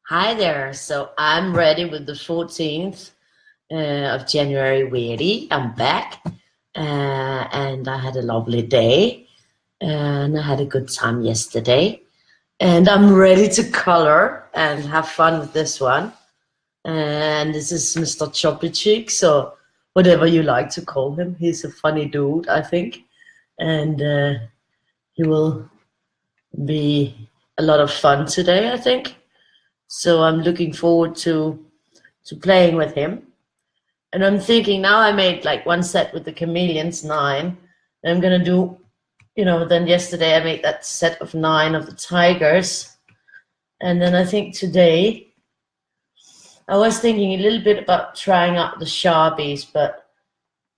Hi there. So I'm ready with the 14th of January Weirdie. I'm back and I had a lovely day and I had a good time yesterday. And I'm ready to color and have fun with this one. And this is Mr. Choppy Cheek, so whatever you like to call him. He's a funny dude, I think. And he will be a lot of fun today, I think. So I'm looking forward to playing with him. And I'm thinking now I made like one set with the chameleons, 9. And I'm gonna do, then yesterday I made that set of 9 of the tigers. And then I think today I was thinking a little bit about trying out the Sharpies, but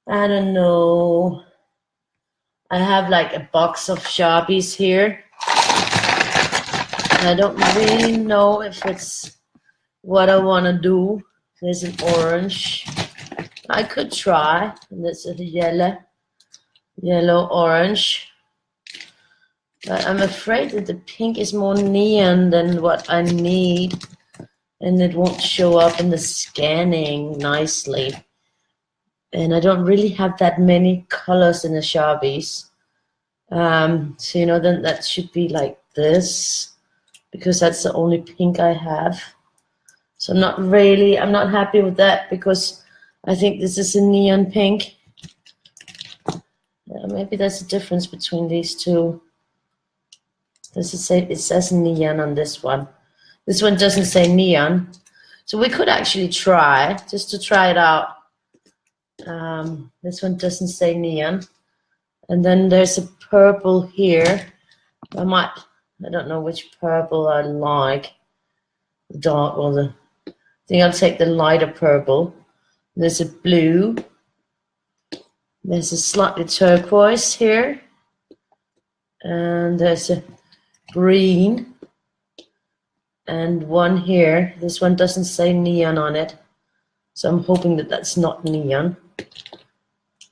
I don't know. I have like a box of Sharpies here. I don't really know if it's what I want to do. There's an orange. I could try. And this is a yellow, orange. But I'm afraid that the pink is more neon than what I need. And it won't show up in the scanning nicely. And I don't really have that many colors in the Sharpies. So, then that should be like this, because that's the only pink I have. So I'm not happy with that, because I think this is a neon pink. Maybe there's a difference between these two. It says neon on this one. This one doesn't say neon. So we could actually try, just to try it out. This one doesn't say neon. And then there's a purple here. I don't know which purple I like. The dark or I think I'll take the lighter purple. There's a blue. There's a slightly turquoise here. And there's a green. And one here. This one doesn't say neon on it. So I'm hoping that that's not neon.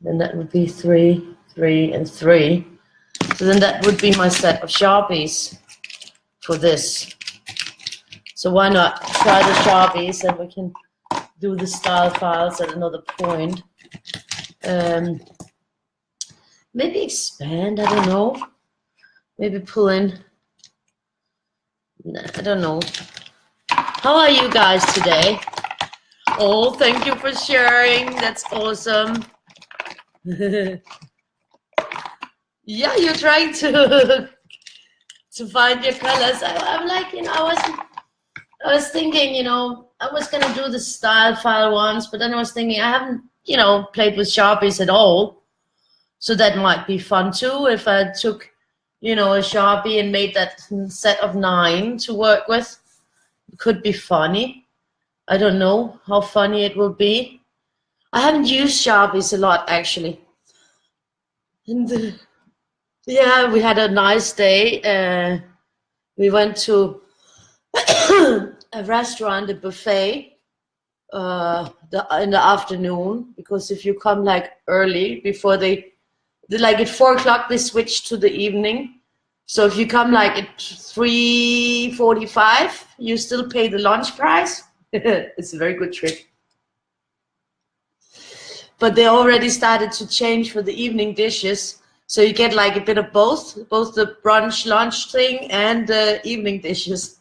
Then that would be 3, 3, and 3. So then that would be my set of Sharpies for this. So why not try the Sharpies, and we can do the style files at another point. Maybe expand, I don't know. Maybe pull in. I don't know. How are you guys today? Oh, thank you for sharing. That's awesome. Yeah, you're trying to find your colors. I'm like, I was thinking, I was gonna do the style file once, but then I was thinking I haven't, played with Sharpies at all. So that might be fun too if I took, a Sharpie and made that set of 9 to work with. It could be funny. I don't know how funny it will be. I haven't used Sharpies a lot, actually. And yeah, we had a nice day. We went to a restaurant, a buffet, in the afternoon, because if you come like early, before they like at 4 o'clock, they switch to the evening. So if you come like at 3:45, you still pay the lunch price. It's a very good trick. But they already started to change for the evening dishes. So you get like a bit of both the brunch, lunch thing and the evening dishes.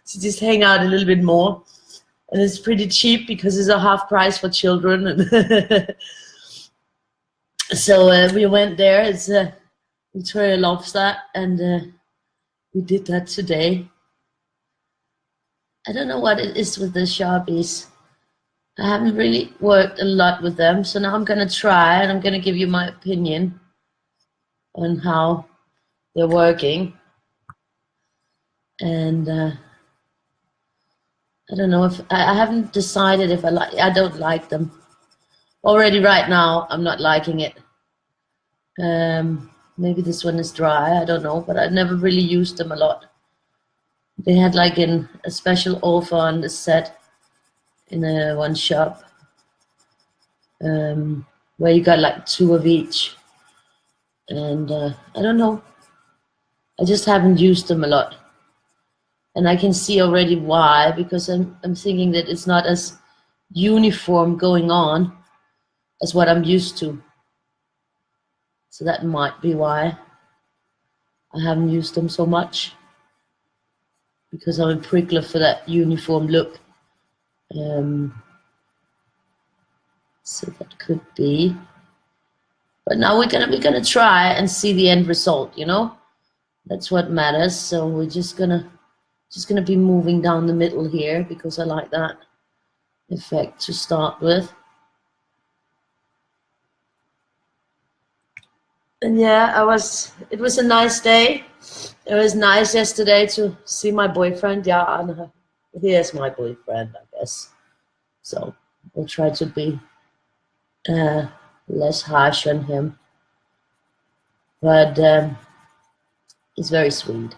So just hang out a little bit more. And it's pretty cheap because it's a half price for children. So we went there. It's Victoria loves that. And we did that today. I don't know what it is with the Sharpies. I haven't really worked a lot with them. So now I'm going to try, and I'm going to give you my opinion on how they're working. And I don't know if I haven't decided if I don't like them already right now. I'm not liking it. Maybe this one is dry, I don't know, but I've never really used them a lot. They had like a special offer on this set in one shop, where you got like 2 of each. And I don't know, I just haven't used them a lot. And I can see already why, because I'm thinking that it's not as uniform going on as what I'm used to. So that might be why I haven't used them so much, because I'm a prickler for that uniform look. So that could be. But now we're gonna try and see the end result, you know? That's what matters. So we're just gonna be moving down the middle here, because I like that effect to start with. And yeah, it was a nice day. It was nice yesterday to see my boyfriend. Yeah, and he is my boyfriend, I guess. So we'll try to be less harsh on him. But he's very sweet.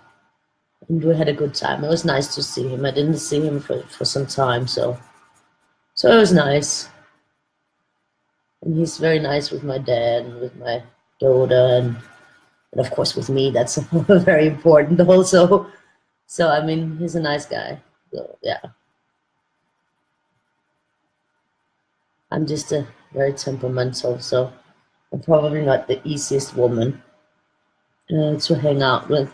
And we had a good time. It was nice to see him. I didn't see him for some time, so it was nice. And he's very nice with my dad and with my daughter, and of course with me. That's very important also. So I mean, he's a nice guy. So yeah, I'm just a very temperamental, so I'm probably not the easiest woman to hang out with.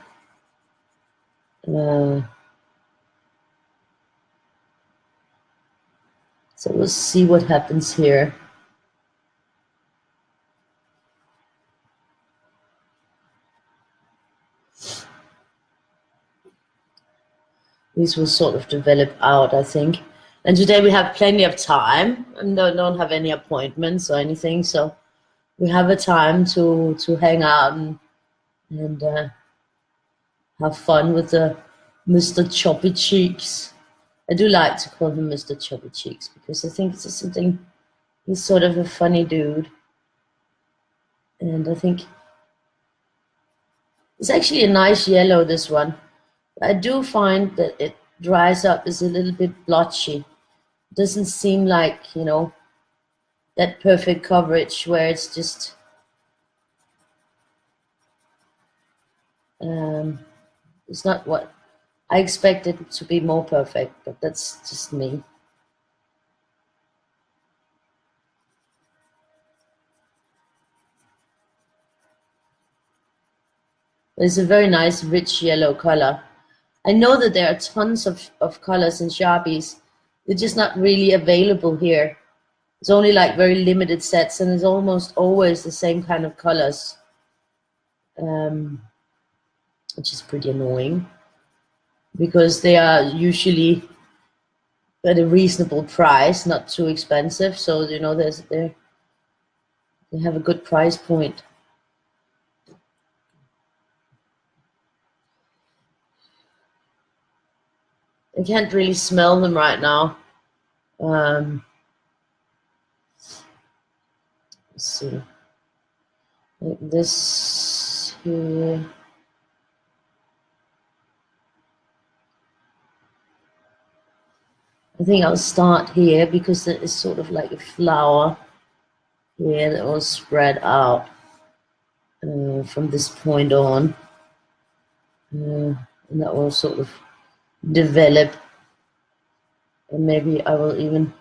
So we'll see what happens here. These will sort of develop out, I think. And today we have plenty of time and don't have any appointments or anything. So we have a time to hang out and have fun with the Mr. Choppy Cheeks. I do like to call him Mr. Choppy Cheeks because I think it's just something, he's sort of a funny dude. And I think it's actually a nice yellow, this one. I do find that it dries up, is a little bit blotchy. It doesn't seem like, you know, that perfect coverage where it's just it's not what I expected it to be, more perfect, but that's just me. It's a very nice rich yellow color. I know that there are tons of colors in Sharpies. They're just not really available here. It's only like very limited sets, and it's almost always the same kind of colors, which is pretty annoying because they are usually at a reasonable price, not too expensive. So you know, they have a good price point. I can't really smell them right now. Let's see. Like this here. I think I'll start here because there is sort of like a flower here that will spread out from this point on. And that will sort of develop. And maybe I will even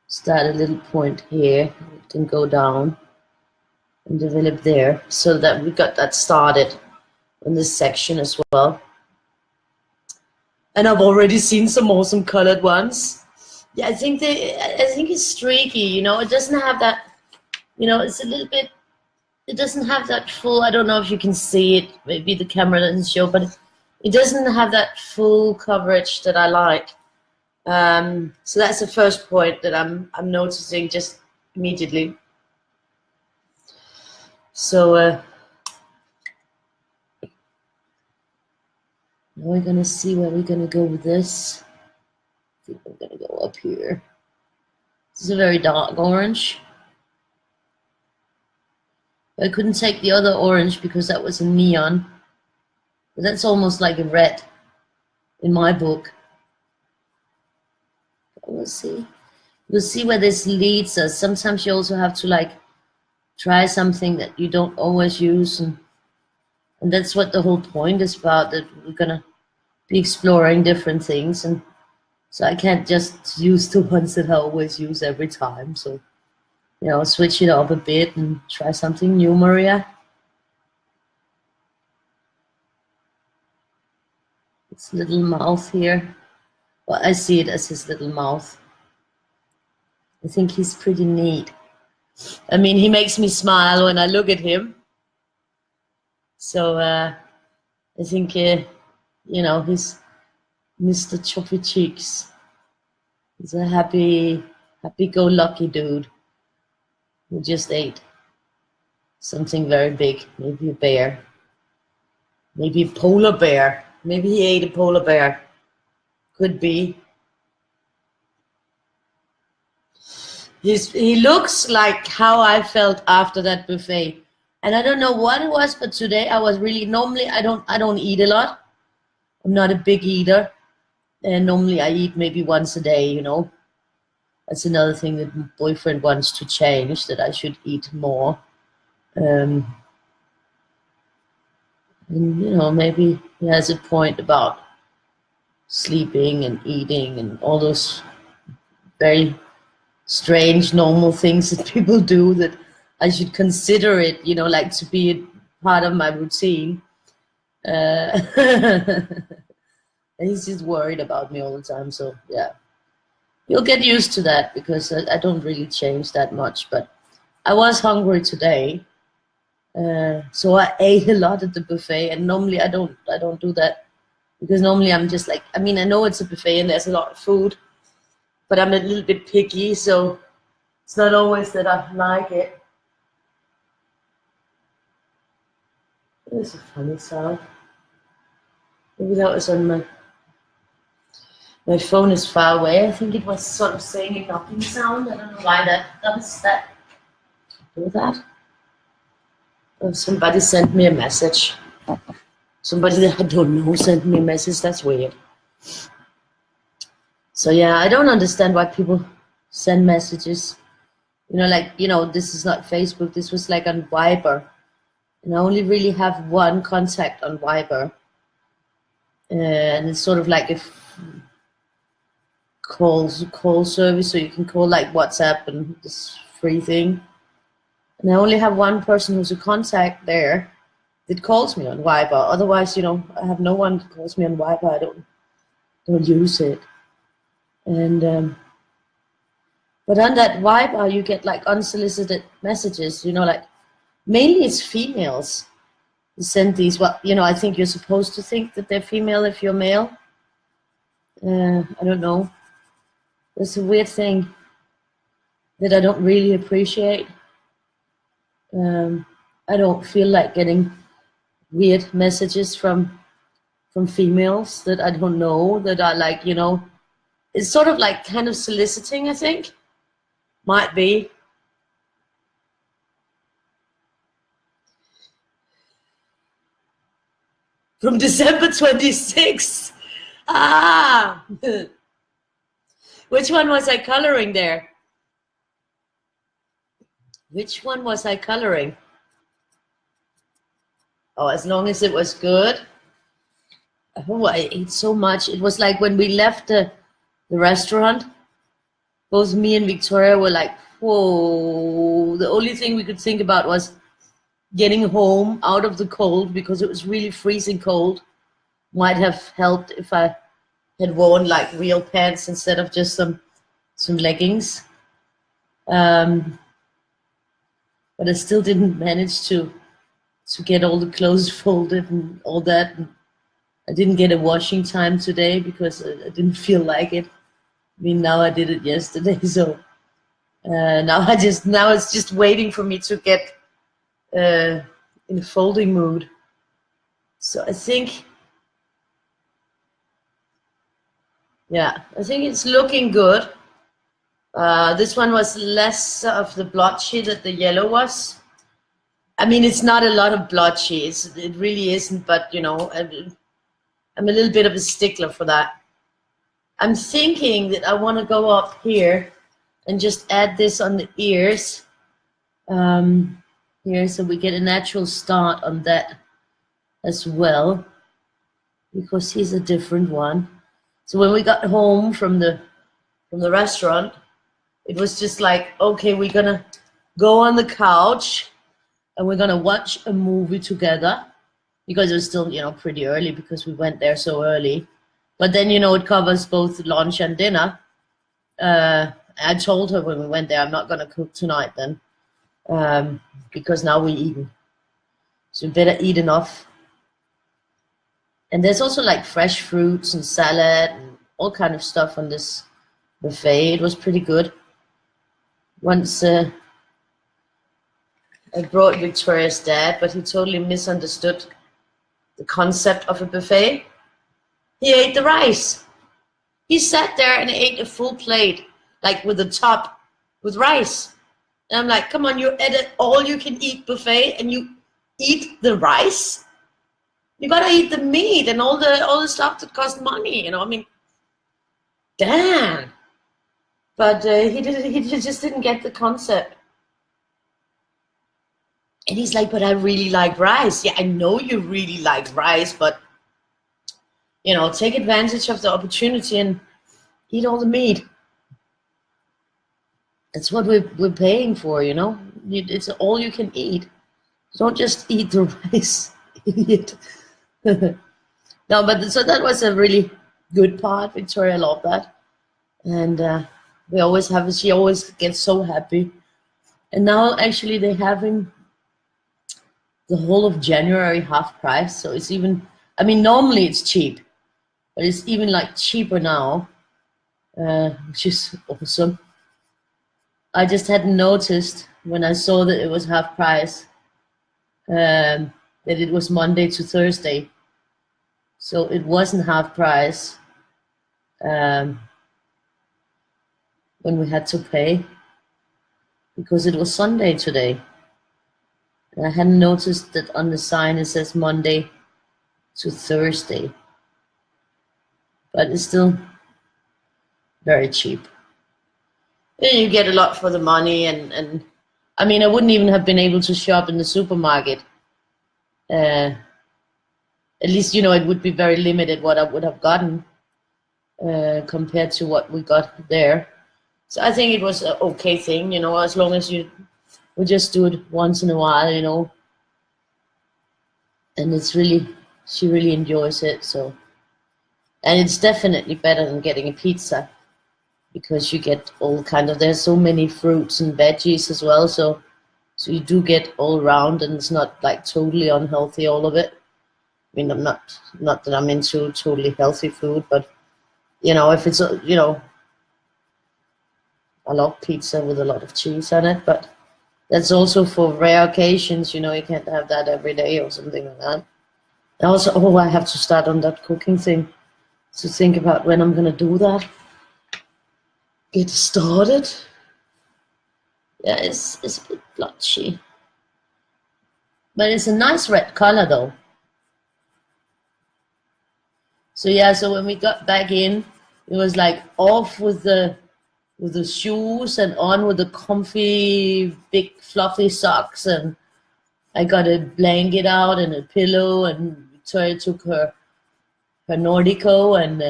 start a little point here. It can go down and develop there, so that we got that started in this section as well. And I've already seen some awesome colored ones. Yeah, I think it's streaky, you know. It doesn't have that, you know, it's a little bit, it doesn't have that full, I don't know if you can see it, maybe the camera doesn't show, but it doesn't have that full coverage that I like. So that's the first point that I'm noticing just immediately. So now we're gonna see where we're gonna go with this. I think I'm gonna go up here. This is a very dark orange. I couldn't take the other orange because that was a neon. But that's almost like a red in my book. We'll see. We'll see where this leads us. Sometimes you also have to like try something that you don't always use, and that's what the whole point is about, that we're gonna be exploring different things, and so I can't just use the ones that I always use every time. So, switch it up a bit and try something new, Maria. His little mouth here. Well, I see it as his little mouth. I think he's pretty neat. I mean, he makes me smile when I look at him. So I think, he's Mr. Choppy Cheeks. He's a happy-go-lucky dude who just ate something very big, maybe a bear, maybe a polar bear. Maybe he ate a polar bear. Could be. He looks like how I felt after that buffet. And I don't know what it was, but today I was really, normally I don't eat a lot. I'm not a big eater. And normally I eat maybe once a day, That's another thing that my boyfriend wants to change, that I should eat more. And, maybe he has a point about sleeping and eating and all those very strange normal things that people do, that I should consider it, like to be a part of my routine. He's just worried about me all the time, so yeah. You'll get used to that, because I don't really change that much, but I was hungry today, so I ate a lot at the buffet, and normally I don't do that, because normally I'm just like, I know it's a buffet and there's a lot of food, but I'm a little bit picky, so it's not always that I like it. There's a funny sound. Maybe that was on my phone is far away. I think it was sort of saying a knocking sound. I don't know why that does that. Do that. Oh, somebody sent me a message. Somebody that I don't know sent me a message. That's weird. So yeah, I don't understand why people send messages. This is not Facebook. This was like on Viber. And I only really have one contact on Viber. And it's sort of like a call service, so you can call like WhatsApp and this free thing. And I only have one person who's a contact there that calls me on Viber. Otherwise, I have no one that calls me on Viber. I don't use it. And but on that Viber, you get like unsolicited messages. Like mainly it's females who send these. Well, I think you're supposed to think that they're female if you're male. I don't know. It's a weird thing that I don't really appreciate. I don't feel like getting weird messages from females that I don't know, that are like, it's sort of like kind of soliciting, I think. Might be. From December 26th. Ah! Which one was I coloring there? Which one was I coloring? Oh, as long as it was good. Oh, I ate so much. It was like when we left the restaurant, both me and Victoria were like, whoa. The only thing we could think about was getting home out of the cold, because it was really freezing cold. Might have helped if I had worn like real pants instead of just some leggings. But I still didn't manage to get all the clothes folded and all that. And I didn't get a washing time today because I didn't feel like it. Now I did it yesterday, so now it's just waiting for me to get in a folding mood. So I think, yeah, I think it's looking good. This one was less of the blotchy that the yellow was. It's not a lot of blotchy. It really isn't, but I'm a little bit of a stickler for that. I'm thinking that I want to go up here and just add this on the ears here, so we get a natural start on that as well. because he's a different one. So when we got home from the restaurant, it was just like, okay, we're gonna go on the couch and we're gonna watch a movie together, because it was still, pretty early because we went there so early. But then, it covers both lunch and dinner. I told her when we went there, I'm not gonna cook tonight then, because now we're eating. So we better eat enough. And there's also like fresh fruits and salad and all kind of stuff on this buffet. It was pretty good. Once I brought Victoria's dad, but he totally misunderstood the concept of a buffet. He ate the rice. He sat there and ate a full plate, like with the top, with rice. And I'm like, come on, you're at an all-you-can-eat buffet and you eat the rice? You gotta eat the meat and all the stuff that costs money, I mean, damn. But he just didn't get the concept. And he's like, but I really like rice. Yeah, I know you really like rice, but take advantage of the opportunity and eat all the meat. That's what we're paying for, It's all you can eat. Don't just eat the rice, idiot. No, but so that was a really good part. Victoria loved that. And she always gets so happy. And now actually they're having the whole of January half price. So it's even, normally it's cheap, but it's even like cheaper now, which is awesome. I just hadn't noticed when I saw that it was half price, that it was Monday to Thursday. So it wasn't half price when we had to pay, because it was Sunday today. And I hadn't noticed that on the sign it says Monday to Thursday. But it's still very cheap. And you get a lot for the money, and I wouldn't even have been able to shop in the supermarket. At least, it would be very limited what I would have gotten compared to what we got there. So I think it was an okay thing, as long as we just do it once in a while, and she really enjoys it. So, and it's definitely better than getting a pizza, because you get all kind of, there's so many fruits and veggies as well, so you do get all around, and it's not like totally unhealthy, all of it. I'm not that I'm into totally healthy food, but if it's I love pizza with a lot of cheese on it, but that's also for rare occasions, you can't have that every day or something like that. And also, I have to start on that cooking thing, to think about when I'm gonna do that. Get started. Yeah, it's a bit blotchy, but it's a nice red color though. So yeah, so when we got back in, it was like off with the shoes and on with the comfy big fluffy socks, and I got a blanket out and a pillow, and Victoria took her Nordico, and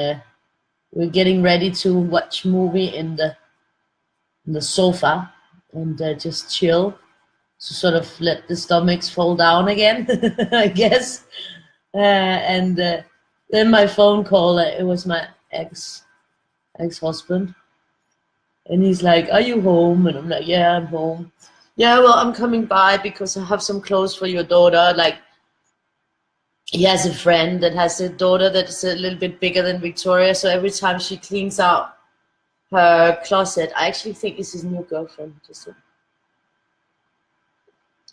we're getting ready to watch movie in the sofa and just chill, to sort of let the stomachs fall down again, I guess. And then my phone call, it was my ex-husband, and he's like, "Are you home?" And I'm like, "Yeah, I'm home." "Yeah, well, I'm coming by because I have some clothes for your daughter." Like, he has a friend that has a daughter that's a little bit bigger than Victoria, so every time she cleans out her closet, I actually think it's his new girlfriend.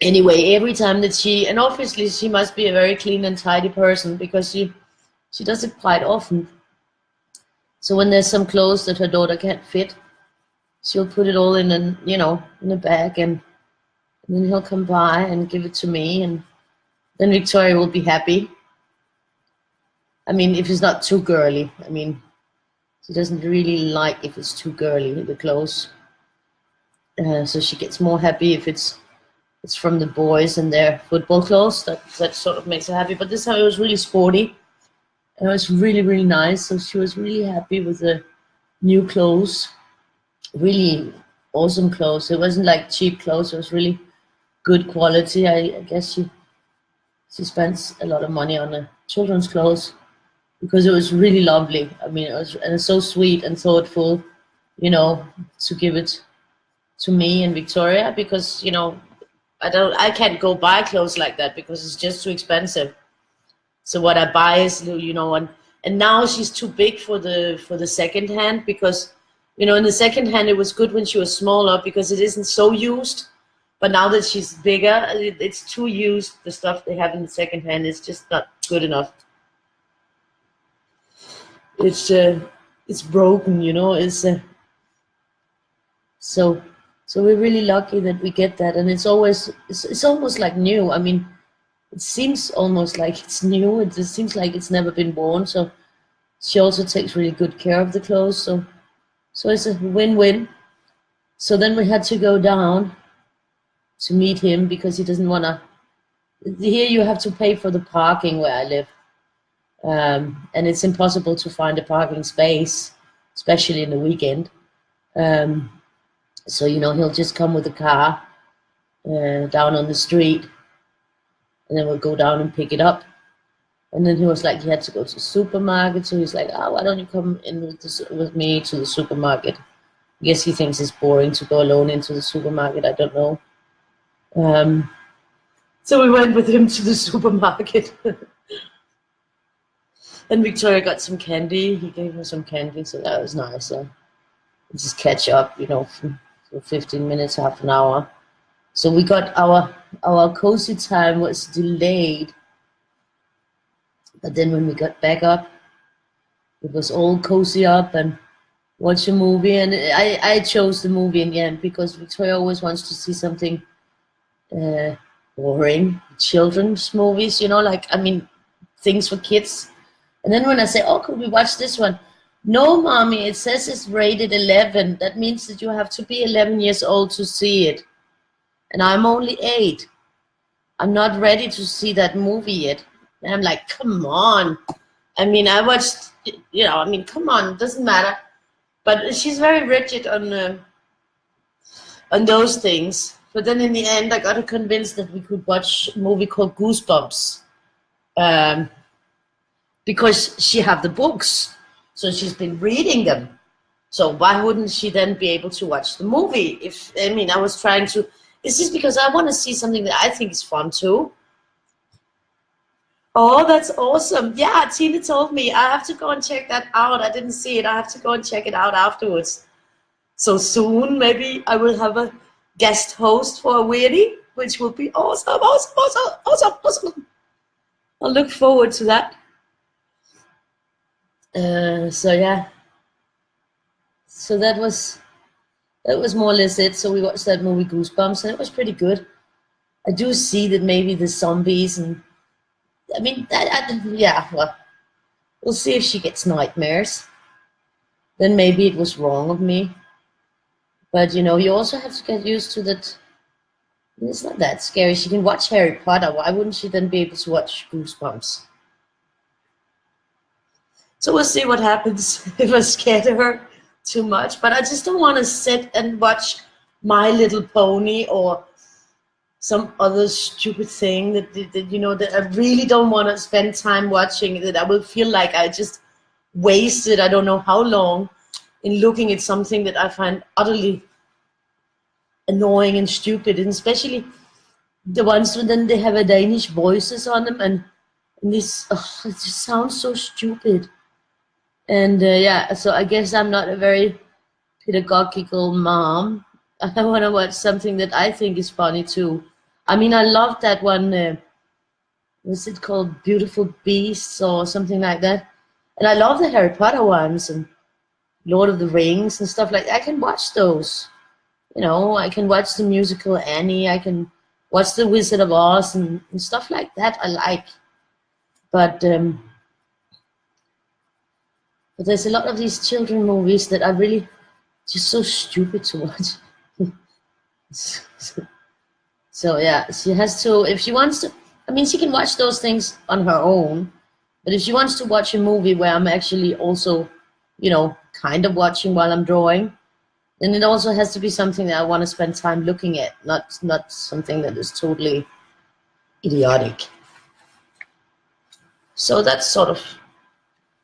Anyway, every time that and obviously she must be a very clean and tidy person, because she does it quite often. So when there's some clothes that her daughter can't fit, she'll put it all in a bag, and then he'll come by and give it to me, and then Victoria will be happy. If it's not too girly. She doesn't really like if it's too girly, the clothes. So she gets more happy if it's from the boys and their football clothes. That sort of makes her happy. But this time it was really sporty. It was really, really nice. So she was really happy with the new clothes. Really awesome clothes. It wasn't like cheap clothes. It was really good quality. I guess she spends a lot of money on the children's clothes because it was really lovely. I mean, it was, and it's so sweet and thoughtful, you know, to give it to me and Victoria because, you know, I can't go buy clothes like that because it's just too expensive. So what I buy is, you know, and now she's too big for the second hand because, you know, in the second hand it was good when she was smaller because it isn't so used. But now that she's bigger, it's too used. The stuff they have in the second hand is just not good enough. It's broken, you know. So so we're really lucky that we get that, and it's almost like new. I mean, it seems almost like it's new. It just seems like it's never been worn. So she also takes really good care of the clothes. So it's a win-win. So then we had to go down to meet him because he doesn't want to. Here you have to pay for the parking where I live, and it's impossible to find a parking space, especially in the weekend. Um, so you know he'll just come with a car down on the street, and then we'll go down and pick it up. And then he was like, he had to go to the supermarket, so he's like, oh, why don't you come in with me to the supermarket? I guess he thinks it's boring to go alone into the supermarket. I don't know. So we went with him to the supermarket. And Victoria got some candy. He gave her some candy, so that was nice. So we just catch up, you know, for 15 minutes, half an hour. So we got our cozy time was delayed. But then when we got back up, it was all cozy up and watch a movie. And I chose the movie in the end because Victoria always wants to see something boring, children's movies, you know, like, I mean, things for kids. And then when I say, oh, could we watch this one? No, mommy, it says it's rated 11. That means that you have to be 11 years old to see it. And I'm only 8. I'm not ready to see that movie yet. And I'm like, come on. I mean, I watched, you know, I mean, come on, it doesn't matter. But she's very rigid on those things. But then in the end, I got her convinced that we could watch a movie called Goosebumps. Because she have the books. So she's been reading them. So why wouldn't she then be able to watch the movie? If, I mean, I was trying to, it's just because I want to see something that I think is fun too. Oh, that's awesome. Yeah, Tina told me I have to go and check that out. I didn't see it. I have to go and check it out afterwards. So soon, maybe I will have a guest host for a Weirdie, which will be awesome, awesome, awesome, awesome, awesome. I'll look forward to that. So yeah. So that was more or less it. So we watched that movie Goosebumps, and it was pretty good. I do see that maybe the zombies and I mean, yeah, well, we'll see if she gets nightmares. Then maybe it was wrong of me. But, you know, you also have to get used to that. It's not that scary. She can watch Harry Potter. Why wouldn't she then be able to watch Goosebumps? So we'll see what happens if I scare her too much. But I just don't want to sit and watch My Little Pony or some other stupid thing that you know, that I really don't want to spend time watching, that I will feel like I just wasted I don't know how long in looking at something that I find utterly annoying and stupid, and especially the ones who then they have a Danish voices on them, and this it just sounds so stupid. And yeah, so I guess I'm not a very pedagogical mom. I want to watch something that I think is funny too. I mean, I love that one, what's it called, Beautiful Beasts or something like that. And I love the Harry Potter ones and Lord of the Rings and stuff like that. I can watch those. You know, I can watch the musical Annie. I can watch The Wizard of Oz and stuff like that I like. But there's a lot of these children movies that are really just so stupid to watch. So yeah, she has to, if she wants to, I mean, she can watch those things on her own, But if she wants to watch a movie where I'm actually also, you know, kind of watching while I'm drawing, then it also has to be something that I want to spend time looking at, not something that is totally idiotic. So that's sort of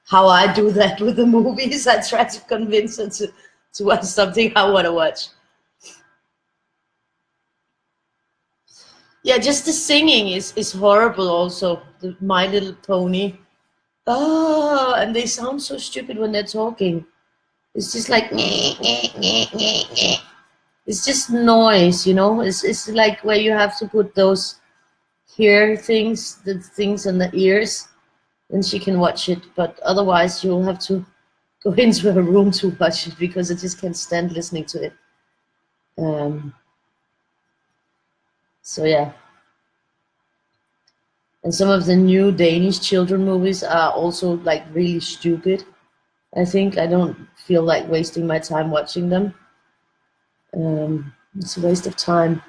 how I do that with the movies. I try to convince her to watch something I want to watch. Yeah, just the singing is horrible also. The My Little Pony. Oh, and they sound so stupid when they're talking. It's just like, nyeh, nyeh, nyeh, nyeh, nyeh. It's just noise, you know? It's like where you have to put those hear things, the things in the ears, and she can watch it. But otherwise, you'll have to go into her room to watch it because I just can't stand listening to it. So yeah. And some of the new Danish children movies are also like really stupid. I think I don't feel like wasting my time watching them. It's a waste of time.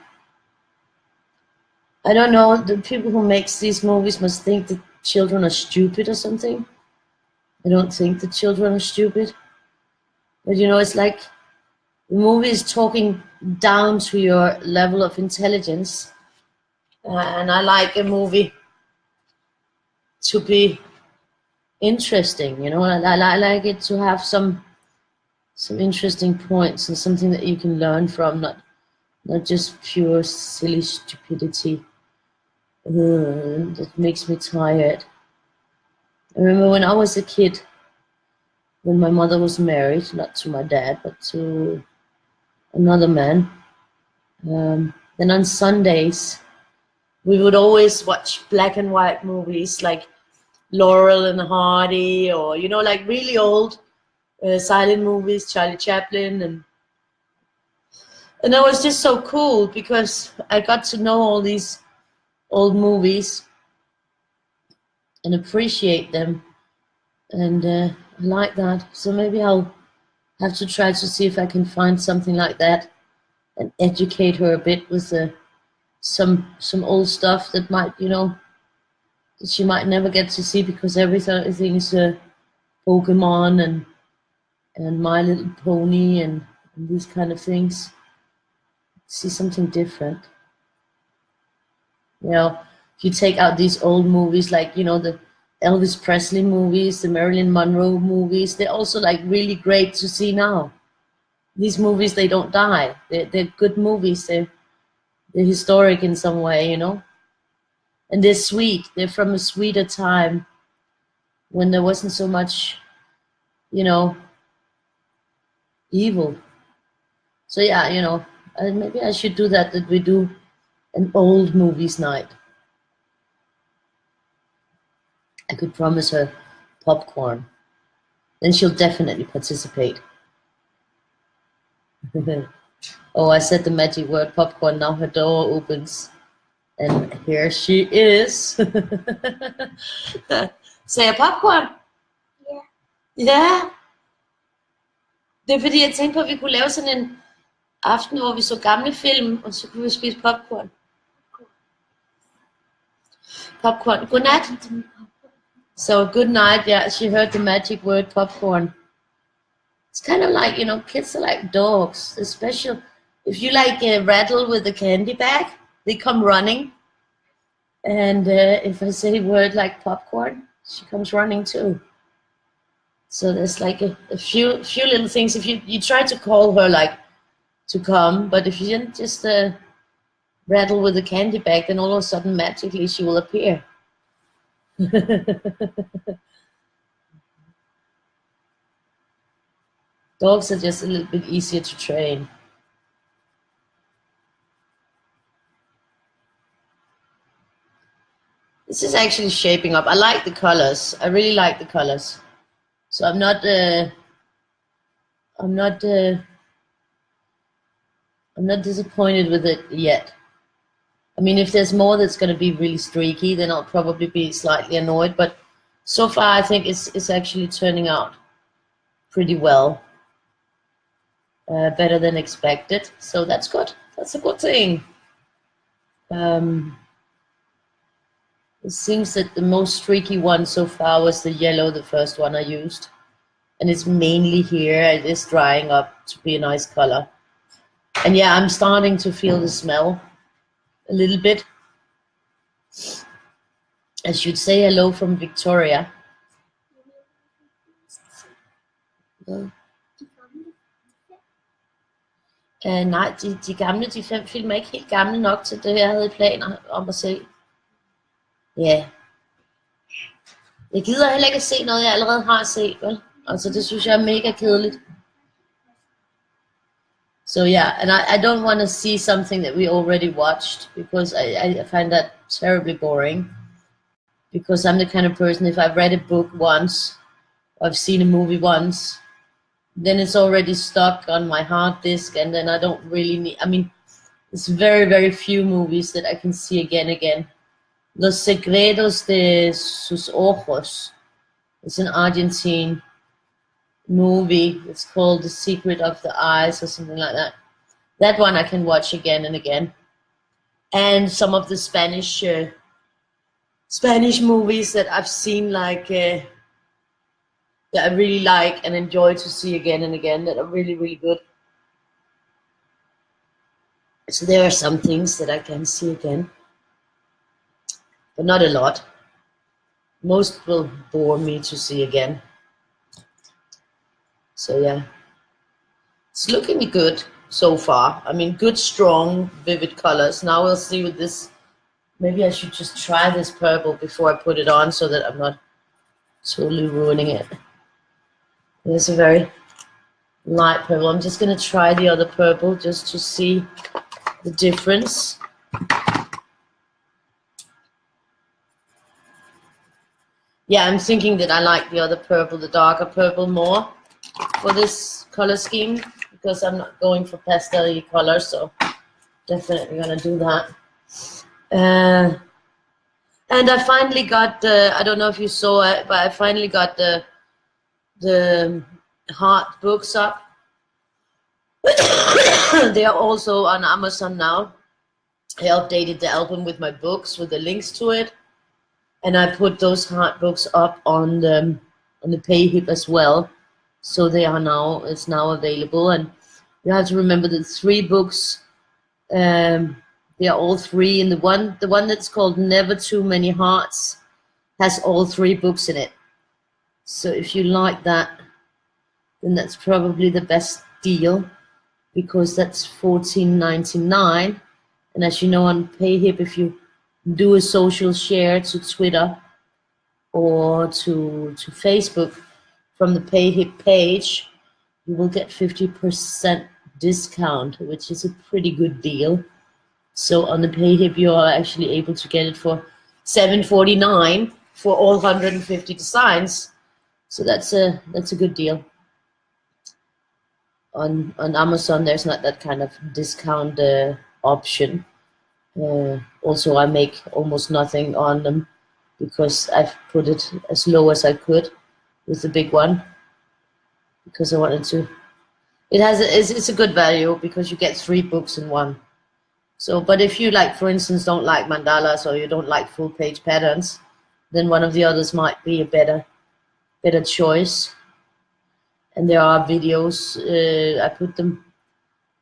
I don't know, the people who makes these movies must think that children are stupid or something. I don't think the children are stupid. But you know, it's like the movie is talking down to your level of intelligence. And I like a movie to be interesting, you know. I like it to have some interesting points and something that you can learn from, not just pure silly stupidity. That makes me tired. I remember when I was a kid, when my mother was married, not to my dad, but to another man. Then on Sundays, we would always watch black and white movies like Laurel and Hardy, or you know, like really old silent movies, Charlie Chaplin, and that was just so cool because I got to know all these old movies and appreciate them, and I like that. So maybe I'll have to try to see if I can find something like that and educate her a bit with some old stuff that might, you know, that she might never get to see because everything's Pokemon and My Little Pony and these kind of things. See something different. You know, if you take out these old movies like, you know, the Elvis Presley movies, the Marilyn Monroe movies, they're also like really great to see now. These movies, they don't die. They're good movies. They're historic in some way, you know. And they're sweet. They're from a sweeter time when there wasn't so much, you know, evil. So yeah, you know, maybe I should do that we do an old movies night. I could promise her popcorn. Then she'll definitely participate. Oh, I said the magic word popcorn. Now her door opens. And here she is. Sagde jeg popcorn? Ja. Ja. Det er fordi, jeg tænkte på, at vi kunne lave sådan en aften, hvor vi så gamle film, og så kunne vi spise popcorn. Popcorn. Godnat. So good night. Yeah, she heard the magic word popcorn. It's kind of like, you know, kids are like dogs. They're special. If you like rattle with a candy bag, they come running. And if I say a word like popcorn, she comes running too. So there's like a few little things. If you try to call her like to come, but if you didn't just rattle with a candy bag, then all of a sudden magically she will appear. Dogs are just a little bit easier to train. This is actually shaping up. I like the colors. I really like the colors. So I'm not disappointed with it yet. I mean, if there's more that's going to be really streaky, then I'll probably be slightly annoyed. But so far, I think it's actually turning out pretty well, better than expected. So that's good. That's a good thing. It seems that the most streaky one so far was the yellow, the first one I used. And it's mainly here. It is drying up to be a nice color. And yeah, I'm starting to feel the smell a little bit. I should say hello from Victoria. Nej, de gamle, de 5 film er ikke helt gamle nok til det, jeg havde planer om at se. Ja. Jeg gider heller ikke at se noget, jeg allerede har set, vel? Altså, det synes jeg er mega kedeligt. So yeah, and I don't want to see something that we already watched, because I find that terribly boring. Because I'm the kind of person, if I've read a book once, or I've seen a movie once, then it's already stuck on my hard disk, and then I don't really need, I mean, it's very, very few movies that I can see again. Los Secretos de sus Ojos. It's an Argentine movie. It's called The Secret of the Eyes or something like that. That one I can watch again and again. And some of the Spanish movies that I've seen, like that I really like and enjoy to see again and again, that are really, really good. So there are some things that I can see again, but not a lot. Most will bore me to see again. So yeah, it's looking good so far. I mean, good, strong, vivid colors. Now we'll see with this. Maybe I should just try this purple before I put it on, so that I'm not totally ruining it. There's a very light purple. I'm just going to try the other purple just to see the difference. Yeah, I'm thinking that I like the other purple, the darker purple, more for this color scheme, because I'm not going for pastel colors, so definitely gonna do that. And I finally got the, I don't know if you saw it, but I finally got the heart books up. They are also on Amazon now. I updated the album with my books, with the links to it, and I put those heart books up on the PayHip as well. So they are now, it's now available, and you have to remember the 3 books. They are all 3 in the one that's called Never Too Many Hearts has all 3 books in it. So if you like that, then that's probably the best deal, because that's $14.99. And as you know, on PayHip, if you do a social share to Twitter or to Facebook from the PayHip page, you will get 50% discount, which is a pretty good deal. So on the PayHip, you are actually able to get it for $7.49 for all 150 designs. So that's a good deal. On Amazon, there's not that kind of discount option. Also, I make almost nothing on them, because I've put it as low as I could with the big one, because I wanted to. It's a good value, because you get 3 books in one. So, but if you, like, for instance, don't like mandalas, or you don't like full page patterns, then one of the others might be a better choice. And there are videos. I put them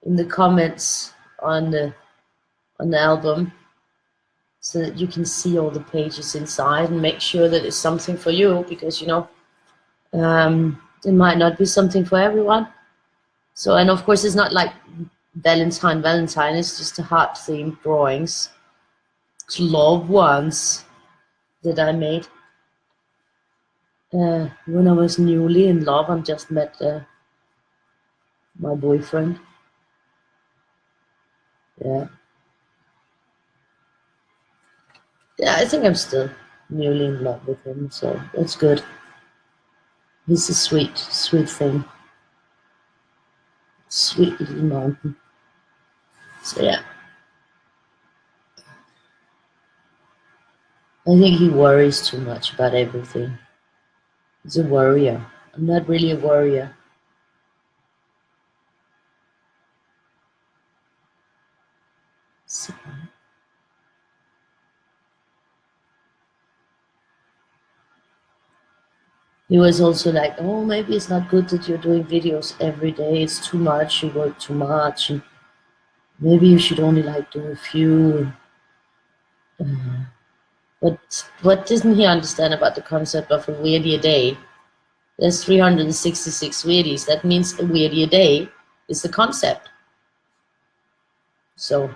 in the comments on the album, so that you can see all the pages inside and make sure that it's something for you, because you know, it might not be something for everyone. So, and of course, it's not like Valentine. It's just a heart themed drawings, loved ones that I made when I was newly in love and just met my boyfriend. Yeah, I think I'm still newly in love with him, so that's good. He's a sweet thing, sweet little mountain. So yeah, I think he worries too much about everything. He's a worrier. I'm not really a worrier. So, He was also like, oh, maybe it's not good that you're doing videos every day. It's too much. You work too much. And maybe you should only like do a few. But what doesn't he understand about the concept of a weirdie a day? There's 366 weirdies. That means a weirdie a day is the concept. So,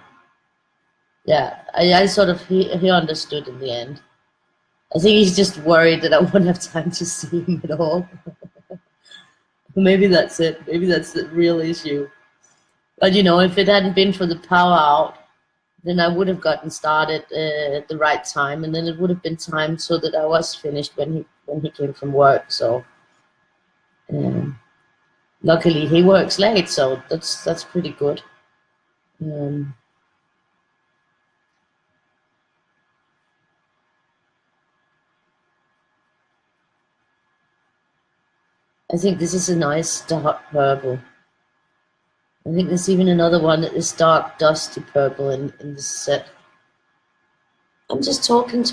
yeah, I sort of, he understood in the end. I think he's just worried that I won't have time to see him at all. Maybe that's it. Maybe that's the real issue. But you know, if it hadn't been for the power out, then I would have gotten started at the right time, and then it would have been time so that I was finished when he came from work. So luckily he works late, so that's pretty good. I think this is a nice dark purple. I think there's even another one that is dark dusty purple in this set. I'm just talking.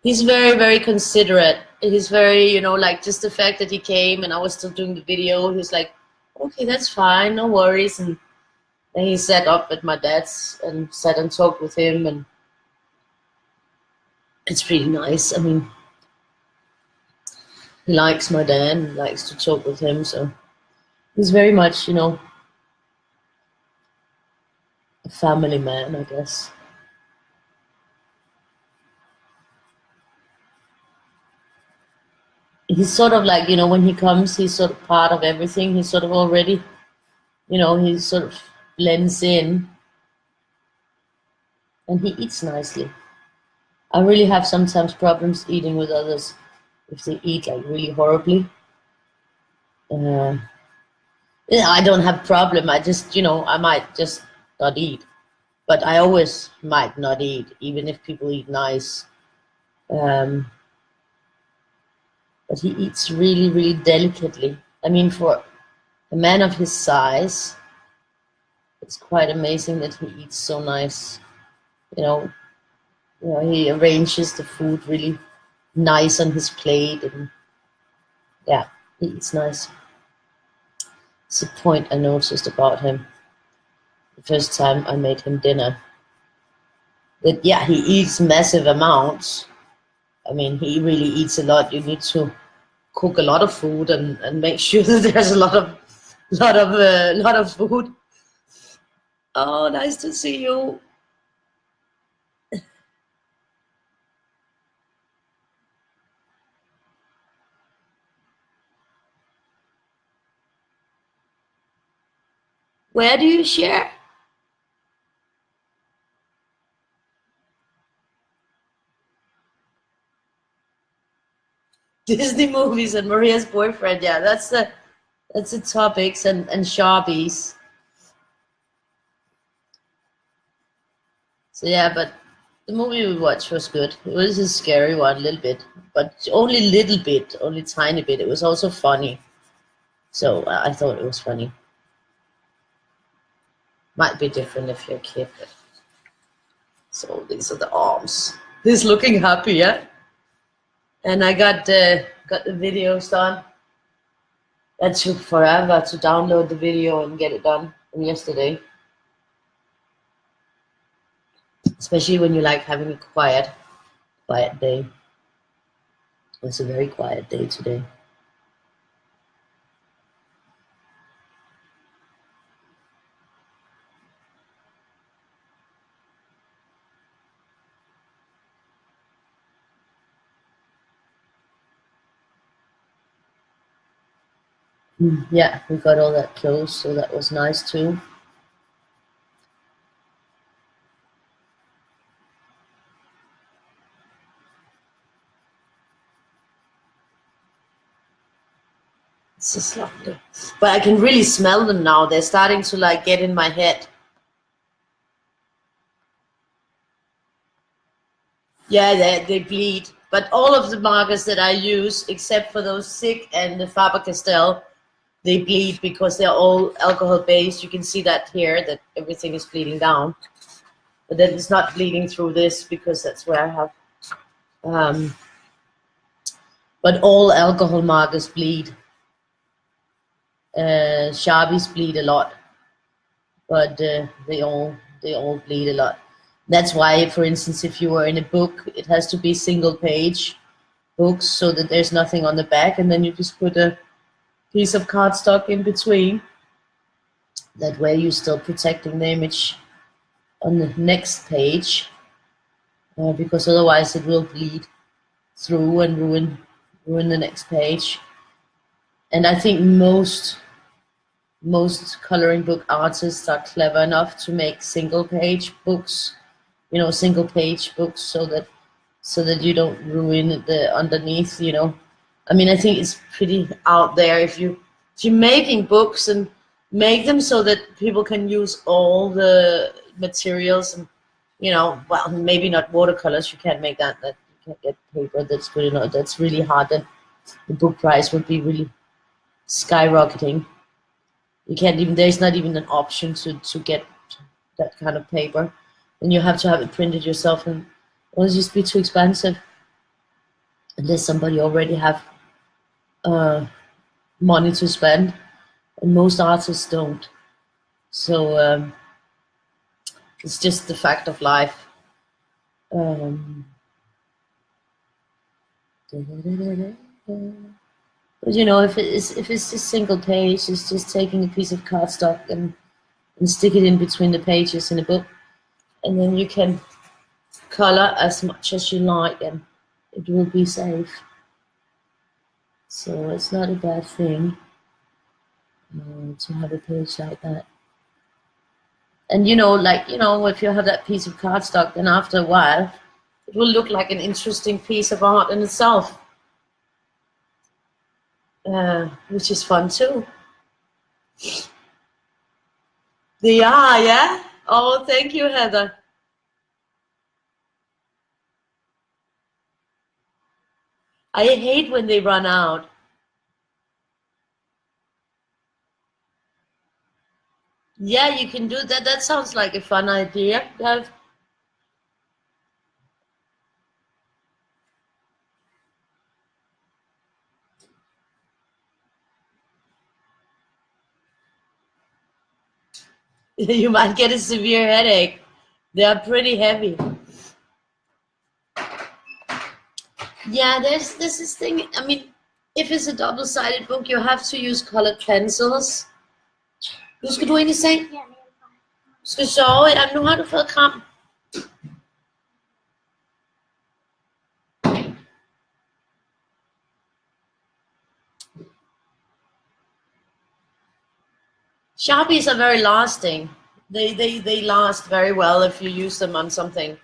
He's very, very considerate. He's very, you know, like just the fact that he came and I was still doing the video, he's like, okay, that's fine, no worries. And then he sat up at my dad's and sat and talked with him, and it's really nice. I mean, he likes my dad and likes to talk with him, so he's very much, you know, a family man, I guess. He's sort of like, you know, when he comes, he's sort of part of everything. He's sort of already, you know, he sort of blends in, and he eats nicely. I really have sometimes problems eating with others if they eat like really horribly. Yeah, I don't have problem. I just, you know, I might just not eat, but I always might not eat, even if people eat nice. But he eats really, really delicately. I mean, for a man of his size, it's quite amazing that he eats so nice. You know, he arranges the food really nice on his plate, and yeah, he eats nice. It's a point I noticed about him the first time I made him dinner. That yeah, he eats massive amounts. I mean, he really eats a lot. You need to cook a lot of food and make sure that there's a lot of food. Oh, nice to see you. Where do you share? Disney movies and Maria's boyfriend. Yeah, that's the topics and Sharpies. So yeah, but the movie we watched was good. It was a scary one, a little bit, but only little bit, only tiny bit. It was also funny. So I thought it was funny. Might be different if you're a kid. But... So these are the arms. He's looking happy, yeah. And I got the videos done. That took forever to download the video and get it done from yesterday. Especially when you like having a quiet day. It's a very quiet day today. Yeah, we got all that close, so that was nice too. It's just lovely. But I can really smell them now. They're starting to like get in my head. Yeah, they bleed. But all of the markers that I use, except for those Sig and the Faber-Castell, they bleed because they're all alcohol-based. You can see that here, that everything is bleeding down. But then it's not bleeding through this because that's where I have But all alcohol markers bleed. Sharpies bleed a lot, but they all bleed a lot. That's why, for instance, if you were in a book, it has to be single page books so that there's nothing on the back, and then you just put a piece of cardstock in between. That way you're still protecting the image on the next page, because otherwise it will bleed through and ruin the next page. And I think most coloring book artists are clever enough to make single page books, single page books, so that you don't ruin the underneath, I mean, I think it's pretty out there if you're making books and make them so that people can use all the materials and, well, maybe not watercolors, you can't make that you can't get paper that's good enough, that's really hard, then the book price would be really skyrocketing. You can't even, there's not even an option to get that kind of paper, and you have to have it printed yourself, and it will just be too expensive unless somebody already have money to spend, and most artists don't. So it's just the fact of life. But if it's just single page, it's just taking a piece of cardstock and stick it in between the pages in a book, and then you can color as much as you like, and it will be safe. So it's not a bad thing to have a page like that. And if you have that piece of cardstock, then after a while, it will look like an interesting piece of art in itself, which is fun too. They are, yeah? Oh, thank you, Heather. I hate when they run out. Yeah, you can do that. That sounds like a fun idea. You might get a severe headache. They are pretty heavy. Yeah, there's this thing. I mean, if it's a double-sided book, you have to use colored pencils. Skal du ind i seng? Skal sove? Ja, nu har du fået kram. Sharpies are very lasting. They last very well if you use them on something.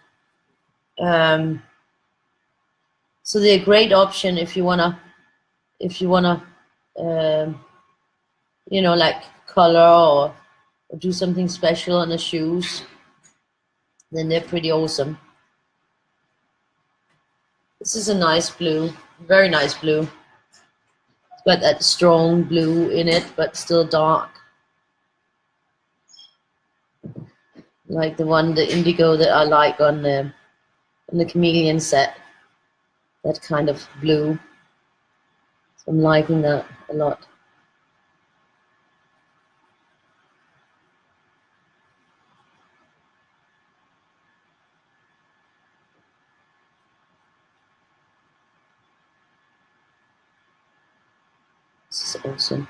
So they're a great option if you wanna like color or do something special on the shoes. Then they're pretty awesome. This is a nice blue, very nice blue. It's got that strong blue in it, but still dark. Like the indigo that I like on the chameleon set. That kind of blue. So I'm liking that a lot. This is awesome.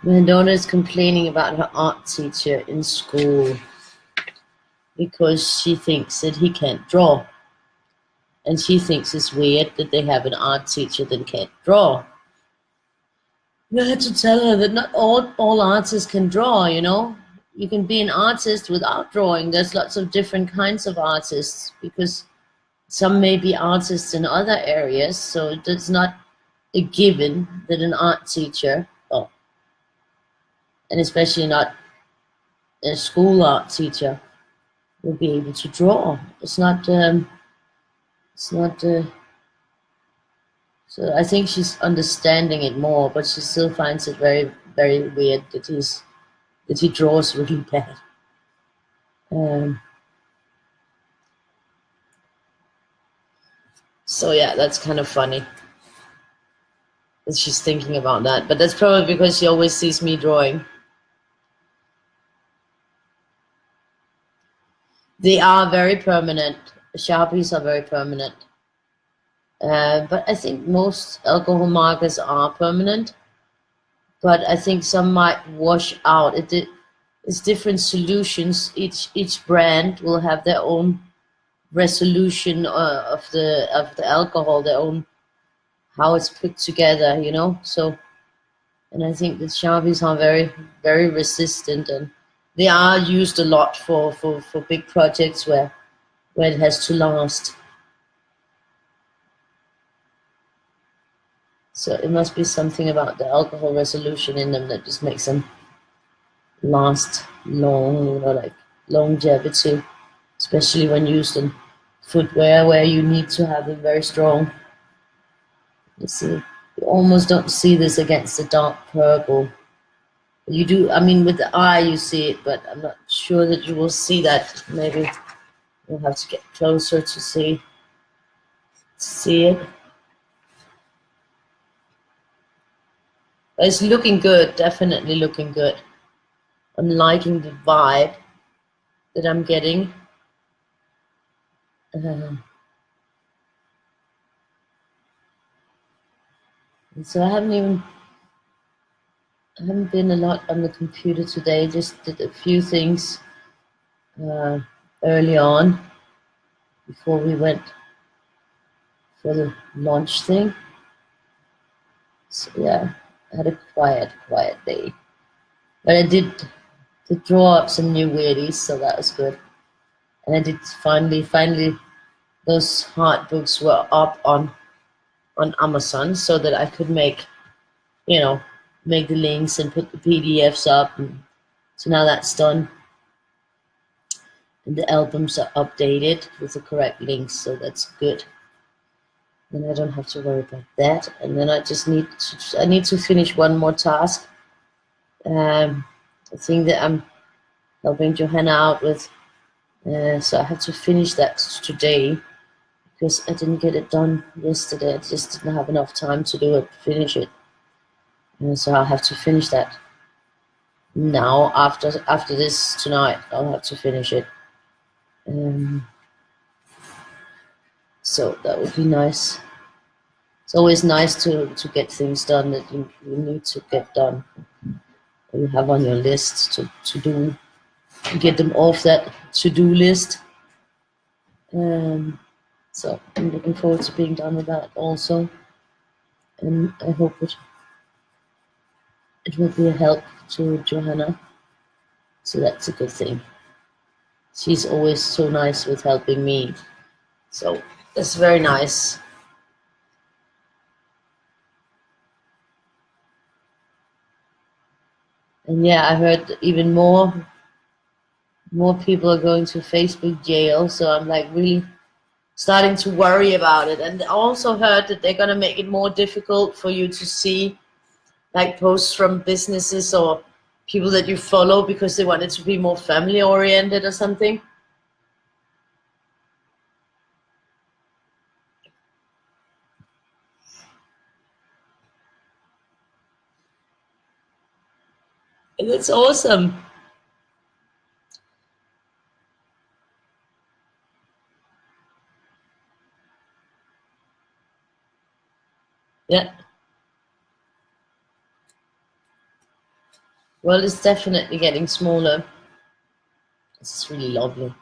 My daughter is complaining about her art teacher in school because she thinks that he can't draw. And she thinks it's weird that they have an art teacher that can't draw. I had to tell her that not all artists can draw, You can be an artist without drawing. There's lots of different kinds of artists because some may be artists in other areas, so it's not a given that an art teacher, oh, and especially not a school art teacher, will be able to draw. It's not. It's not. So I think she's understanding it more, but she still finds it very, very weird that he draws really bad. So yeah, that's kind of funny that she's thinking about that. But that's probably because she always sees me drawing. They are very permanent. Sharpies are very permanent. But I think most alcohol markers are permanent. But I think some might wash out. It's different solutions. Each brand will have their own resolution of the alcohol, their own how it's put together, you know. So, and I think the Sharpies are very, very resistant, and they are used a lot for big projects where it has to last. So it must be something about the alcohol resolution in them that just makes them last long, you know, like longevity, especially when used in footwear where you need to have them very strong. You see, you almost don't see this against the dark purple. You do, I mean, with the eye you see it, but I'm not sure that you will see that. Maybe you'll have to get closer to see it. But it's looking good, definitely looking good. I'm liking the vibe that I'm getting. And so I haven't been a lot on the computer today, just did a few things early on before we went for the launch thing. So yeah, I had a quiet day. But I did draw up some new Weirdies, so that was good. And I did finally those art books were up on Amazon so that I could make the links and put the PDFs up. And so now that's done. And the albums are updated with the correct links, so that's good. Then I don't have to worry about that. And then I just need to finish one more task. The thing that I'm helping Johanna out with. So I have to finish that today because I didn't get it done yesterday. I just didn't have enough time to finish it. So I'll have to finish that now. After this tonight, I'll have to finish it. So that would be nice. It's always nice to get things done that you need to get done. Or you have on your list to do. You get them off that to-do list. So I'm looking forward to being done with that also. And I hope it will be a help to Johanna. So that's a good thing. She's always so nice with helping me. So that's very nice. And yeah, I heard even more people are going to Facebook jail. So I'm like really starting to worry about it. And I also heard that they're going to make it more difficult for you to see like posts from businesses or people that you follow because they want it to be more family oriented or something. And it's awesome. Yeah. Well, it's definitely getting smaller. It's really lovely.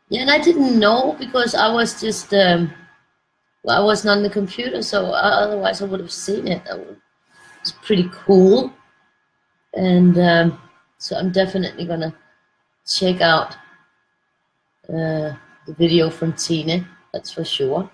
Yeah, and I didn't know because I was just, I wasn't on the computer, so otherwise I would have seen it. It's pretty cool. And so I'm definitely gonna check out the video from Tine, that's for sure.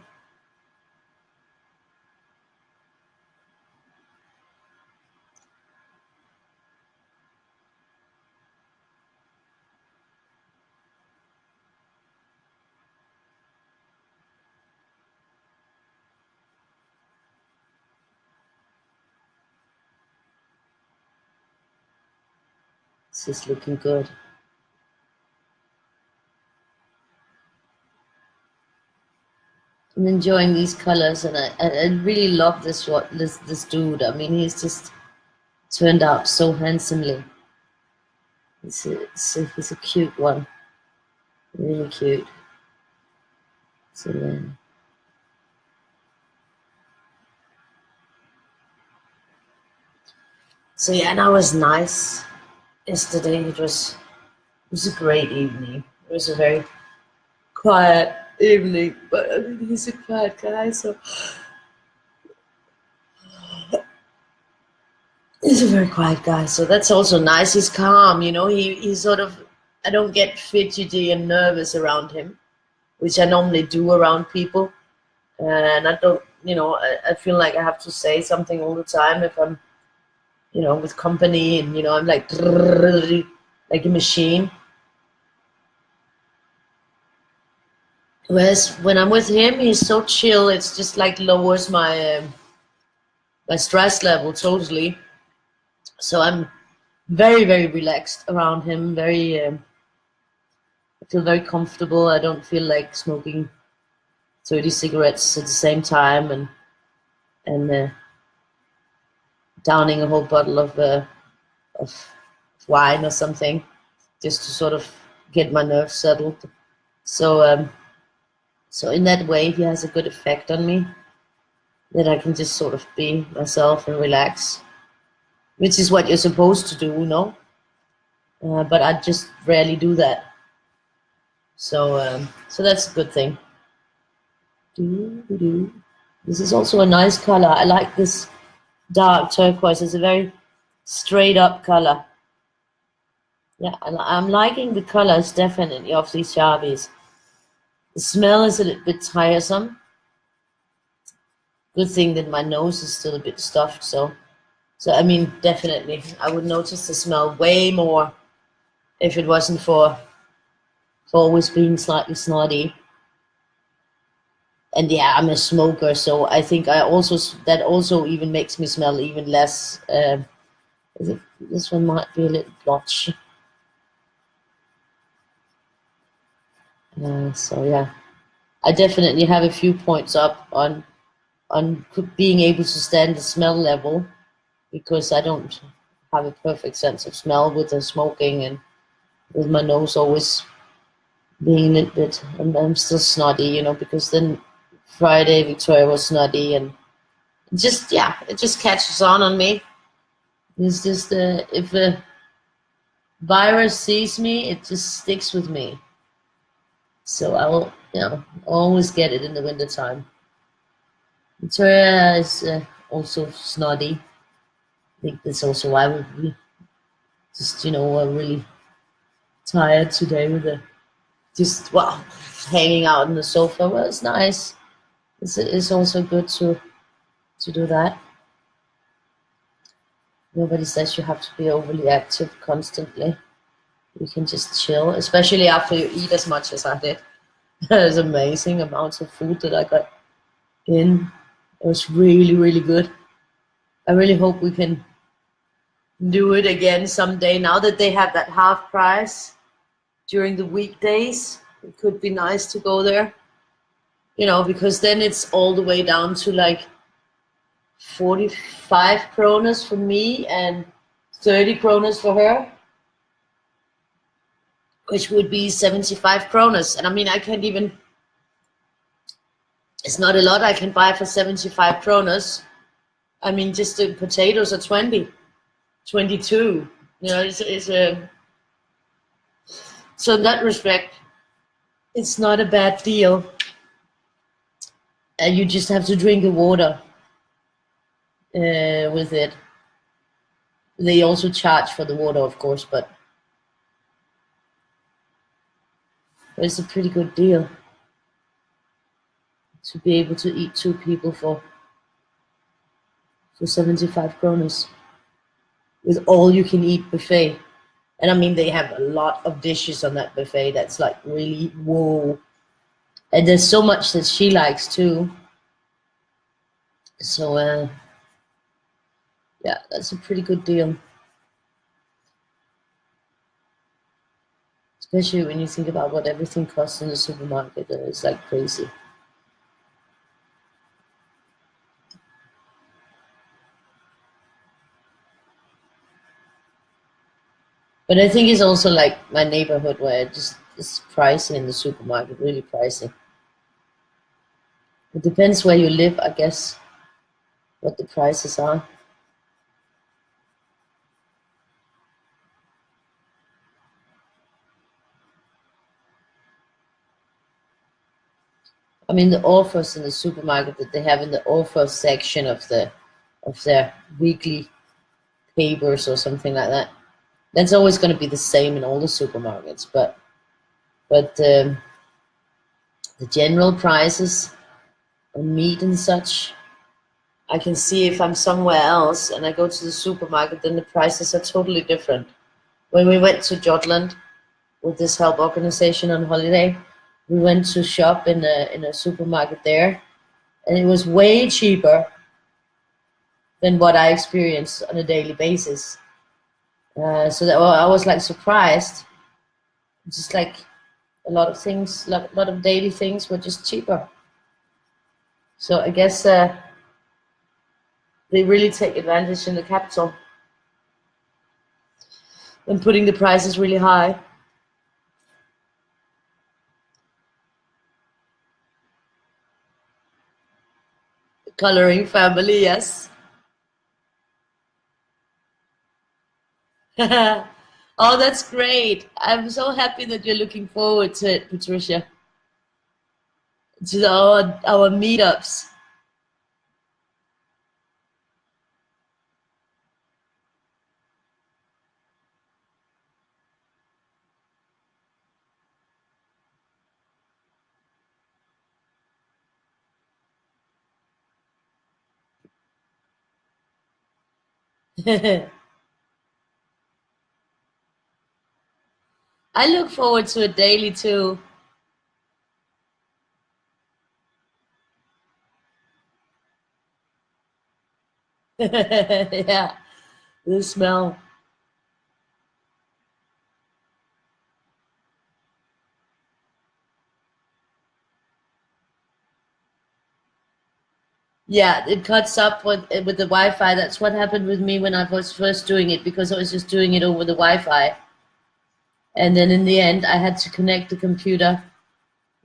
This is looking good. I'm enjoying these colors, and I really love this dude. I mean, he's just turned out so handsomely. He's a cute one, really cute. So yeah, that was nice. Yesterday it was a great evening. It was a very quiet evening, but I mean, he's a quiet guy, so he's a very quiet guy, so that's also nice. He's calm, you know. He's sort of, I don't get fidgety and nervous around him, which I normally do around people, and I don't, you know, I feel like I have to say something all the time if I'm, you know, with company, and you know, I'm like like a machine. Whereas when I'm with him, he's so chill. It's just like lowers my my stress level totally. So I'm very, very relaxed around him. Very, I feel very comfortable. I don't feel like smoking 30 cigarettes at the same time and downing a whole bottle of wine or something, just to sort of get my nerves settled. So so in that way, he has a good effect on me, that I can just sort of be myself and relax, which is what you're supposed to do, no? But I just rarely do that. So so that's a good thing. This is also a nice color. I like this dark turquoise. It's a very straight up color. Yeah, I'm liking the colors definitely of these Sharpies. The smell is a little bit tiresome. Good thing that my nose is still a bit stuffed, so I mean, definitely I would notice the smell way more if it wasn't for always being slightly snotty. And yeah, I'm a smoker, so I think that also even makes me smell even less. This one might be a little blotchy. So yeah, I definitely have a few points up on being able to stand the smell level, because I don't have a perfect sense of smell with the smoking, and with my nose always being a little bit, and I'm still snotty, you know, because then Friday Victoria was snotty, and just, yeah, it just catches on me. It's just if a virus sees me, it just sticks with me. So I will, you know, always get it in the wintertime. Victoria is also snotty. I think that's also why we just, you know, are really tired today with the just, well, hanging out on the sofa. Well, it's nice. It's also good to do that. Nobody says you have to be overly active constantly. You can just chill, especially after you eat as much as I did. There's amazing amounts of food that I got in. It was really, really good. I really hope we can do it again someday. Now that they have that half price during the weekdays, it could be nice to go there. You know, because then it's all the way down to like 45 kronas for me and 30 kronas for her, which would be 75 kronas. And I mean, I can't even, it's not a lot I can buy for 75 kronas. I mean, just the potatoes are 20, 22. You know, it's a, so in that respect, it's not a bad deal. And you just have to drink the water with it. They also charge for the water, of course, but it's a pretty good deal to be able to eat 2 people for 75 kroners with all you can eat buffet. And I mean, they have a lot of dishes on that buffet that's like really whoa. And there's so much that she likes too. So yeah, that's a pretty good deal. Especially when you think about what everything costs in the supermarket. It's like crazy. But I think it's also like my neighborhood where it's pricey in the supermarket, really pricey. It depends where you live, I guess, what the prices are. I mean, the offers in the supermarket that they have in the offer section of their weekly papers or something like that. That's always going to be the same in all the supermarkets, but the general prices on meat and such, I can see if I'm somewhere else and I go to the supermarket, then the prices are totally different. When we went to Jutland with this help organization on holiday, we went to shop in a supermarket there, and it was way cheaper than what I experience on a daily basis. So that I was like surprised. Just like a lot of things, a lot of daily things were just cheaper. So I guess they really take advantage in the capital and putting the prices really high. Coloring family, yes. Oh, that's great. I'm so happy that you're looking forward to it, Patricia. To our meetups. I look forward to it daily too. Yeah, the smell. Yeah, it cuts up with the Wi-Fi. That's what happened with me when I was first doing it, because I was just doing it over the Wi-Fi. And then in the end, I had to connect the computer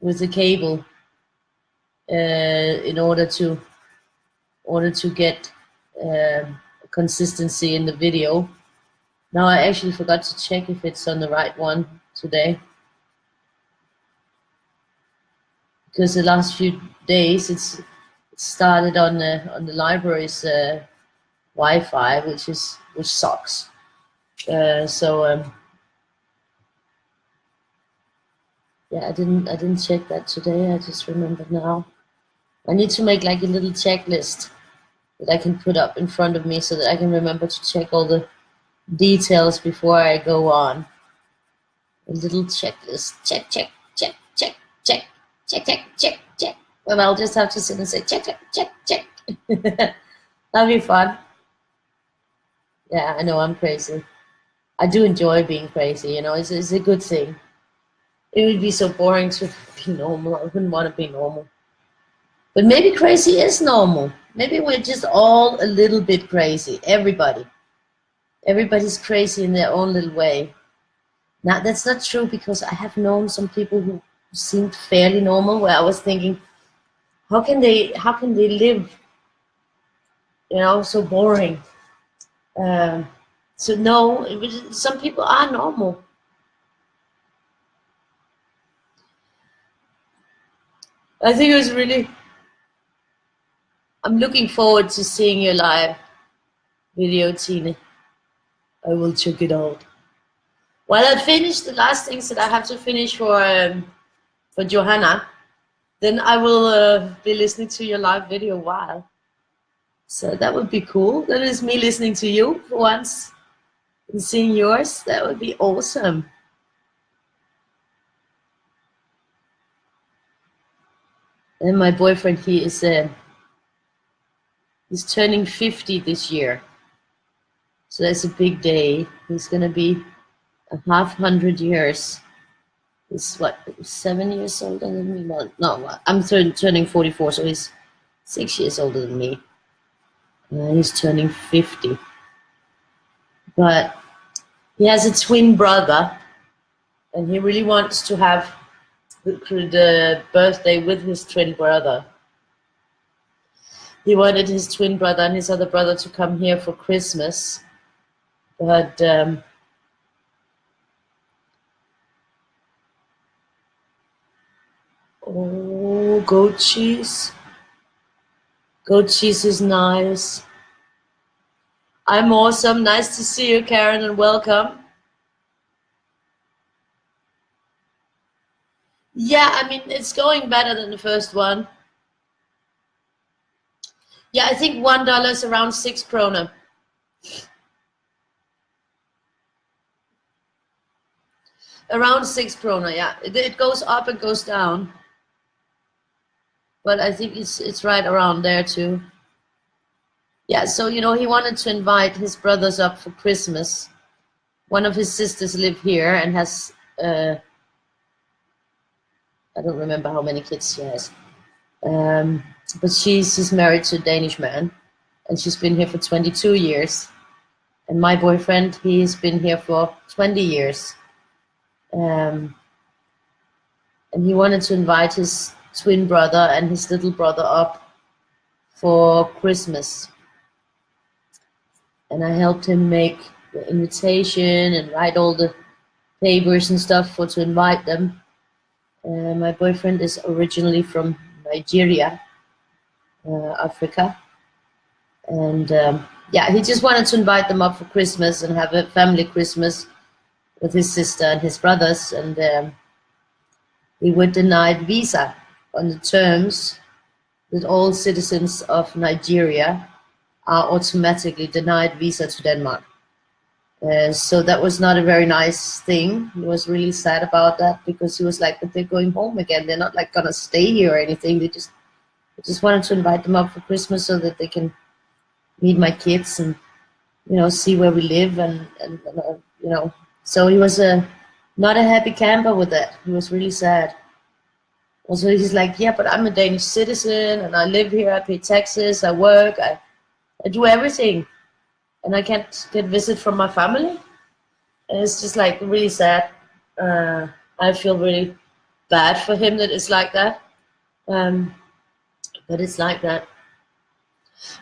with the cable in order to get consistency in the video. Now I actually forgot to check if it's on the right one today, because the last few days it started on the library's Wi-Fi, which sucks. Yeah, I didn't check that today. I just remembered now. I need to make like a little checklist that I can put up in front of me so that I can remember to check all the details before I go on. A little checklist. Check, check, check, check, check, check, check, check, check. Well, I'll just have to sit and say check, check, check, check. That'll be fun. Yeah, I know I'm crazy. I do enjoy being crazy, you know, it's a good thing. It would be so boring to be normal. I wouldn't want to be normal. But maybe crazy is normal. Maybe we're just all a little bit crazy. Everybody. Everybody's crazy in their own little way. Now, that's not true, because I have known some people who seemed fairly normal, where I was thinking, how can they live, you know, so boring? So no, some people are normal. I think it was really, I'm looking forward to seeing your live video, Tina. I will check it out. Well, I finished the last things that I have to finish for for Johanna, then I will be listening to your live video a while. So that would be cool. That is me listening to you for once and seeing yours. That would be awesome. And my boyfriend, he's turning 50 this year. So that's a big day. He's going to be 100 years. He's what, 7 years older than me? Well, no, I'm turning 44, so he's 6 years older than me. He's turning 50. But he has a twin brother, and he really wants to have the birthday with his twin brother. He wanted his twin brother and his other brother to come here for Christmas, but oh, goat cheese. Goat cheese is nice. I'm awesome. Nice to see you, Karen, and welcome. Yeah, I mean, it's going better than the first one. Yeah, I think $1 is around 6 krona. Around 6 krona, yeah. It goes up and goes down. But I think it's right around there too. Yeah, so you know, he wanted to invite his brothers up for Christmas. One of his sisters live here and has I don't remember how many kids she has. But she's married to a Danish man, and she's been here for 22 years. And my boyfriend, he's been here for 20 years. And he wanted to invite his twin brother and his little brother up for Christmas. And I helped him make the invitation and write all the papers and stuff to invite them. My boyfriend is originally from Nigeria, Africa. And yeah, he just wanted to invite them up for Christmas and have a family Christmas with his sister and his brothers. And we were denied visa on the terms that all citizens of Nigeria are automatically denied visa to Denmark. So that was not a very nice thing. He was really sad about that, because he was like, but they're going home again. They're not like gonna stay here or anything. They just wanted to invite them up for Christmas so that they can meet my kids and, you know, see where we live and you know. So he was not a happy camper with that. He was really sad. Also, he's like, yeah, but I'm a Danish citizen and I live here, I pay taxes, I work, I do everything, and I can't get visit from my family. And it's just like really sad. I feel really bad for him that it's like that. But it's like that.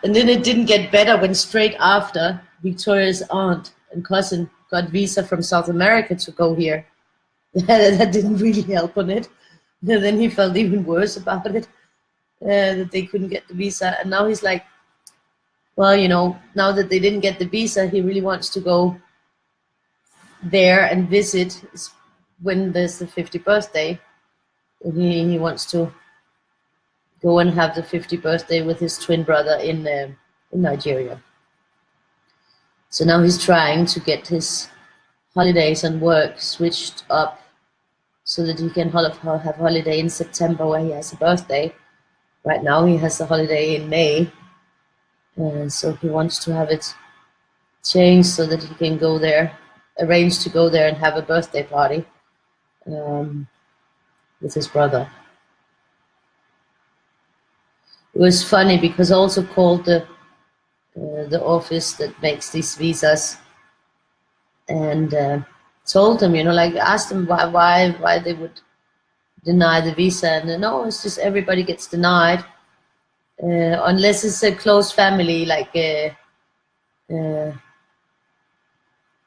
And then it didn't get better when straight after Victoria's aunt and cousin got visa from South America to go here. That didn't really help on it. And then he felt even worse about it, that they couldn't get the visa. And now he's like, well, you know, now that they didn't get the visa, he really wants to go there and visit when there's the 50th birthday. He wants to go and have the 50th birthday with his twin brother in Nigeria. So now he's trying to get his holidays and work switched up so that he can have holiday in September where he has a birthday. Right now he has a holiday in May. And so he wants to have it changed so that he can go there, arrange to go there and have a birthday party with his brother. It was funny because I also called the office that makes these visas and told them, you know, like asked them why they would deny the visa, and then, no, it's just everybody gets denied unless it's a close family, like a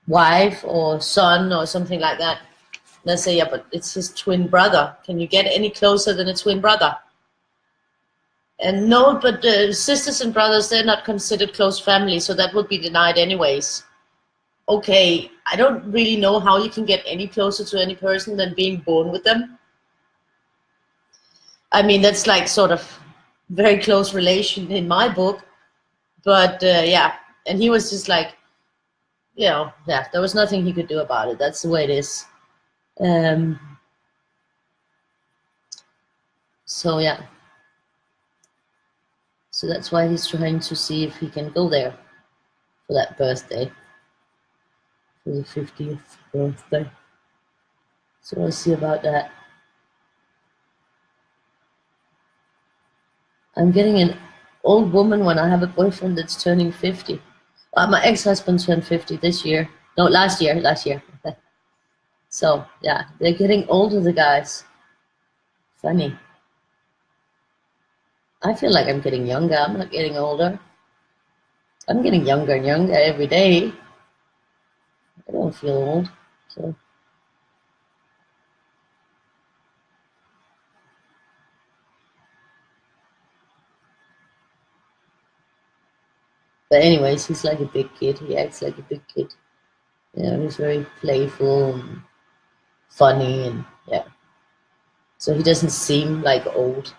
wife or son or something like that. And I say, yeah, but it's his twin brother. Can you get any closer than a twin brother? And no, but sisters and brothers, they're not considered close family, so that would be denied anyways. Okay, I don't really know how you can get any closer to any person than being born with them. I mean, that's like sort of very close relation in my book. But yeah, and he was just like, yeah, there was nothing he could do about it. That's the way it is. Um, so yeah, so that's why he's trying to see if he can go there for that birthday, for the 50th birthday. So we'll see about that. I'm getting an old woman when I have a boyfriend that's turning 50. My ex-husband turned 50 this year. No, last year. So yeah, they're getting older, the guys. Funny. I feel like I'm getting younger. I'm not getting older. I'm getting younger and younger every day. I don't feel old. So but anyways, he's like a big kid. He acts like a big kid. Yeah, he's very playful and funny, and yeah. So he doesn't seem like old,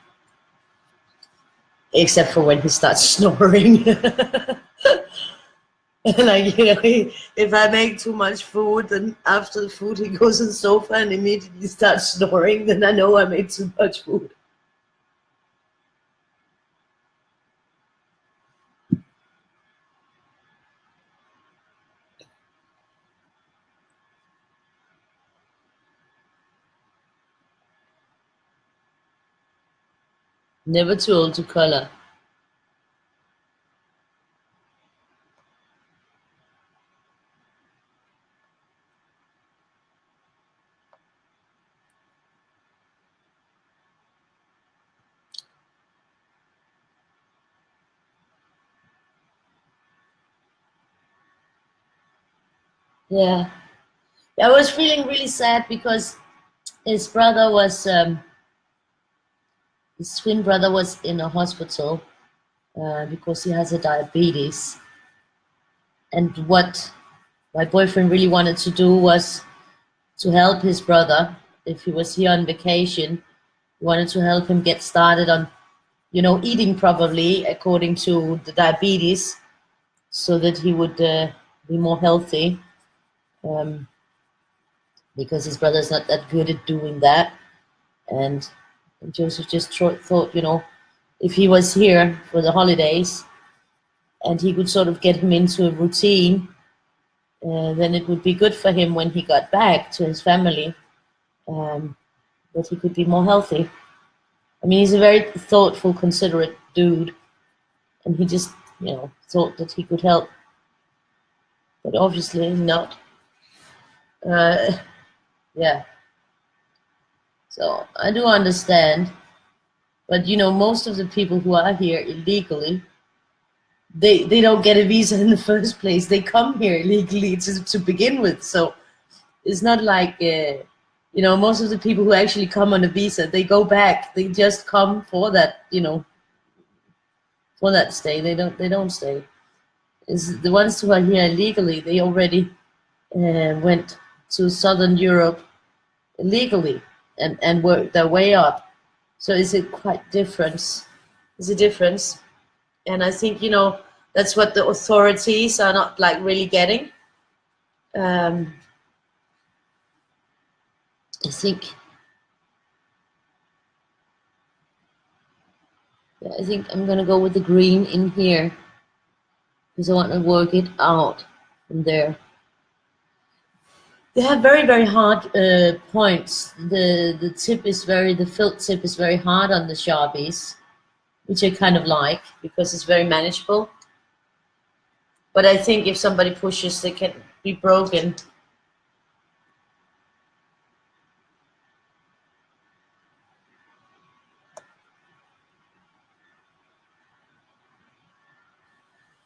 except for when he starts snoring. Like, if I make too much food, then after the food he goes on the sofa and immediately starts snoring, then I know I made too much food. Never too old to color. Yeah. I was feeling really sad because his brother was, his twin brother was in a hospital because he has a diabetes. And what my boyfriend really wanted to do was to help his brother. If he was here on vacation, he wanted to help him get started on, eating probably according to the diabetes, so that he would be more healthy. Because his brother's not that good at doing that. And Joseph just thought, if he was here for the holidays and he could sort of get him into a routine, then it would be good for him when he got back to his family, that he could be more healthy. I mean, he's a very thoughtful, considerate dude, and he just, thought that he could help, but obviously not. Yeah. So I do understand, but most of the people who are here illegally, they don't get a visa in the first place. They come here illegally to begin with. So it's not like most of the people who actually come on a visa, they go back. They just come for that, for that stay. They don't stay. It's the ones who are here illegally. They already went to Southern Europe illegally and worked their way up. So it's a quite difference. It's a difference. And I think, that's what the authorities are not like really getting. I think I'm gonna go with the green in here because I want to work it out from there. They have very, very hard points. The felt tip is very hard on the Sharpies, which I kind of like because it's very manageable. But I think if somebody pushes, they can be broken.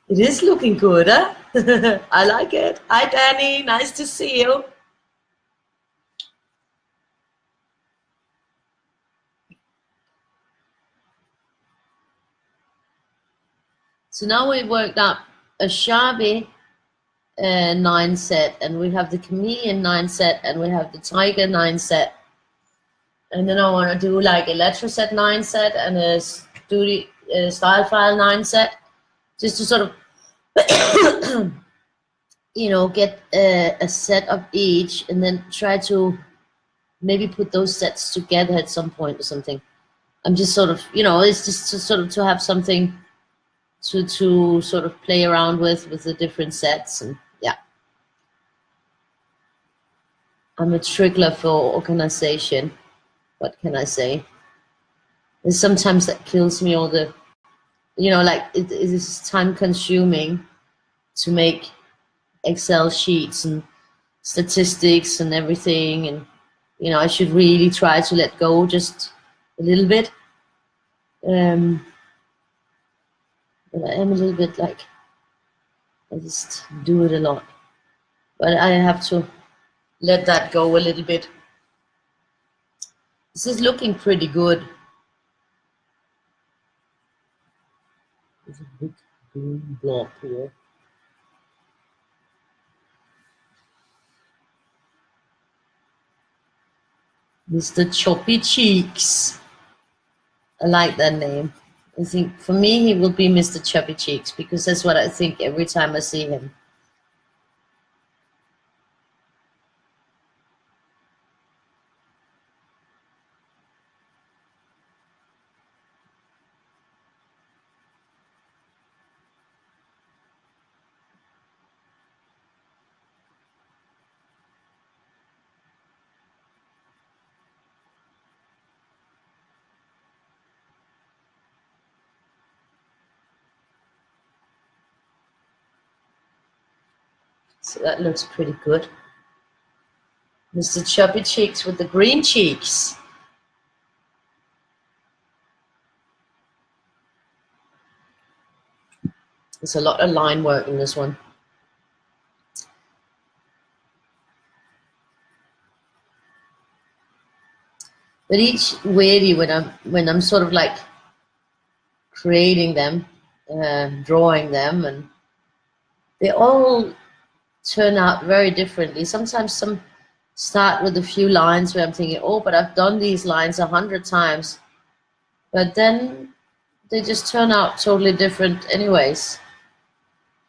It is looking good, huh? I like it. Hi, Danny. Nice to see you. So now we worked up a Sharpie 9 set, and we have the Chameleon 9 set, and we have the Tiger 9 set. And then I want to do like a letter set 9 set and a style file 9 set, just to sort of, get a set of each, and then try to maybe put those sets together at some point or something. I'm just sort of, it's just to have something to sort of play around with the different sets. And yeah, I'm a trickler for organization. What can I say? And sometimes that kills me, all the, like it is time consuming to make Excel sheets and statistics and everything. And, I should really try to let go just a little bit. But I am a little bit like, I just do it a lot. But I have to let that go a little bit. This is looking pretty good. There's a big green blob here. Mr. Choppy Cheeks. I like that name. I think for me he will be Mr. Chubby Cheeks, because that's what I think every time I see him. So that looks pretty good. Mr. Chubby Cheeks with the green cheeks. There's a lot of line work in this one. But each Weirdie, when I'm sort of like creating them, drawing them, and they all turn out very differently. Sometimes some start with a few lines where I'm thinking, oh, but I've done these lines 100 times. But then they just turn out totally different anyways.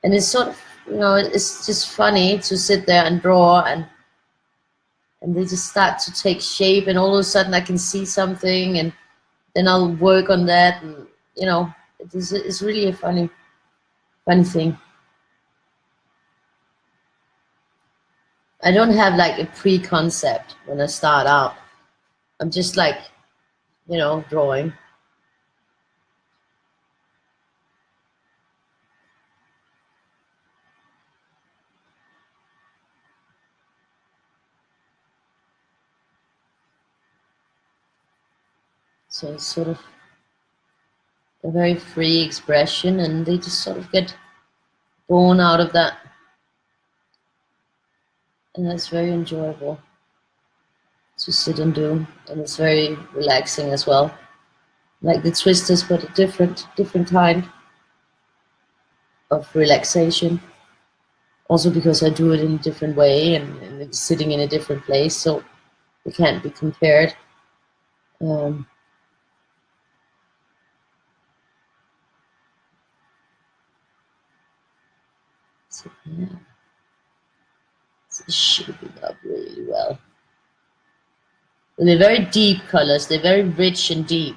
And it's sort of, it's just funny to sit there and draw, and they just start to take shape, and all of a sudden I can see something, and then I'll work on that, and it's really a funny thing. I don't have like a pre-concept when I start out. I'm just like, drawing. So it's sort of a very free expression, and they just sort of get born out of that. And that's very enjoyable to sit and do, and it's very relaxing as well. Like the twisters, but a different kind of relaxation. Also because I do it in a different way, and it's sitting in a different place, so it can't be compared. So yeah, it's shaping up really well. And they're very deep colors. They're very rich and deep.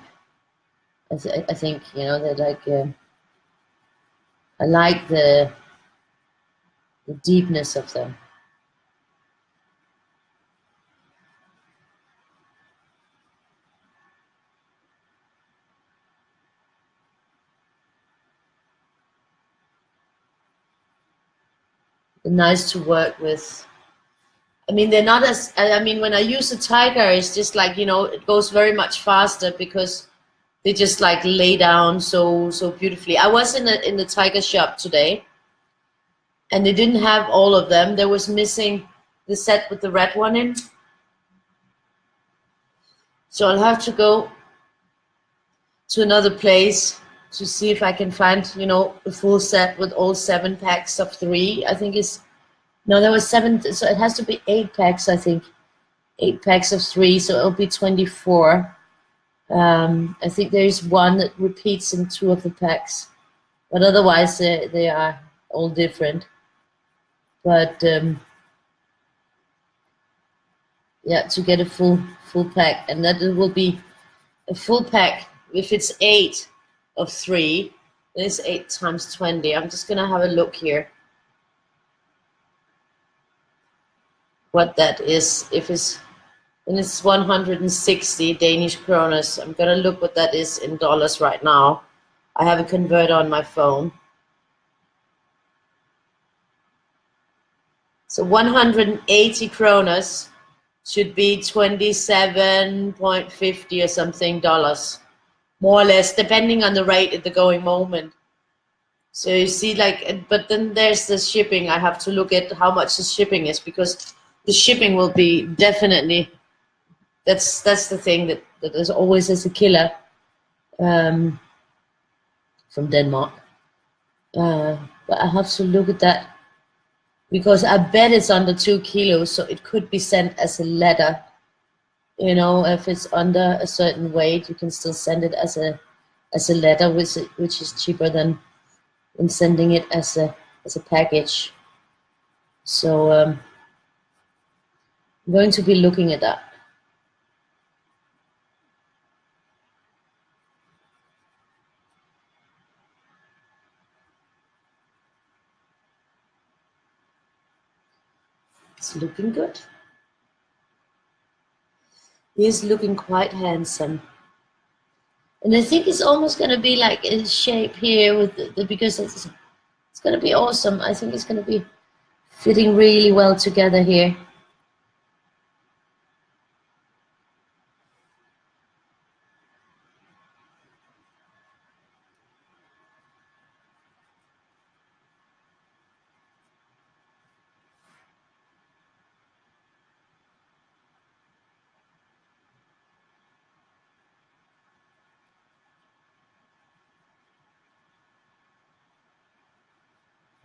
I think they're like. I like the deepness of them. They're nice to work with. I mean, they're not as. I mean, when I use a tiger, it's just like it goes very much faster because they just like lay down so beautifully. I was in the tiger shop today, and they didn't have all of them. There was missing the set with the red one in. So I'll have to go to another place to see if I can find, a full set with all 7 packs of 3. I think there was 7, so it has to be 8 packs, I think, 8 packs of 3, so it'll be 24. I think there's one that repeats in 2 of the packs, but otherwise they are all different. But yeah, to get a full pack, and that will be a full pack. If it's 8 of 3, then it's 8 times 20. I'm just gonna have a look here what that is. If it's, then it's 160 Danish kroners. I'm gonna look what that is in dollars right now. I have a converter on my phone. So 180 kroners should be 27.50 or something dollars, more or less, depending on the rate at the going moment. So you see, like, but then there's the shipping. I have to look at how much the shipping is, because the shipping will be definitely, that's the thing that is always as a killer from Denmark. But I have to look at that, because I bet it's under 2 kilos, so it could be sent as a letter. You know, if it's under a certain weight, you can still send it as a letter, which is cheaper than sending it as a package. So I'm going to be looking at that. It's looking good. He's looking quite handsome. And I think it's almost going to be like in shape here with because it's going to be awesome. I think it's going to be fitting really well together here.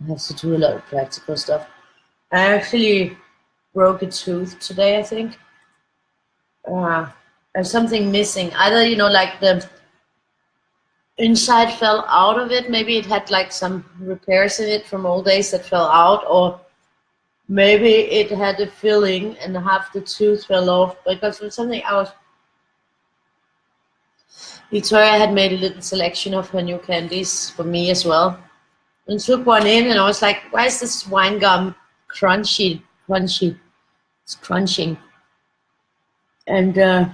I have to do a lot of practical stuff. I actually broke a tooth today, I think. There's something missing. Either, you know, like the inside fell out of it. Maybe it had like some repairs in it from old days that fell out, or maybe it had a filling and half the tooth fell off. Because it was something else. Victoria had made a little selection of her new candies for me as well. And took one in, and I was like, why is this wine gum crunchy? It's crunching. And I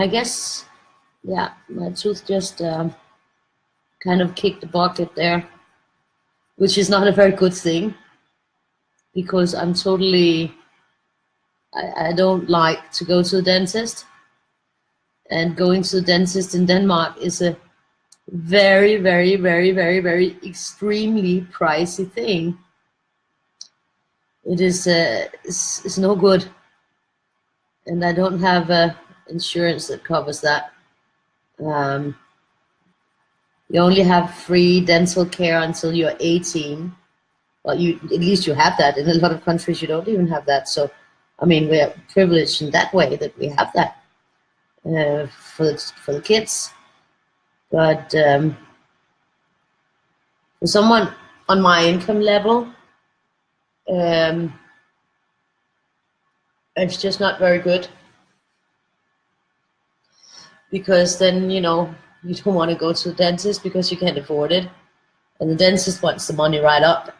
guess, yeah, my tooth just kind of kicked the bucket there, which is not a very good thing, because I'm totally, I don't like to go to the dentist. And going to the dentist in Denmark is a very, very, very, very, very extremely pricey thing. It is it's no good, and I don't have insurance that covers that. You only have free dental care until you're 18. Well, at least you have that. In a lot of countries, you don't even have that. So, I mean, we're privileged in that way that we have that for the kids. But for someone on my income level, it's just not very good, because then, you know, you don't want to go to the dentist because you can't afford it, and the dentist wants the money right up.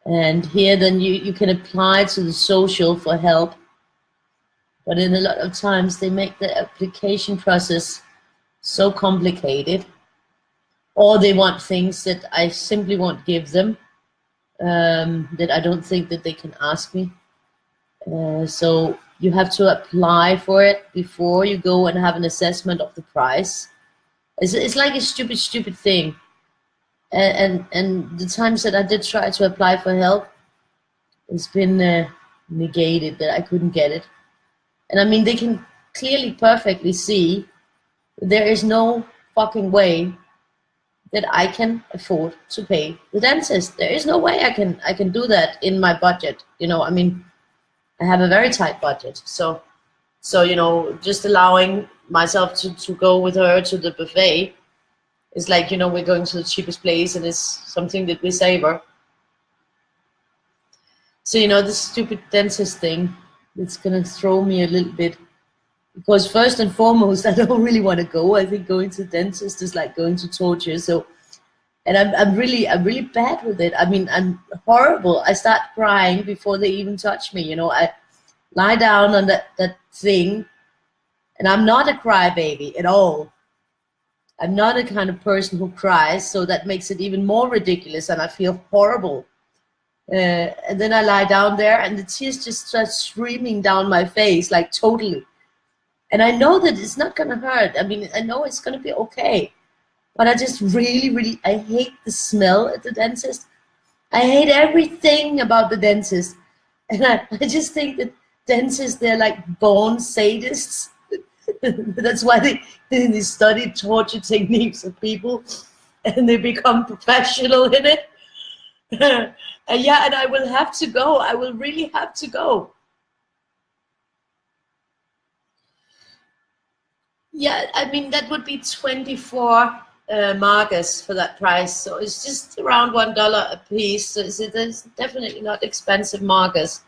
And here, then you can apply to the social for help, but in a lot of times they make the application process so complicated, or they want things that I simply won't give them, that I don't think that they can ask me. So you have to apply for it before you go and have an assessment of the price. It's like a stupid thing. And the times that I did try to apply for help, it's been negated, that I couldn't get it. And I mean, they can clearly, perfectly see there is no fucking way that I can afford to pay the dentist. There is no way I can do that in my budget. You know, I mean, I have a very tight budget. So you know, just allowing myself to go with her to the buffet is like, you know, we're going to the cheapest place and it's something that we savor. So, you know, this stupid dentist thing, it's gonna throw me a little bit. Because first and foremost, I don't really want to go. I think going to the dentist is like going to torture. So, and I'm really bad with it. I mean, I'm horrible. I start crying before they even touch me. You know, I lie down on that thing, and I'm not a crybaby at all. I'm not a kind of person who cries, so that makes it even more ridiculous, and I feel horrible. And then I lie down there, and the tears just start streaming down my face, like totally. And I know that it's not gonna hurt. I mean, I know it's gonna be okay. But I just really, I hate the smell at the dentist. I hate everything about the dentist. And I just think that dentists, they're like born sadists. That's why they study torture techniques of people and they become professional in it. And yeah, and I will have to go. I will really have to go. Yeah, I mean, that would be 24 markers for that price. So it's just around $1 a piece. So it's definitely not expensive markers.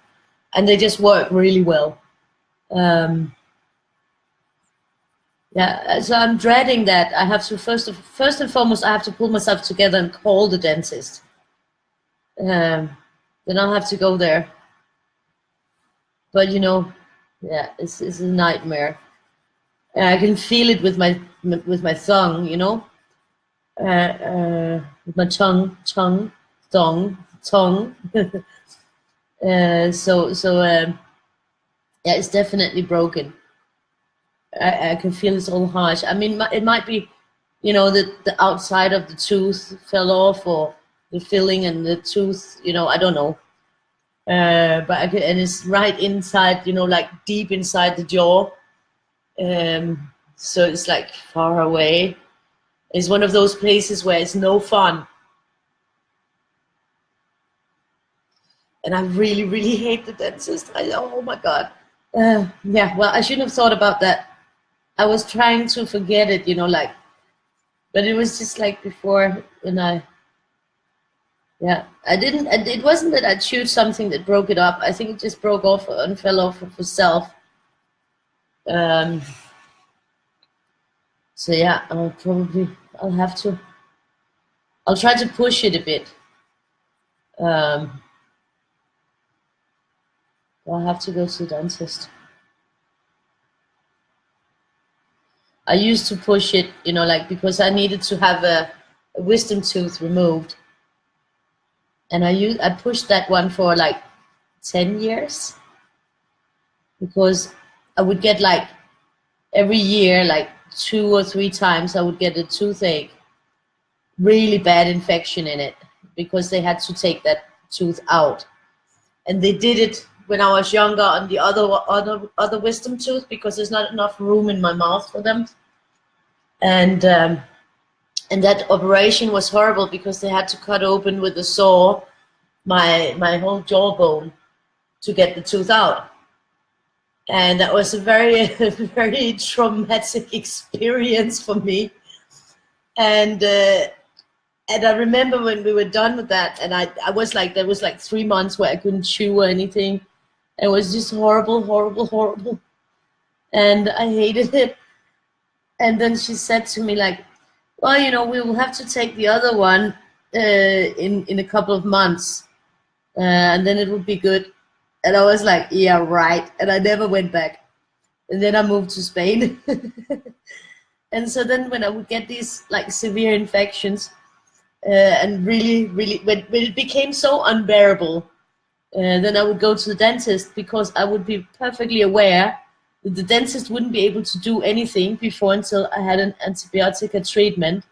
And they just work really well. Yeah, so I'm dreading that. I have to, first and foremost, I have to pull myself together and call the dentist. Then I'll have to go there. But, you know, yeah, it's a nightmare. I can feel it with my tongue, you know, with my tongue. Yeah, it's definitely broken. I can feel it's all harsh. I mean, it might be, you know, that the outside of the tooth fell off, or the filling and the tooth, you know, I don't know. But and it's right inside, you know, like deep inside the jaw. So it's like far away. It's one of those places where it's no fun. And I really hate the dentist. Oh my God. Yeah, well, I shouldn't have thought about that. I was trying to forget it, you know, like, but it was just like before when yeah, it wasn't that I chewed something that broke it up. I think it just broke off and fell off of itself. So yeah, I'll try to push it a bit. I'll have to go to the dentist. I used to push it, you know, like, because I needed to have a wisdom tooth removed. And I pushed that one for like 10 years. Because I would get like every year, like 2 or 3 times, I would get a toothache. Really bad infection in it, because they had to take that tooth out. And they did it when I was younger on the other wisdom tooth, because there's not enough room in my mouth for them. And that operation was horrible, because they had to cut open with a saw my whole jawbone to get the tooth out. And that was a very very traumatic experience for me. And I remember when we were done with that, and I was like, there was like 3 months where I couldn't chew or anything. It was just horrible. And I hated it. And then she said to me, like, well, you know, we will have to take the other one in a couple of months. And then it would be good. And I was like, yeah, right. And I never went back. And then I moved to Spain. And so then when I would get these like severe infections, and really, when it became so unbearable, then I would go to the dentist, because I would be perfectly aware that the dentist wouldn't be able to do anything before until I had an antibiotic treatment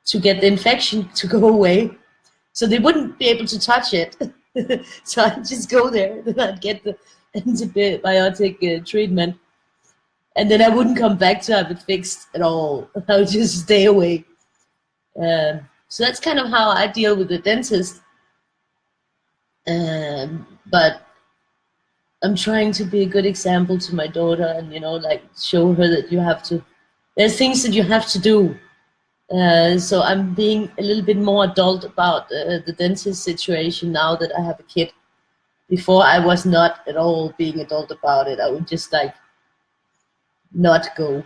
to get the infection to go away. So they wouldn't be able to touch it. So I'd just go there, then I'd get the antibiotic treatment, and then I wouldn't come back to have it fixed at all. I would just stay away. So that's kind of how I deal with the dentist. But I'm trying to be a good example to my daughter, and like show her that you have to. There's things that you have to do. So I'm being a little bit more adult about the dentist situation now that I have a kid. Before I was not at all being adult about it. I would just like not go.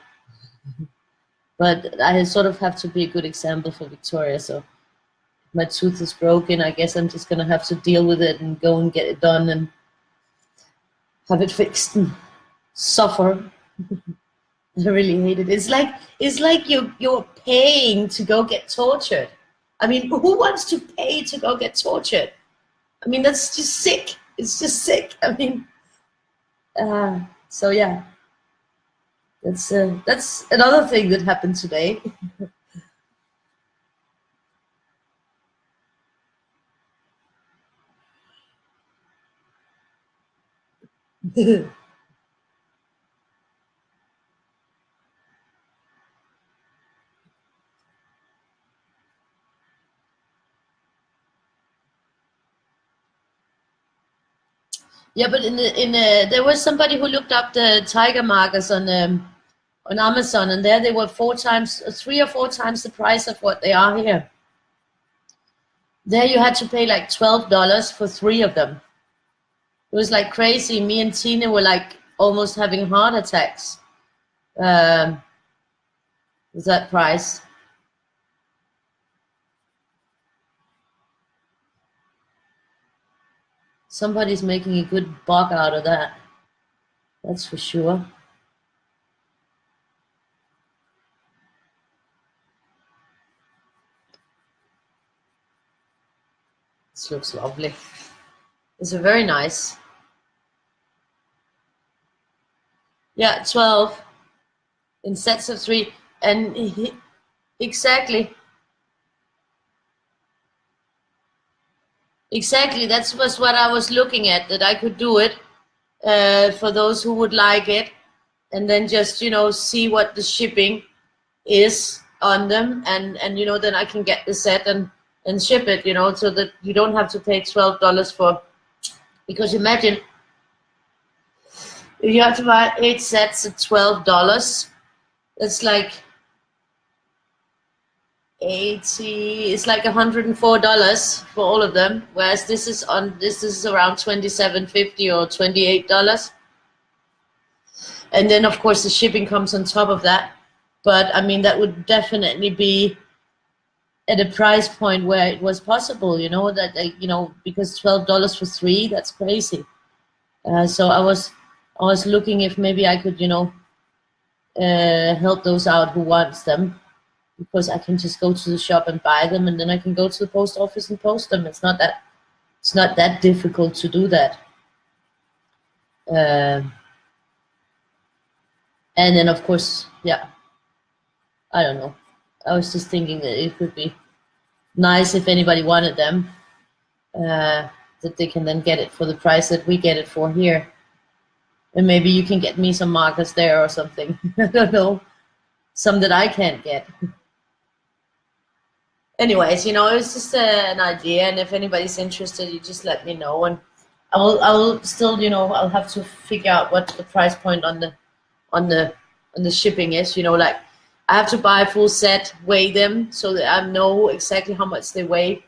But I sort of have to be a good example for Victoria. So if my tooth is broken, I guess I'm just gonna have to deal with it and go and get it done and have it fixed and suffer. I really hate it. It's like you're paying to go get tortured. I mean, who wants to pay to go get tortured? I mean, that's just sick. It's just sick. I mean, so yeah, that's another thing that happened today. Yeah, but there was somebody who looked up the tiger markers on Amazon, and there they were 3 or 4 times the price of what they are here. There you had to pay like $12 for 3 of them. It was like crazy. Me and Tina were like almost having heart attacks. With that price. Somebody's making a good buck out of that. That's for sure. This looks lovely. It's a very nice. Yeah, 12 in sets of 3. And exactly. Exactly, that was what I was looking at, that I could do it for those who would like it, and then just, see what the shipping is on them, and then I can get the set and ship it, so that you don't have to pay $12 for, because imagine if you have to buy 8 sets at $12, that's like 80, it's like $104 for all of them, whereas this is around $27.50 or $28, and then of course the shipping comes on top of that. But I mean, that would definitely be at a price point where it was possible, that because $12 for 3, that's crazy. So I was looking if maybe I could help those out who wants them, because I can just go to the shop and buy them, and then I can go to the post office and post them. It's not that difficult to do that. And then of course, yeah, I don't know. I was just thinking that it would be nice if anybody wanted them, that they can then get it for the price that we get it for here. And maybe you can get me some markers there or something. I don't know. Some that I can't get. Anyways, it's just an idea, and if anybody's interested, you just let me know, and I'll still, I'll have to figure out what the price point on the shipping is. Like I have to buy a full set, weigh them, so that I know exactly how much they weigh,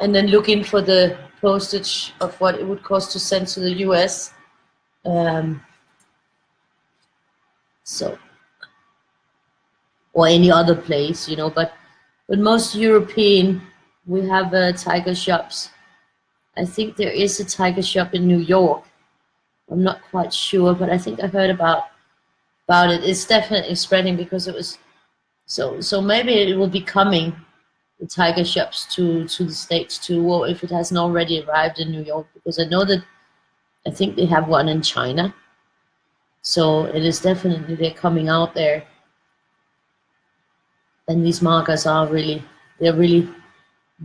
and then look in for the postage of what it would cost to send to the US. So. Or any other place, but most European, we have tiger shops. I think there is a tiger shop in New York. I'm not quite sure, but I think I heard about it. It's definitely spreading, because it was so maybe it will be coming, the tiger shops to the States too, or if it hasn't already arrived in New York, because I think they have one in China. So it is definitely, they're coming out there. And these markers are they're really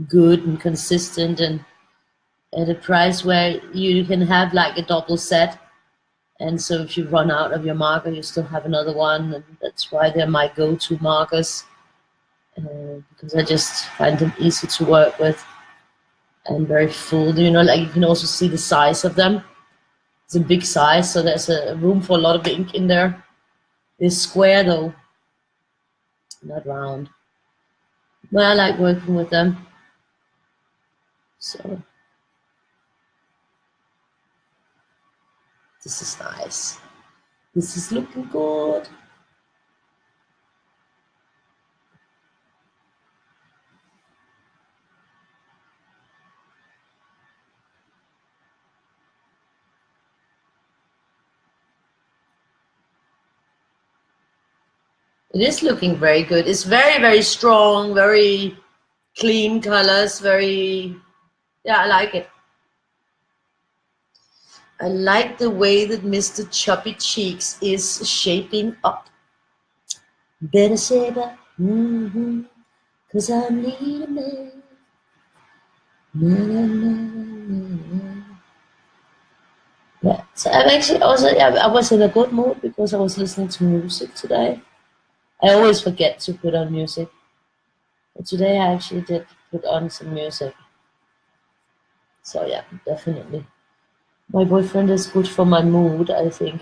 good and consistent, and at a price where you can have like a double set. And so if you run out of your marker, you still have another one, and that's why they're my go-to markers, because I just find them easy to work with. and very full. You know, like you can also see the size of them. It's a big size, so there's a room for a lot of ink in there. It's square though, not round. But I like working with them. So this is nice. This is looking good. It is looking very good. It's very, very strong, very clean colors, very, yeah, I like it. I like the way that Mr. Chubby Cheeks is shaping up. Better shape up, cause I need a man. Na, na, na, na. Yeah, so I'm actually also, I was in a good mood because I was listening to music today. I always forget to put on music. But today I actually did put on some music. So yeah, definitely. My boyfriend is good for my mood, I think.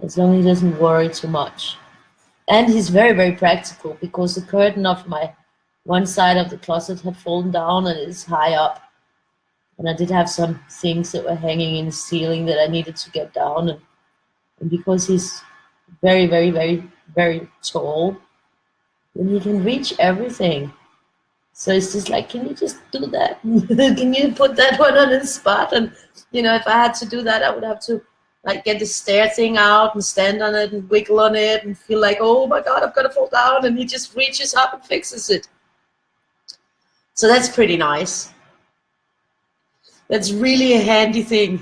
As long as he doesn't worry too much. And he's very, very practical because the curtain of my one side of the closet had fallen down and it's high up. And I did have some things that were hanging in the ceiling that I needed to get down. And because he's very, very, very, very tall, then he can reach everything. So it's just like, can you just do that? Can you put that one on the spot? And, you know, if I had to do that, I would have to like get the stair thing out and stand on it and wiggle on it and feel like, oh my God, I'm gonna fall down. And he just reaches up and fixes it. So that's pretty nice. That's really a handy thing.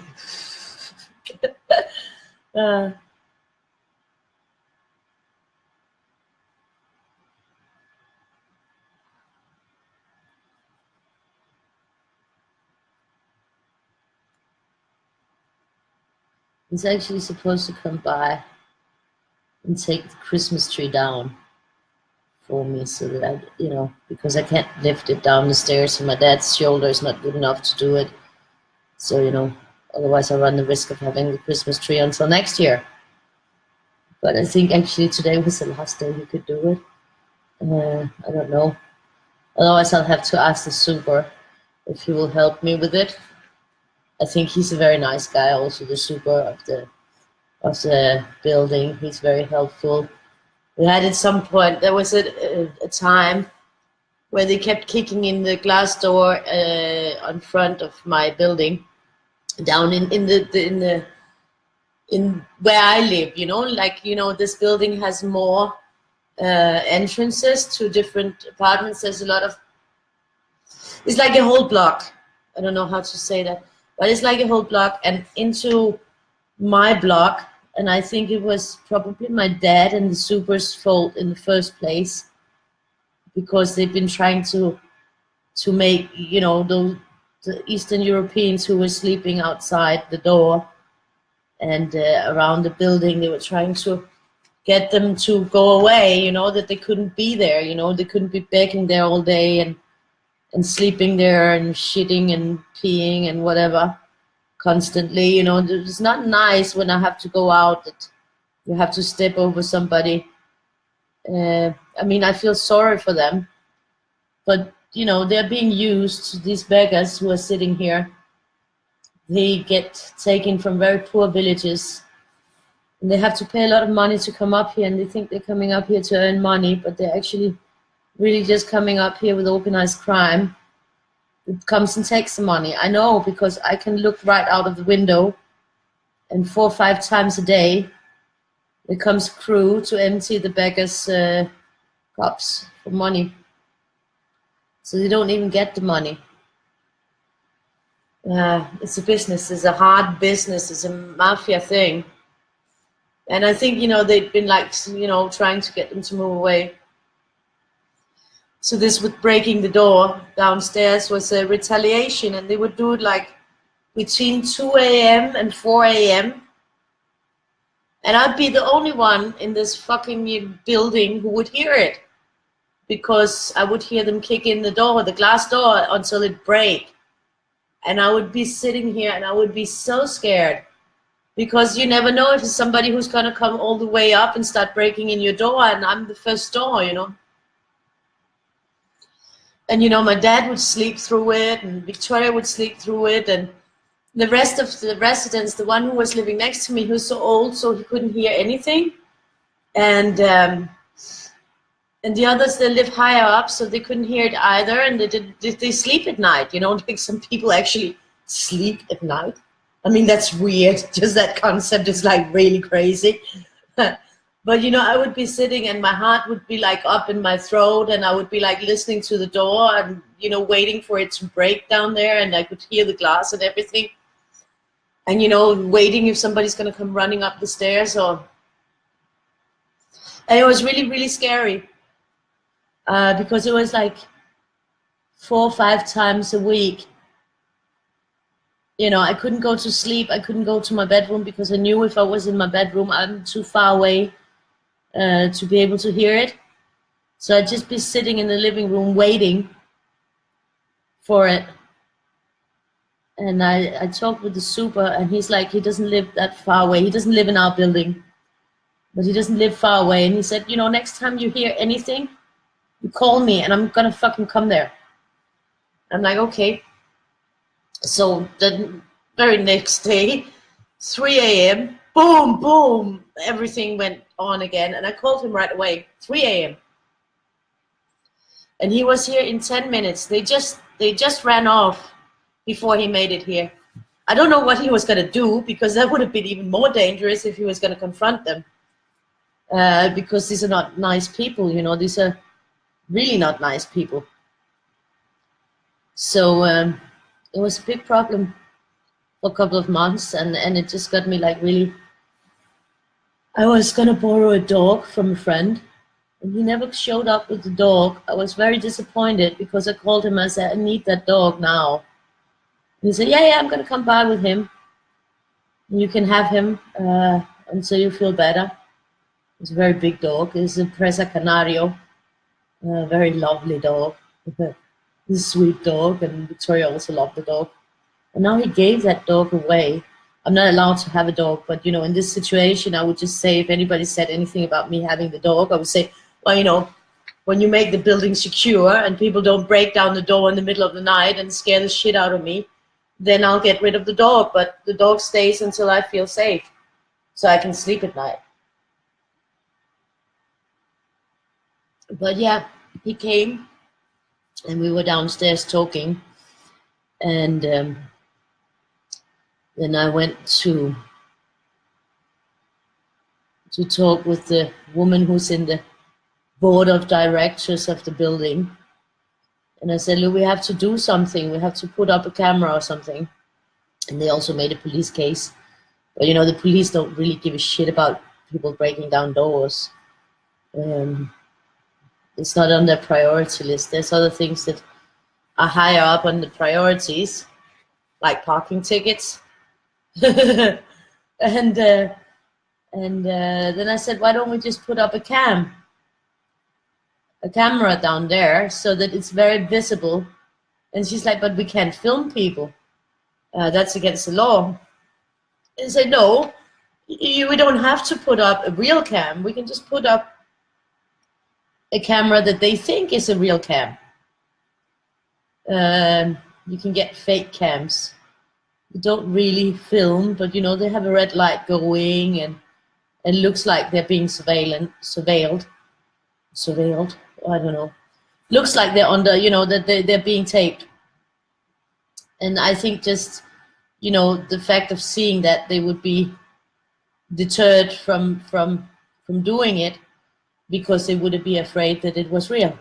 He's actually supposed to come by and take the Christmas tree down for me so that I, you know, because I can't lift it down the stairs and my dad's shoulder is not good enough to do it. So, you know, otherwise I run the risk of having the Christmas tree until next year. But I think actually today was the last day he could do it. I don't know. Otherwise I'll have to ask the super if he will help me with it. I think he's a very nice guy, also the super of the building. He's very helpful. We had at some point, there was a time where they kept kicking in the glass door on front of my building, down in where I live. You know, like, you know, this building has more entrances to different apartments. There's a lot of, it's like a whole block. I don't know how to say that, but it's like a whole block and into my block. And I think it was probably my dad and the super's fault in the first place, because they've been trying to make, you know, the Eastern Europeans who were sleeping outside the door and around the building, they were trying to get them to go away, you know, that they couldn't be there, you know, they couldn't be begging there all day and sleeping there and shitting and peeing and whatever constantly, you know. It's not nice when I have to go out that you have to step over somebody. I mean, I feel sorry for them, but, you know, they're being used, these beggars who are sitting here. They get taken from very poor villages and they have to pay a lot of money to come up here, and they think they're coming up here to earn money, but they're actually really just coming up here with organized crime. It comes and takes the money. I know, because I can look right out of the window and 4 or 5 times a day there comes crew to empty the beggars' cups for money. So they don't even get the money. It's a business. It's a hard business. It's a mafia thing. And I think, you know, they've been like, you know, trying to get them to move away. So this with breaking the door downstairs was a retaliation, and they would do it like between 2 a.m. and 4 a.m. And I'd be the only one in this fucking building who would hear it. because I would hear them kick in the door, the glass door, until it break. And I would be sitting here and I would be so scared, because you never know if it's somebody who's going to come all the way up and start breaking in your door, and I'm the first door, you know. And, you know, my dad would sleep through it, and Victoria would sleep through it, and the rest of the residents, the one who was living next to me, who's so old, so he couldn't hear anything. And the others, they live higher up, so they couldn't hear it either, and they sleep at night, you know. Like some people actually sleep at night. I mean, that's weird. Just that concept is like really crazy. But, you know, I would be sitting and my heart would be like up in my throat, and I would be like listening to the door and, you know, waiting for it to break down there, and I could hear the glass and everything. And, you know, waiting if somebody's going to come running up the stairs. And it was really, really scary, because it was like 4 or 5 times a week. You know, I couldn't go to sleep. I couldn't go to my bedroom, because I knew if I was in my bedroom, I'm too far away to be able to hear it. So I'd just be sitting in the living room waiting for it. And I talked with the super, and he's like, he doesn't live that far away. He doesn't live in our building, but he doesn't live far away. And he said, you know, next time you hear anything, you call me and I'm going to fucking come there. I'm like, okay. So the very next day, 3 a.m., boom, boom, everything went on again. And I called him right away, 3 a.m. And he was here in 10 minutes. They just ran off before he made it here. I don't know what he was going to do, because that would have been even more dangerous if he was going to confront them. Because these are not nice people, you know, these are really not nice people. So it was a big problem for a couple of months, and it just got me like really. I was going to borrow a dog from a friend, and he never showed up with the dog. I was very disappointed, because I called him. I said, I need that dog now. And he said, yeah, I'm going to come by with him. And you can have him until you feel better. It's a very big dog. It's a Presa Canario, a very lovely dog. He's a sweet dog, and Victoria also loved the dog. And now he gave that dog away. I'm not allowed to have a dog, but, you know, in this situation, I would just say, if anybody said anything about me having the dog, I would say, well, you know, when you make the building secure and people don't break down the door in the middle of the night and scare the shit out of me, then I'll get rid of the dog. But the dog stays until I feel safe, so I can sleep at night. But yeah, he came, and we were downstairs talking, and then I went to talk with the woman who's in the board of directors of the building. And I said, look, we have to do something. We have to put up a camera or something. And they also made a police case. But, you know, the police don't really give a shit about people breaking down doors. It's not on their priority list. There's other things that are higher up on the priorities, like parking tickets. And then I said, why don't we just put up a camera down there, so that it's very visible? And she's like, but we can't film people. That's against the law. And I said, no, we don't have to put up a real cam. We can just put up a camera that they think is a real cam. You can get fake cams. They don't really film, but, you know, they have a red light going, and it looks like they're being surveilled. I don't know. Looks like they're under, you know, that they're being taped. And I think just, you know, the fact of seeing that, they would be deterred from doing it, because they would be afraid that it was real.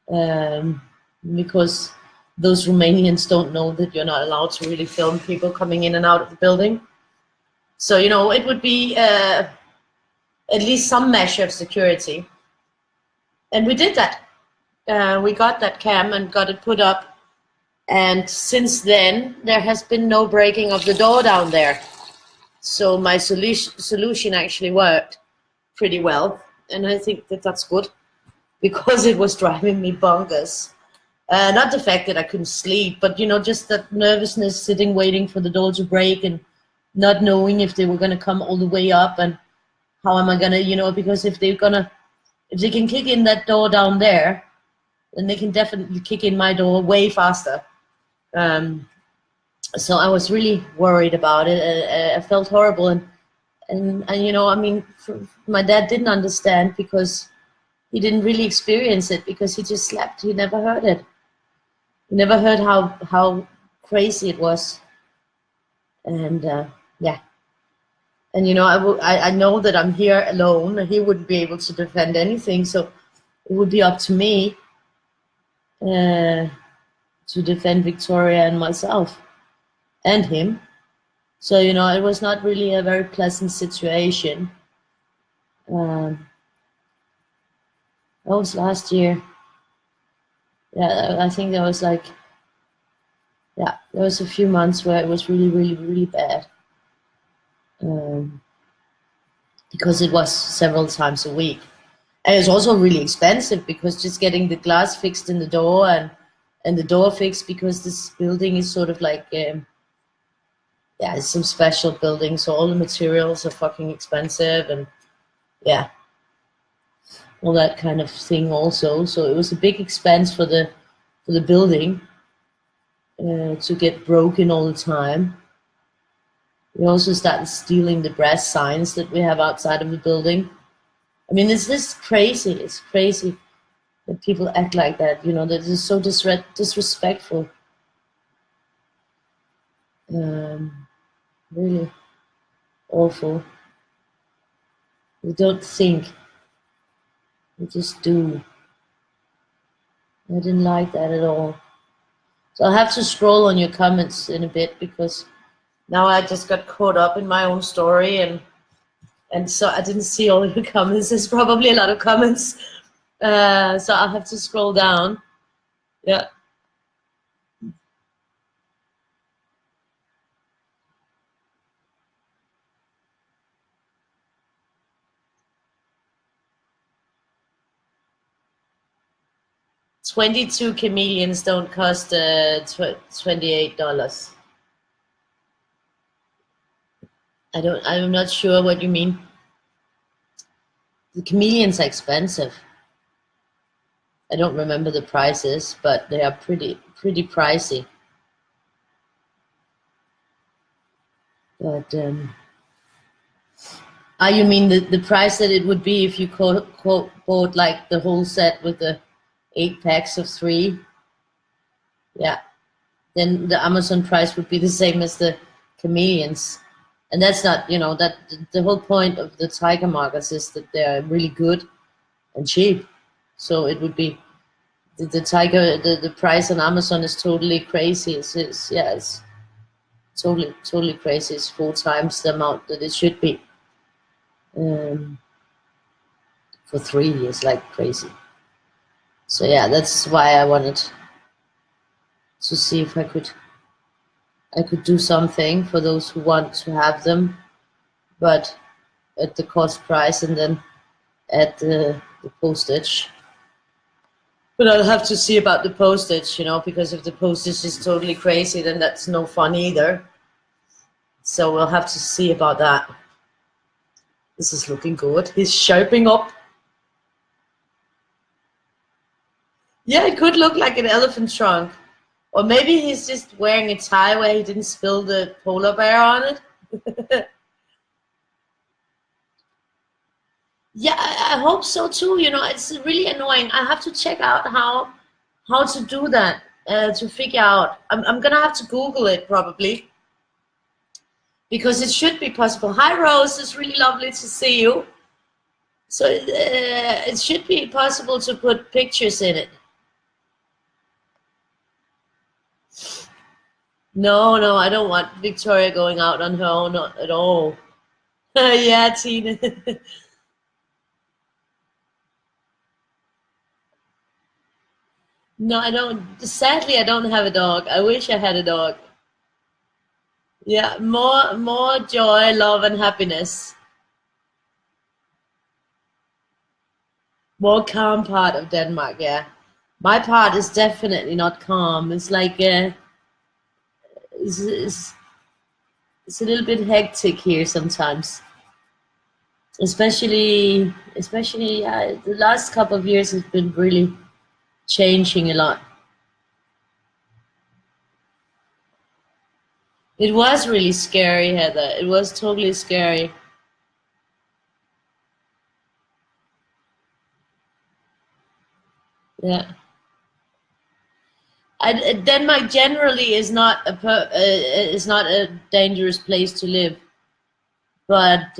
Because those Romanians don't know that you're not allowed to really film people coming in and out of the building. So, you know, it would be at least some measure of security. And we did that. We got that cam and got it put up. And since then, there has been no breaking of the door down there. So my solution actually worked pretty well. And I think that that's good, because it was driving me bonkers. Not the fact that I couldn't sleep, but just that nervousness, sitting waiting for the door to break and not knowing if they were gonna come all the way up, and how am I gonna, because if they can kick in that door down there, then they can definitely kick in my door way faster. So I was really worried about it. I felt horrible, and I mean, my dad didn't understand because he didn't really experience it, because he just slept. He never heard it. He never heard how crazy it was. And yeah, and I know that I'm here alone. He wouldn't be able to defend anything, so it would be up to me to defend Victoria and myself and him. So it was not really a very pleasant situation. That was last year. Yeah, I think there was there was a few months where it was really, really, really bad. Because it was several times a week. And it's also really expensive, because just getting the glass fixed in the door and the door fixed, because this building is sort of like, it's some special building, so all the materials are fucking expensive, and yeah, all that kind of thing also. So it was a big expense for the building to get broken all the time. We also started stealing the brass signs that we have outside of the building. I mean, it's just crazy. It's crazy that people act like that, that is so disrespectful. Really awful. We don't think. We just do. I didn't like that at all. So I'll have to scroll on your comments in a bit, because now I just got caught up in my own story, and so I didn't see all your comments. There's probably a lot of comments. So I'll have to scroll down. Yeah. $22 chameleons don't cost $28. I'm not sure what you mean. The chameleons are expensive. I don't remember the prices, but they are pretty pricey. But you mean the price that it would be if you bought like the whole set with the 8 packs of 3? Yeah, then the Amazon price would be the same as the chameleons. And that's not, that the whole point of the tiger markers is that they're really good and cheap. So it would be the tiger, the price on Amazon is totally crazy. It's totally crazy. It's 4 times the amount that it should be. For 3 years, like crazy. So yeah, that's why I wanted to see if I could do something for those who want to have them, but at the cost price, and then at the postage. But I'll have to see about the postage, because if the postage is totally crazy, then that's no fun either. So we'll have to see about that. This is looking good. He's shaping up. Yeah, it could look like an elephant trunk. Or maybe he's just wearing a tie where he didn't spill the polar bear on it. Yeah, I hope so too. It's really annoying. I have to check out how to do that, to figure out. I'm gonna have to Google it probably, because it should be possible. Hi Rose, it's really lovely to see you. So it should be possible to put pictures in it. No, I don't want Victoria going out on her own at all. Yeah, Tina. No, I don't. Sadly, I don't have a dog. I wish I had a dog. Yeah, more joy, love, and happiness. more calm part of Denmark. Yeah, my part is definitely not calm. It's like it's, it's, it's a little bit hectic here sometimes. Especially the last couple of years has been really changing a lot. It was really scary, Heather. It was totally scary. Yeah. Denmark generally is not is not a dangerous place to live, but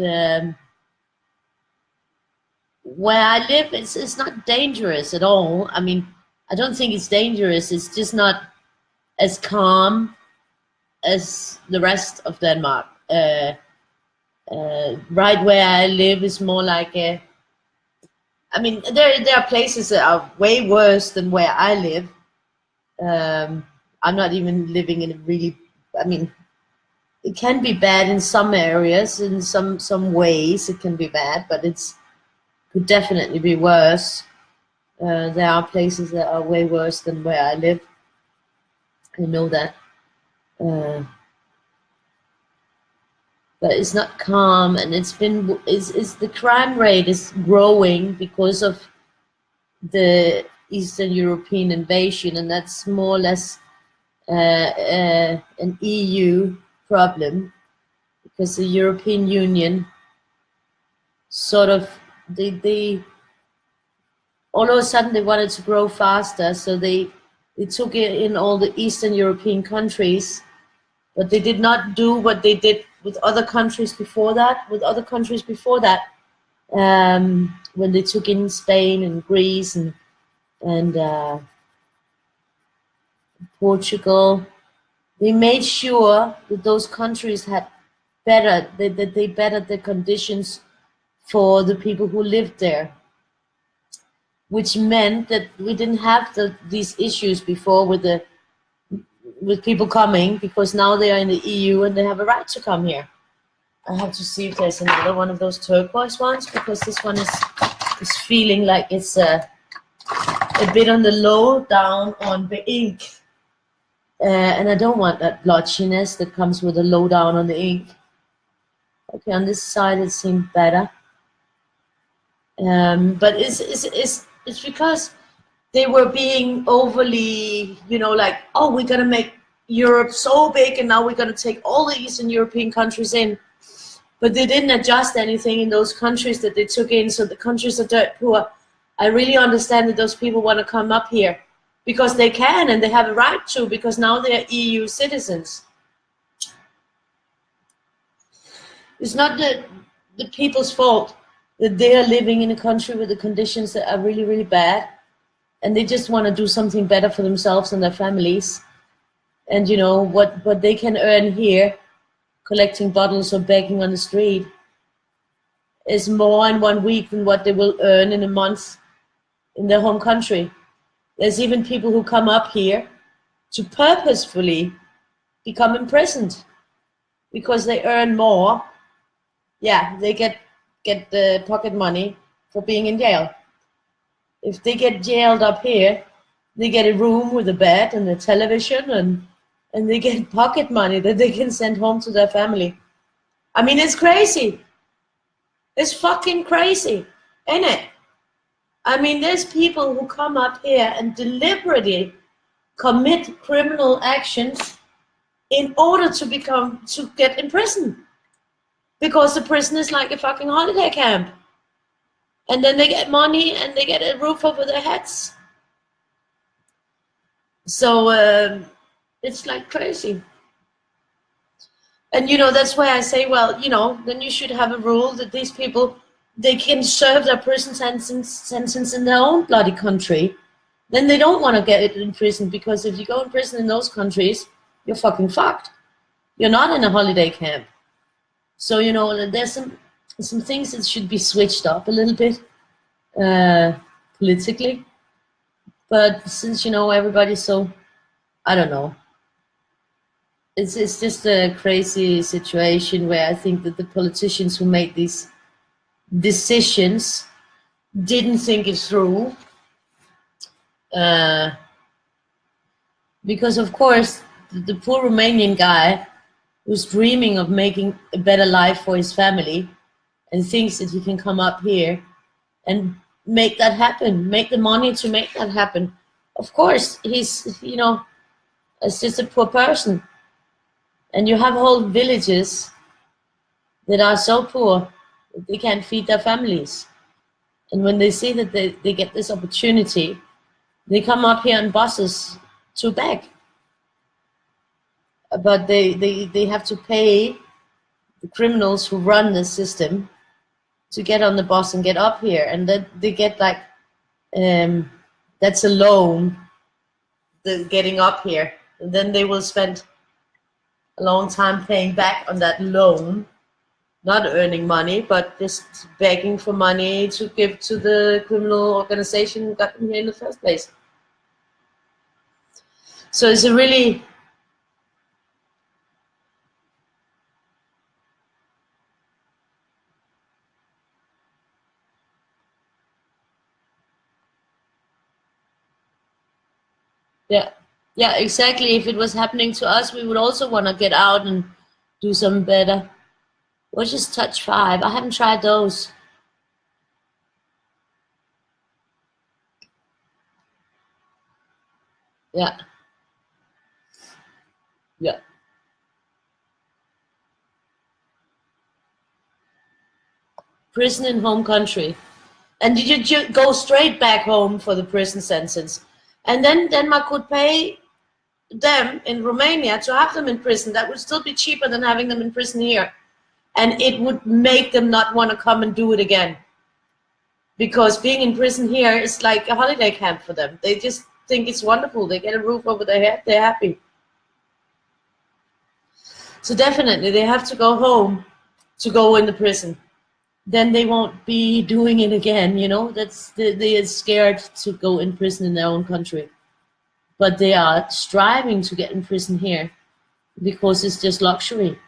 where I live, it's not dangerous at all. I mean, I don't think it's dangerous. It's just not as calm as the rest of Denmark. Right where I live is more like a. I mean, there are places that are way worse than where I live. I'm not even living in a really. I mean, it can be bad in some areas, in some ways it can be bad, but it's could definitely be worse. There are places that are way worse than where I live. I know that. But it's not calm, and it's the crime rate is growing because of the Eastern European invasion, and that's more or less an EU problem, because the European Union sort of they all of a sudden they wanted to grow faster, so they took in all the Eastern European countries, but they did not do what they did with other countries before that. When they took in Spain and Greece and Portugal, they made sure that those countries had that they bettered the conditions for the people who lived there, which meant that we didn't have these issues before with people coming, because now they are in the EU and they have a right to come here. I have to see if there's another one of those turquoise ones, because this one is feeling like it's a bit on the low down on the ink. And I don't want that blotchiness that comes with a low down on the ink. Okay, on this side it seemed better. But it's because they were being overly, like, oh, we're going to make Europe so big and now we're going to take all the Eastern European countries in. But they didn't adjust anything in those countries that they took in. So the countries are dirt poor. I really understand that those people want to come up here because they can and they have a right to, because now they are EU citizens. It's not the people's fault that they are living in a country with the conditions that are really, really bad. And they just want to do something better for themselves and their families. And what they can earn here, collecting bottles or begging on the street, is more in 1 week than what they will earn in a month in their home country. There's even people who come up here to purposefully become imprisoned because they earn more. Yeah, they get the pocket money for being in jail. If they get jailed up here, they get a room with a bed and a television, and they get pocket money that they can send home to their family. I mean, it's crazy. It's fucking crazy, ain't it? I mean, there's people who come up here and deliberately commit criminal actions in order to get in prison. Because the prison is like a fucking holiday camp. And then they get money and they get a roof over their heads. So it's like crazy. And that's why I say, well, then you should have a rule that these people, they can serve their prison sentence in their own bloody country. Then they don't want to get it in prison, because if you go in prison in those countries, you're fucking fucked. You're not in a holiday camp. So, there's some things that should be switched up a little bit politically. But since, everybody's so, I don't know. It's just a crazy situation where I think that the politicians who make these decisions didn't think it through, uh, because of course the poor Romanian guy who's dreaming of making a better life for his family and thinks that he can come up here and make that happen, make the money to make that happen. Of course, he's, it's just a poor person. And you have whole villages that are so poor that they can't feed their families. And when they see that they get this opportunity, they come up here on buses to beg. But they have to pay the criminals who run the system to get on the bus and get up here. And then they get like, that's a loan, the getting up here. And then they will spend a long time paying back on that loan, not earning money, but just begging for money to give to the criminal organization who got them here in the first place. So it's a really, yeah, exactly. If it was happening to us, we would also want to get out and do something better. Or just touch 5. I haven't tried those. Yeah. Yeah. Prison in home country. And did you go straight back home for the prison sentence? And then Denmark could pay them in Romania to have them in prison. That would still be cheaper than having them in prison here. And it would make them not want to come and do it again. Because being in prison here is like a holiday camp for them. They just think it's wonderful. They get a roof over their head. They're happy. So definitely they have to go home to go in the prison. Then they won't be doing it again, they are scared to go in prison in their own country. But they are striving to get in prison here because it's just luxury.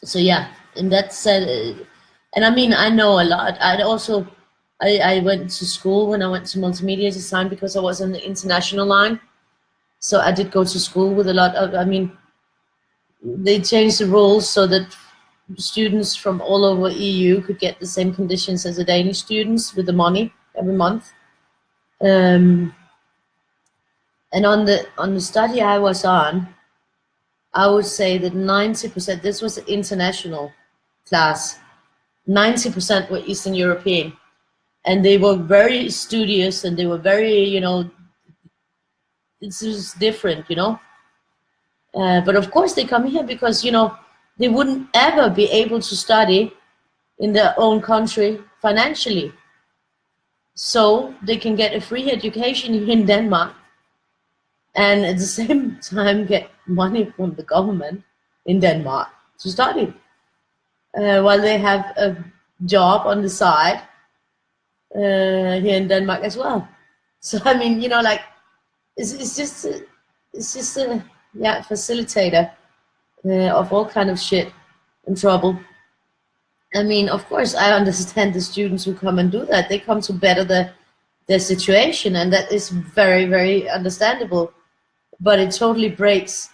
So yeah, and that's and I mean, I know a lot. I went to school when I went to multimedia design because I was on the international line. So I did go to school with a lot of, they changed the rules so that students from all over EU could get the same conditions as the Danish students with the money every month. And on the study I was on, I would say that 90%, this was an international class, 90% were Eastern European. And they were very studious and they were very, this is different, but of course they come here because, they wouldn't ever be able to study in their own country financially. So they can get a free education in Denmark and at the same time get money from the government in Denmark to study while they have a job on the side here in Denmark as well. So I mean, it's just a facilitator of all kind of shit and trouble. I mean, of course, I understand the students who come and do that. They come to better their situation, and that is very, very understandable. But it totally breaks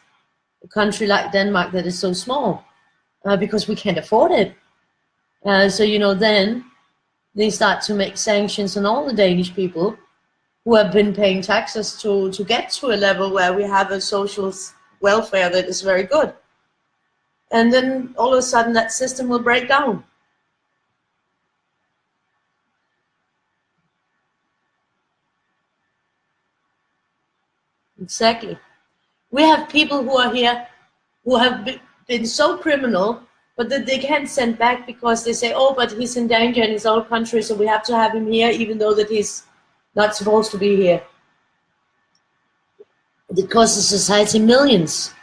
a country like Denmark that is so small because we can't afford it. So, then they start to make sanctions on all the Danish people who have been paying taxes to get to a level where we have a social welfare that is very good. And then all of a sudden that system will break down. Exactly. We have people who are here who have been so criminal, but that they can't send back because they say, oh, but he's in danger in his own country, so we have to have him here, even though that he's not supposed to be here. It costs the society millions.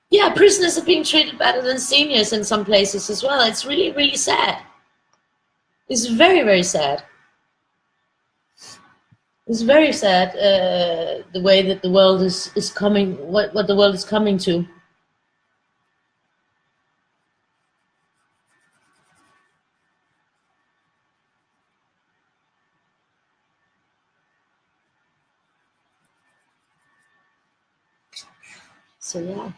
Yeah, prisoners are being treated better than seniors in some places as well. It's really, really sad. It's very, very sad. It's very sad the way that the world is coming, what the world is coming to. So yeah,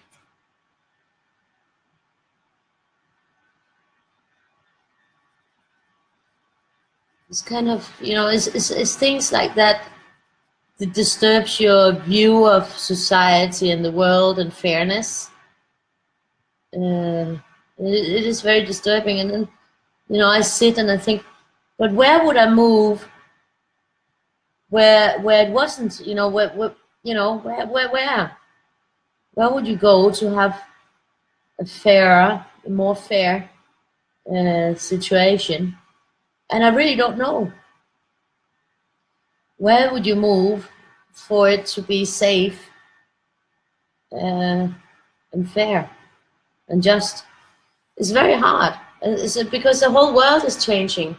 it's kind of, it's things like that that disturbs your view of society and the world and fairness. Uh, it is very disturbing. And then, I sit and I think, but where would I move where it wasn't, where would you go to have a fairer, a more fair situation? And I really don't know. Where would you move for it to be safe and fair and just? It's very hard. It's because the whole world is changing.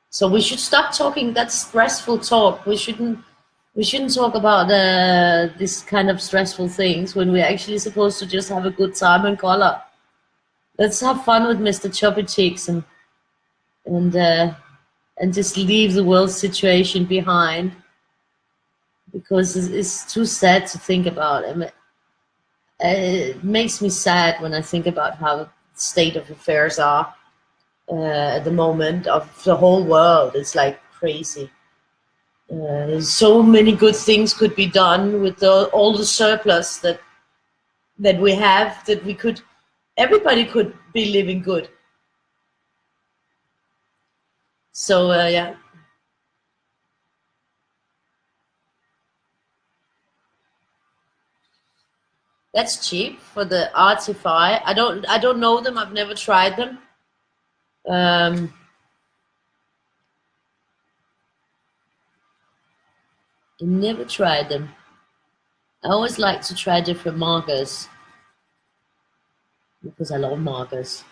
So we should stop talking that stressful talk. We shouldn't talk about this kind of stressful things when we're actually supposed to just have a good time and color. Let's have fun with Mr. Choppy Cheeks and just leave the world situation behind, because it's too sad to think about. I mean, it makes me sad when I think about how the state of affairs are at the moment of the whole world. It's like crazy. So many good things could be done with all the surplus that we have, that everybody could be living good. So yeah. That's cheap for the Artify. I don't know them. I've never tried them. Never tried them. I always like to try different markers because I love markers.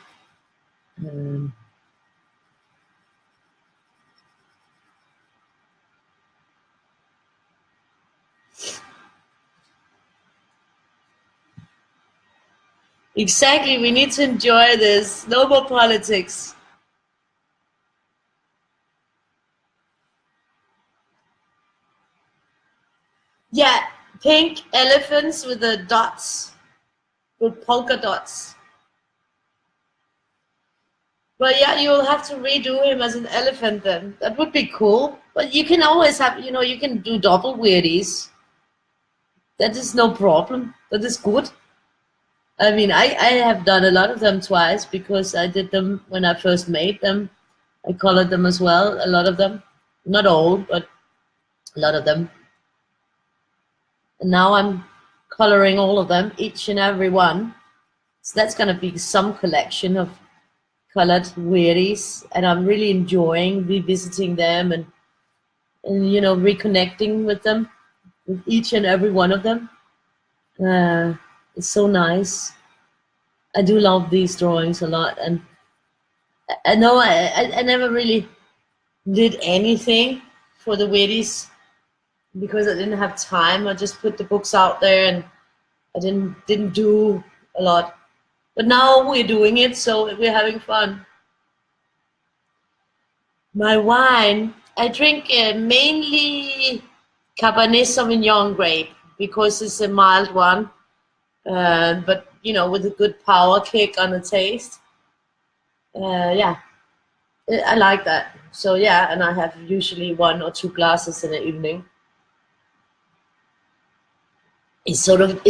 Exactly. We need to enjoy this. No more politics. Yeah, pink elephants with the dots, with polka dots. But yeah, you'll have to redo him as an elephant then. That would be cool. But you can always have, you can do double weirdies. That is no problem. That is good. I mean, I have done a lot of them twice because I did them when I first made them. I colored them as well, a lot of them. Not all, but a lot of them. And now I'm coloring all of them, each and every one. So that's going to be some collection of colored weirdies. And I'm really enjoying revisiting them and reconnecting with them, with each and every one of them. It's so nice. I do love these drawings a lot. And I know I never really did anything for the weirdies because I didn't have time. I just put the books out there and I didn't do a lot. But now we're doing it, so we're having fun. My wine, I drink mainly Cabernet Sauvignon grape because it's a mild one, but with a good power kick on the taste. Yeah, I like that. So yeah, and I have usually 1 or 2 glasses in the evening. It's sort of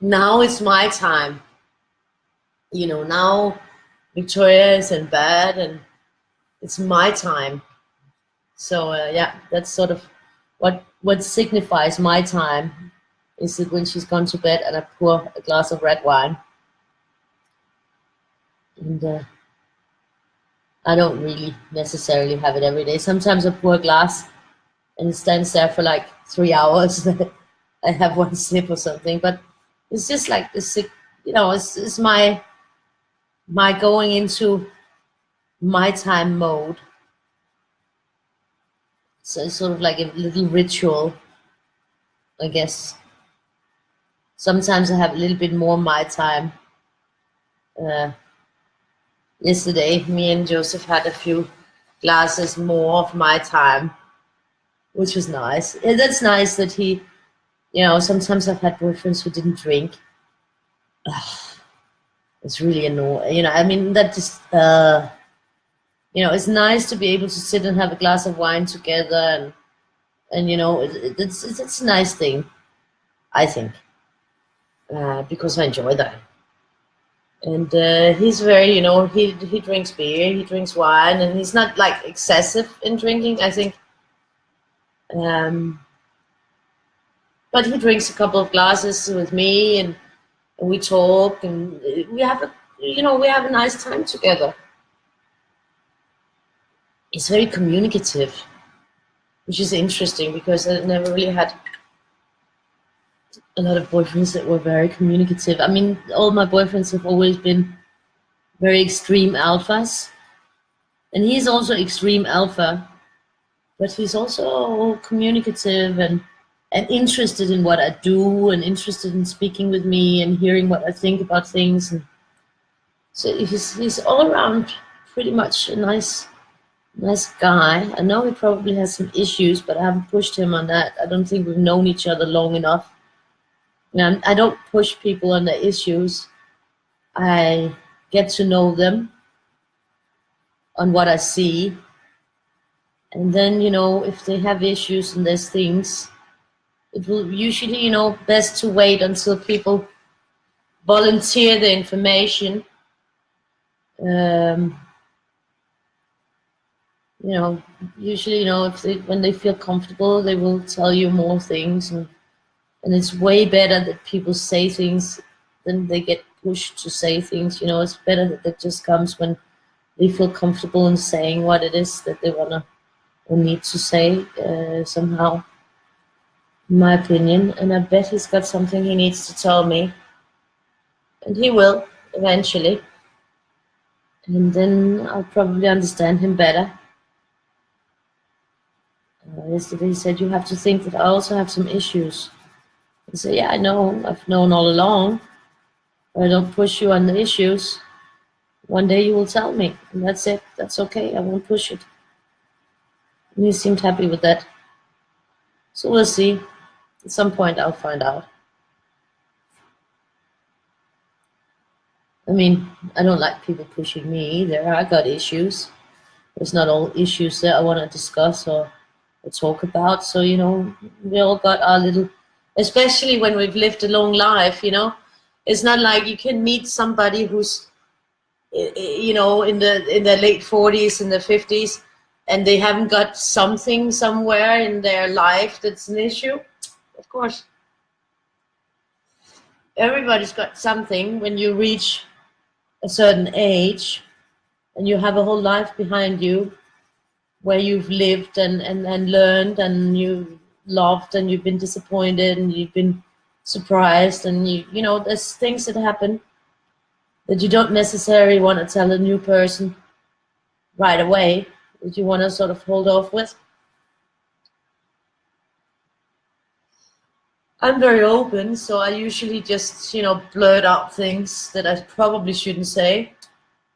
now it's my time. Now Victoria is in bed and it's my time. So yeah, that's sort of what signifies my time, is that when she's gone to bed and I pour a glass of red wine. And I don't really necessarily have it every day. Sometimes I pour a glass and it stands there for like 3 hours. I have one sip or something, but it's just like this, it's my going into my time mode. So it's sort of like a little ritual, I guess. Sometimes I have a little bit more my time. Yesterday, me and Joseph had a few glasses more of my time which was nice. That's nice that he, sometimes I've had boyfriends who didn't drink. It's really annoying. I mean, that just, it's nice to be able to sit and have a glass of wine together, and it's a nice thing, I think, because I enjoy that. And he's very, he drinks beer, he drinks wine, and he's not like excessive in drinking, I think. But he drinks a couple of glasses with me, and we talk, and we have a nice time together. He's very communicative, which is interesting because I never really had a lot of boyfriends that were very communicative. I mean, all my boyfriends have always been very extreme alphas, and he's also extreme alpha, but he's also communicative and interested in what I do, and interested in speaking with me and hearing what I think about things. And so he's all around pretty much a nice guy. I know he probably has some issues, but I haven't pushed him on that. I don't think we've known each other long enough. And I don't push people on their issues. I get to know them on what I see. And then, if they have issues and there's things, it will usually, best to wait until people volunteer the information. Usually, when they feel comfortable, they will tell you more things, and it's way better that people say things than they get pushed to say things. It's better that it just comes when they feel comfortable in saying what it is that they wanna or need to say, somehow, in my opinion. And I bet he's got something he needs to tell me, and he will eventually, and then I'll probably understand him better. Yesterday he said, "You have to think that I also have some issues." I said, "Yeah, I know. I've known all along. But I don't push you on the issues. One day you will tell me, and that's it. That's okay. I won't push it." And he seemed happy with that. So we'll see. At some point I'll find out. I mean, I don't like people pushing me either. I got issues. It's not all issues that I want to discuss or talk about. So, we all got our little, especially when we've lived a long life, it's not like you can meet somebody who's, in the late 40s and the 50s, and they haven't got something somewhere in their life that's an issue. Of course, everybody's got something when you reach a certain age and you have a whole life behind you where you've lived and learned, and you loved, and you've been disappointed, and you've been surprised, and there's things that happen that you don't necessarily want to tell a new person right away, that you want to sort of hold off with. I'm very open, so I usually just, blurt out things that I probably shouldn't say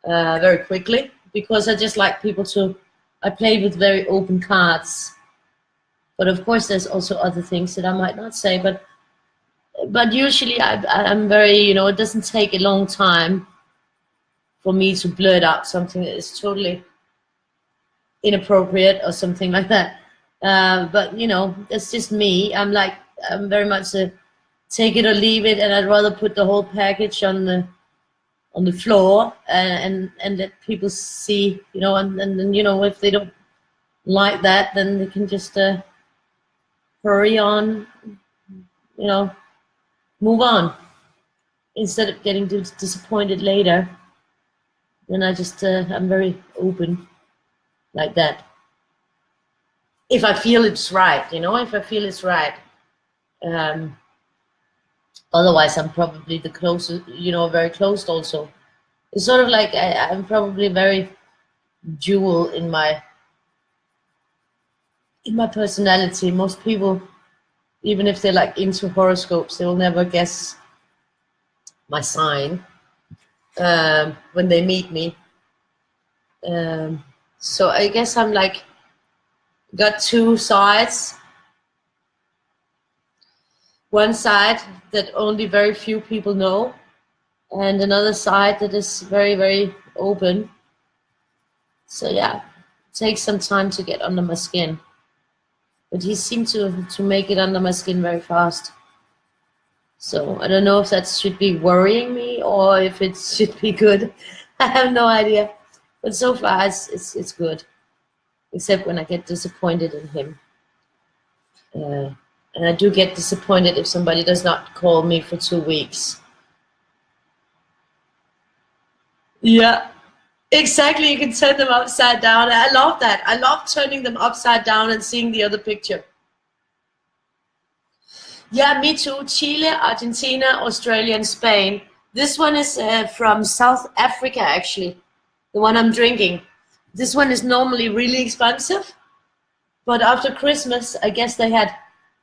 very quickly, because I just like people to, I play with very open cards. But of course, there's also other things that I might not say. But usually, I'm very, it doesn't take a long time for me to blurt out something that is totally inappropriate or something like that. But that's just me. I'm very much a take it or leave it, and I'd rather put the whole package on the floor and let people see, and then if they don't like that, then they can just hurry on, move on, instead of getting disappointed later. Then I just I'm very open like that. If I feel it's right, if I feel it's right. Otherwise, I'm probably the closest, very closed also. It's sort of like I'm probably very dual in my personality. Most people, even if they're like into horoscopes, they will never guess my sign when they meet me. So I guess I'm like Got two sides. One side that only very few people know, and another side that is very, very open. So yeah, it takes some time to get under my skin. But he seemed to make it under my skin very fast. So I don't know if that should be worrying me or if it should be good. I have no idea. But so far it's good. Except when I get disappointed in him. And I do get disappointed if somebody does not call me for 2 weeks. Yeah, exactly. You can turn them upside down. I love that. I love turning them upside down and seeing the other picture. Yeah, me too. Chile, Argentina, Australia, and Spain. This one is from South Africa, actually. The one I'm drinking. This one is normally really expensive, but after Christmas, I guess they had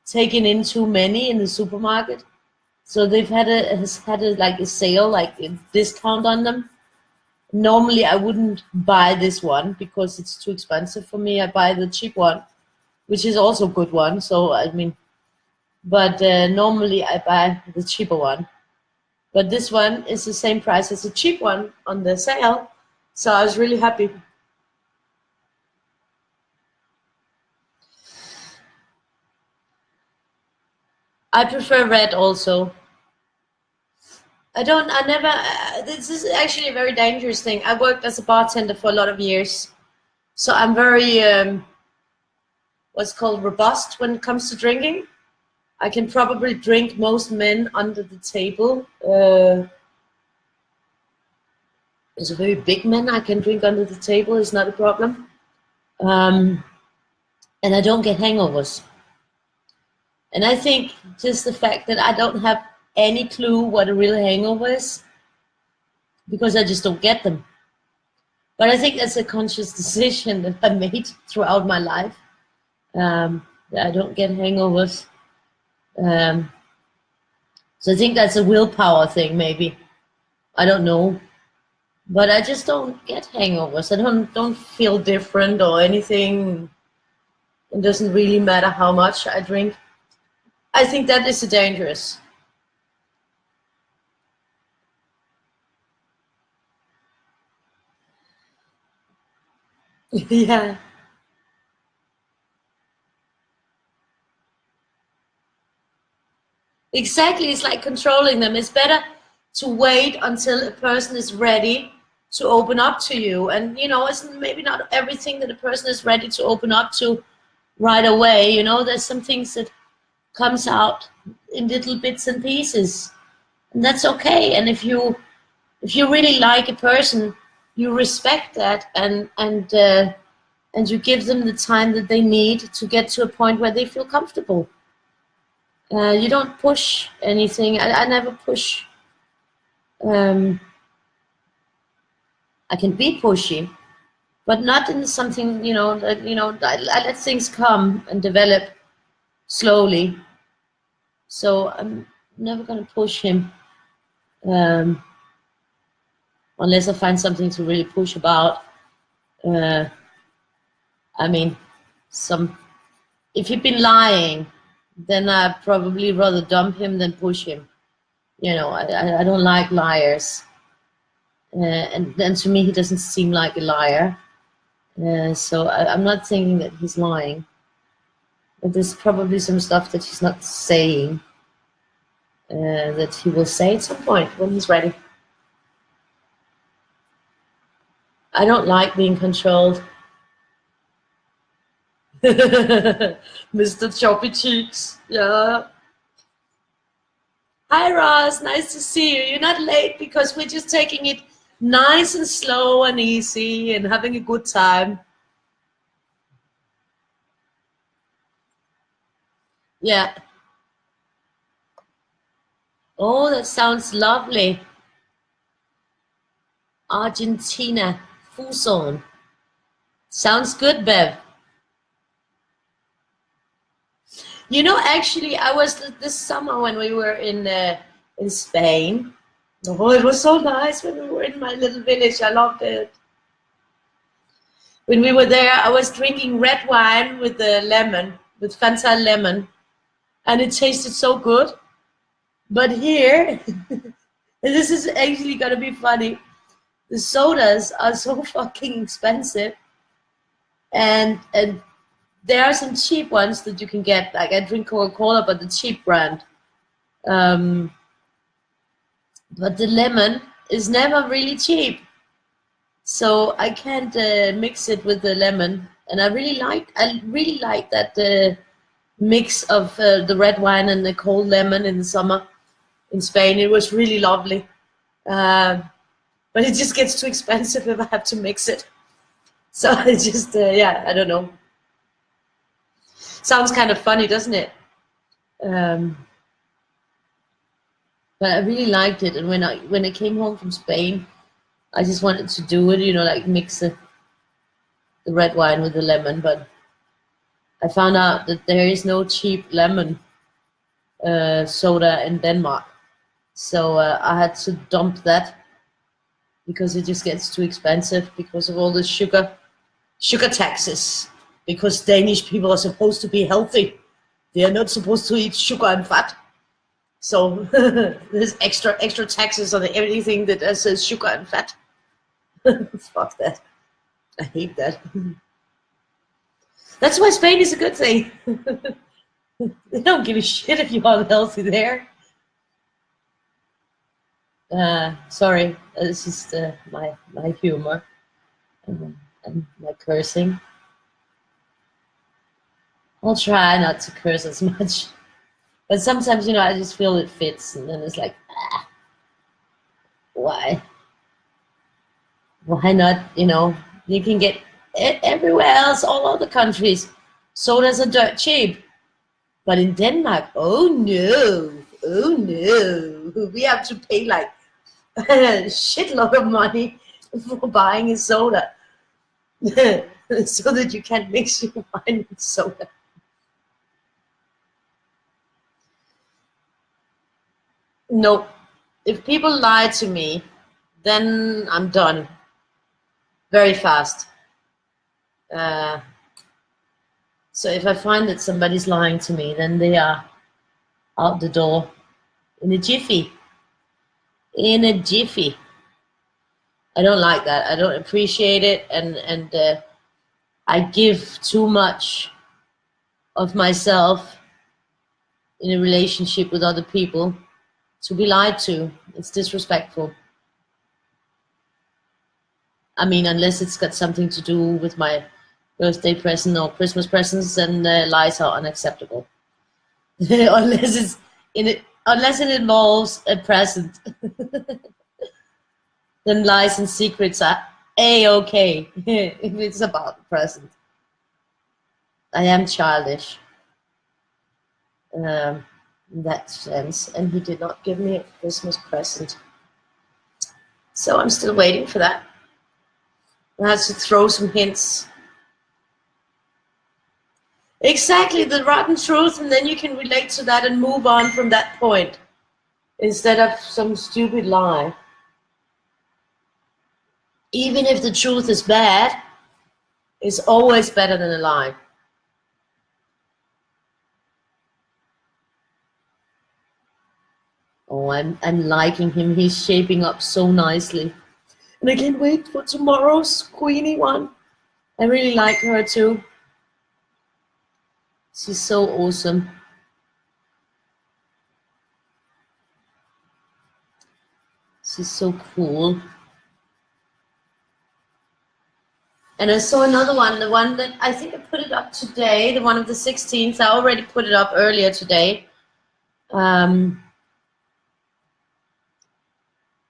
taken in too many in the supermarket, so they've had like a sale, like a discount on them. Normally, I wouldn't buy this one because it's too expensive for me. I buy the cheap one, which is also a good one. So I mean, but normally I buy the cheaper one. But this one is the same price as the cheap one on the sale, so I was really happy. I prefer red also. I never, this is actually a very dangerous thing. I worked as a bartender for a lot of years. So I'm very, what's called robust when it comes to drinking. I can probably drink most men under the table. As a very big man, I can drink under the table, it's not a problem. And I don't get hangovers. And I think just the fact that I don't have any clue what a real hangover is, because I just don't get them. But I think that's a conscious decision that I made throughout my life, that I don't get hangovers. So I think that's a willpower thing, maybe. I don't know. But I just don't get hangovers. I don't feel different or anything. It doesn't really matter how much I drink. I think that is dangerous. Yeah. Exactly, it's like controlling them. It's better to wait until a person is ready to open up to you. And, you know, it's maybe not everything that a person is ready to open up to right away. You know, there's some things that comes out in little bits and pieces. And that's okay. And if you really like a person, you respect that and you give them the time that they need to get to a point where they feel comfortable. You don't push anything. I never push. Um, I can be pushy, but not in something, you know, that, you know, I let things come and develop slowly. So I'm never going to push him, um, unless I find something to really push about. Uh, I mean, some if he'd been lying, then I'd probably rather dump him than push him. You know, I don't like liars. And then to me, he doesn't seem like a liar. So I'm not thinking that he's lying. But there's probably some stuff that he's not saying, that he will say at some point when he's ready. I don't like being controlled. Mr. Choppy Cheeks, yeah. Hi Ross, nice to see you. You're not late because we're just taking it nice and slow and easy and having a good time. Yeah. Oh, that sounds lovely. Argentina, Fuson. Sounds good, Bev. You know, actually, I was this summer when we were in Spain. Oh, it was so nice when we were in my little village. I loved it. When we were there, I was drinking red wine with the lemon, with Fanta lemon, and it tasted so good. But here, and this is actually gonna be funny, the sodas are so fucking expensive, and there are some cheap ones that you can get. Like I drink Coca-Cola, but the cheap brand. Um, but the lemon is never really cheap, so I can't mix it with the lemon. And I really like that mix of the red wine and the cold lemon in the summer in Spain. It was really lovely, uh, but it just gets too expensive if I have to mix it. So it's just yeah, I don't know. Sounds kind of funny, doesn't it? Um, but I really liked it, and when I came home from Spain, I just wanted to do it, like mix the red wine with the lemon. But I found out that there is no cheap lemon soda in Denmark, so I had to dump that because it just gets too expensive because of all the sugar taxes. Because Danish people are supposed to be healthy, they are not supposed to eat sugar and fat. So there's extra taxes on everything that says sugar and fat. Fuck that. I hate that. That's why Spain is a good thing. They don't give a shit if you're unhealthy there. Sorry, it's just my humor and my cursing. I'll try not to curse as much, but sometimes I just feel it fits, and then it's like, why? Why not? You can get it everywhere else, all other countries. Sodas are dirt cheap. But in Denmark, oh no, we have to pay like a shitload of money for buying a soda so that you can mix your wine with soda. No, if people lie to me, then I'm done very fast. Uh, so if I find that somebody's lying to me, then they are out the door in a jiffy. In a jiffy. I don't like that. I don't appreciate it, and I give too much of myself in a relationship with other people to be lied to. It's disrespectful. I mean, unless it's got something to do with my birthday present or Christmas presents, then lies are unacceptable. Unless it involves a present, then lies and secrets are a-okay if it's about a present. I am childish in that sense, and he did not give me a Christmas present. So I'm still waiting for that. I had to throw some hints. Exactly, the rotten truth, and then you can relate to that and move on from that point instead of some stupid lie. Even if the truth is bad, it's always better than a lie. Oh, I'm liking him. He's shaping up so nicely. And I can't wait for tomorrow's Queenie one. I really like her too. She's so awesome. She's so cool. And I saw another one, the one that I think I put it up today, the one of the 16th. I already put it up earlier today.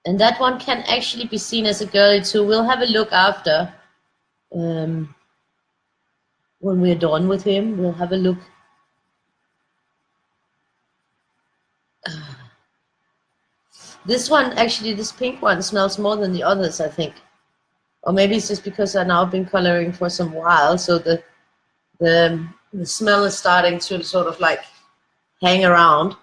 And that one can actually be seen as a girly too. We'll have a look after. When we're done with him, we'll have a look. This one, actually, this pink one smells more than the others, I think. Or maybe it's just because I've now been coloring for some while, so the smell is starting to sort of like hang around.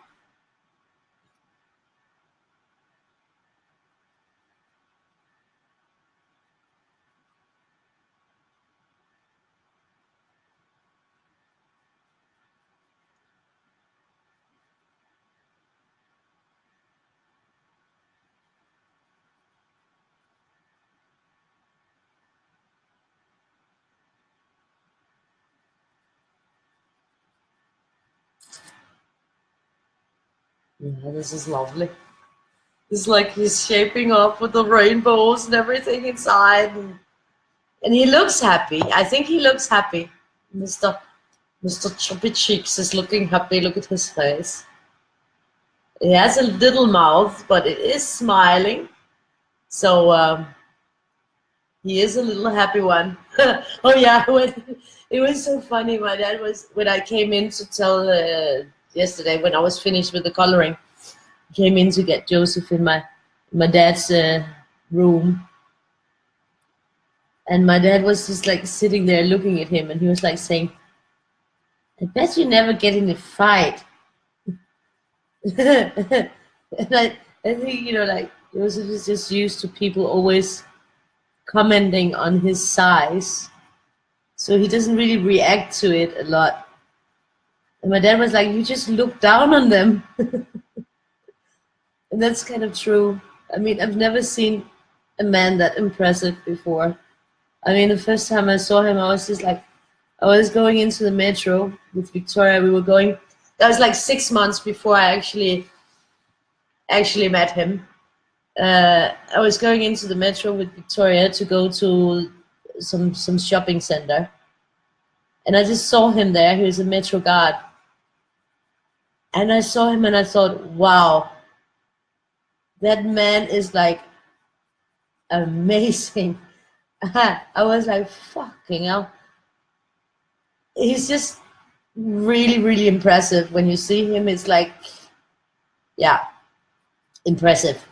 Yeah, this is lovely. It's like he's shaping up with the rainbows and everything inside, and he looks happy. I think he looks happy. Mr. Chubby Cheeks is looking happy. Look at his face. He has a little mouth, but it is smiling. So he is a little happy one. Oh yeah, it was so funny. My dad was, when I came in to tell yesterday when I was finished with the coloring, came in to get Joseph in my dad's room, and my dad was just like sitting there looking at him, and he was like saying, "I bet you never get in a fight." And I think, you know, like Joseph is just used to people always commenting on his size, so he doesn't really react to it a lot. And my dad was like, "You just look down on them." And that's kind of true. I mean, I've never seen a man that impressive before. I mean, the first time I saw him, I was just like, I was going into the metro with Victoria. We were going, that was like 6 months before I actually met him. I was going into the metro with Victoria to go to some shopping center. And I just saw him there. He was a metro guard. And I saw him and I thought, wow, that man is like amazing. I was like, fucking hell. He's just really, really impressive. When you see him, it's like, yeah, impressive.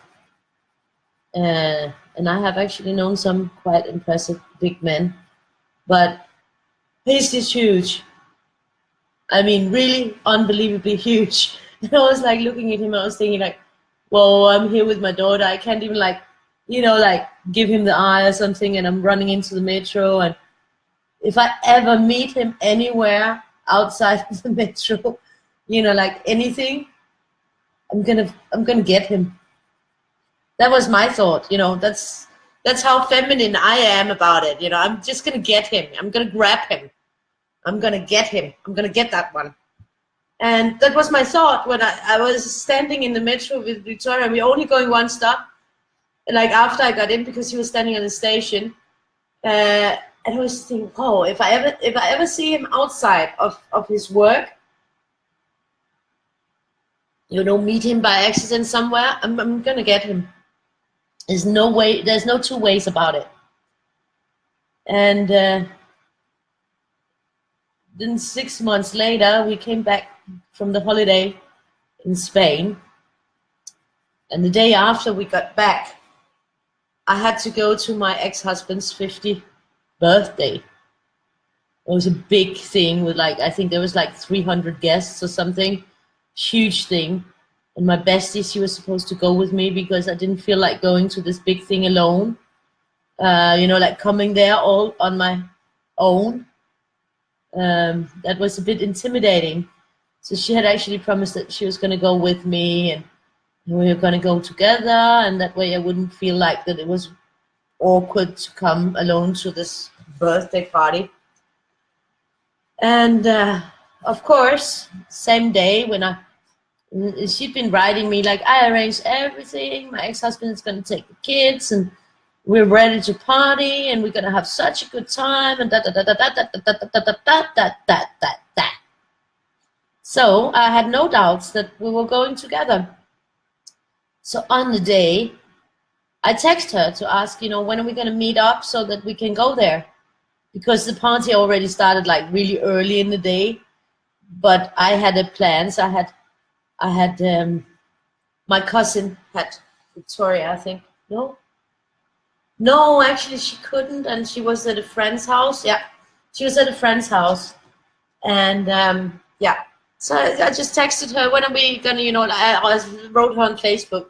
And I have actually known some quite impressive big men, but he's just huge. I mean, really unbelievably huge. And I was like looking at him, I was thinking like, well, I'm here with my daughter. I can't even like, you know, like give him the eye or something, and I'm running into the metro. And if I ever meet him anywhere outside of the metro, you know, like anything, I'm gonna get him. That was my thought, you know. That's how feminine I am about it. You know, I'm just gonna get him. I'm gonna grab him. I'm gonna get him. I'm gonna get that one. And that was my thought when I was standing in the metro with Victoria. We're only going one stop. Like after I got in, because he was standing on the station, and I was thinking, oh, if I ever see him outside of his work, you know, meet him by accident somewhere, I'm gonna get him. There's no way. There's no two ways about it. And then 6 months later, we came back from the holiday in Spain. And the day after we got back, I had to go to my ex-husband's 50th birthday. It was a big thing with like, I think there was like 300 guests or something, huge thing. And my bestie, she was supposed to go with me because I didn't feel like going to this big thing alone. You know, like coming there all on my own. That was a bit intimidating. So she had actually promised that she was going to go with me, and we were going to go together, and that way I wouldn't feel like that it was awkward to come alone to this birthday party. And of course, same day when she'd been writing me like, I arranged everything, my ex-husband is going to take the kids, and we're ready to party, and we're going to have such a good time, and da da da da da da da da da da da da da da da. So I had no doubts that we were going together. So on the day, I text her to ask, you know, when are we going to meet up so that we can go there? Because the party already started like really early in the day, but I had a plan. So I had my cousin had Victoria, I think. No, actually she couldn't, and she was at a friend's house. Yeah, she was at a friend's house, and yeah. So I just texted her, when are we gonna, you know, I wrote her on Facebook.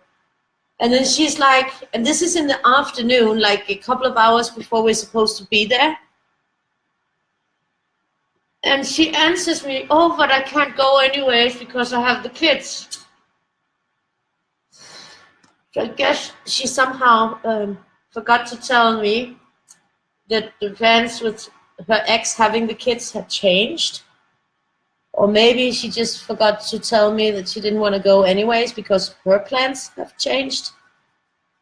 And then she's like, and this is in the afternoon, like a couple of hours before we're supposed to be there. And she answers me, oh, but I can't go anyways because I have the kids. So I guess she somehow forgot to tell me that the plans with her ex having the kids had changed. Or maybe she just forgot to tell me that she didn't want to go anyways because her plans have changed.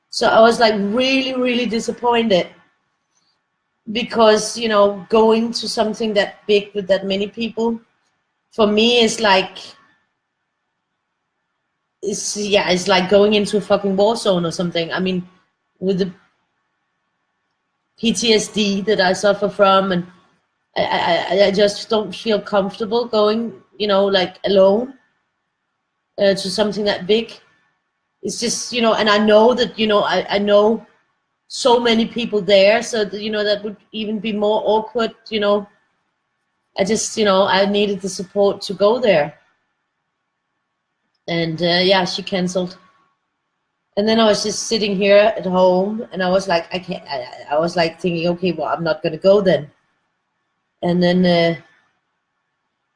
So I was like really, really disappointed because, you know, going to something that big with that many people for me is like, it's like going into a fucking war zone or something. I mean, with the PTSD that I suffer from, and I just don't feel comfortable going, you know, like alone to something that big. It's just, you know, and I know that, you know, I know so many people there, so that, you know, that would even be more awkward, you know. I just, you know, I needed the support to go there. And yeah, she canceled. And then I was just sitting here at home, and I was like, I can't. I was like thinking, okay, well, I'm not gonna go then. And then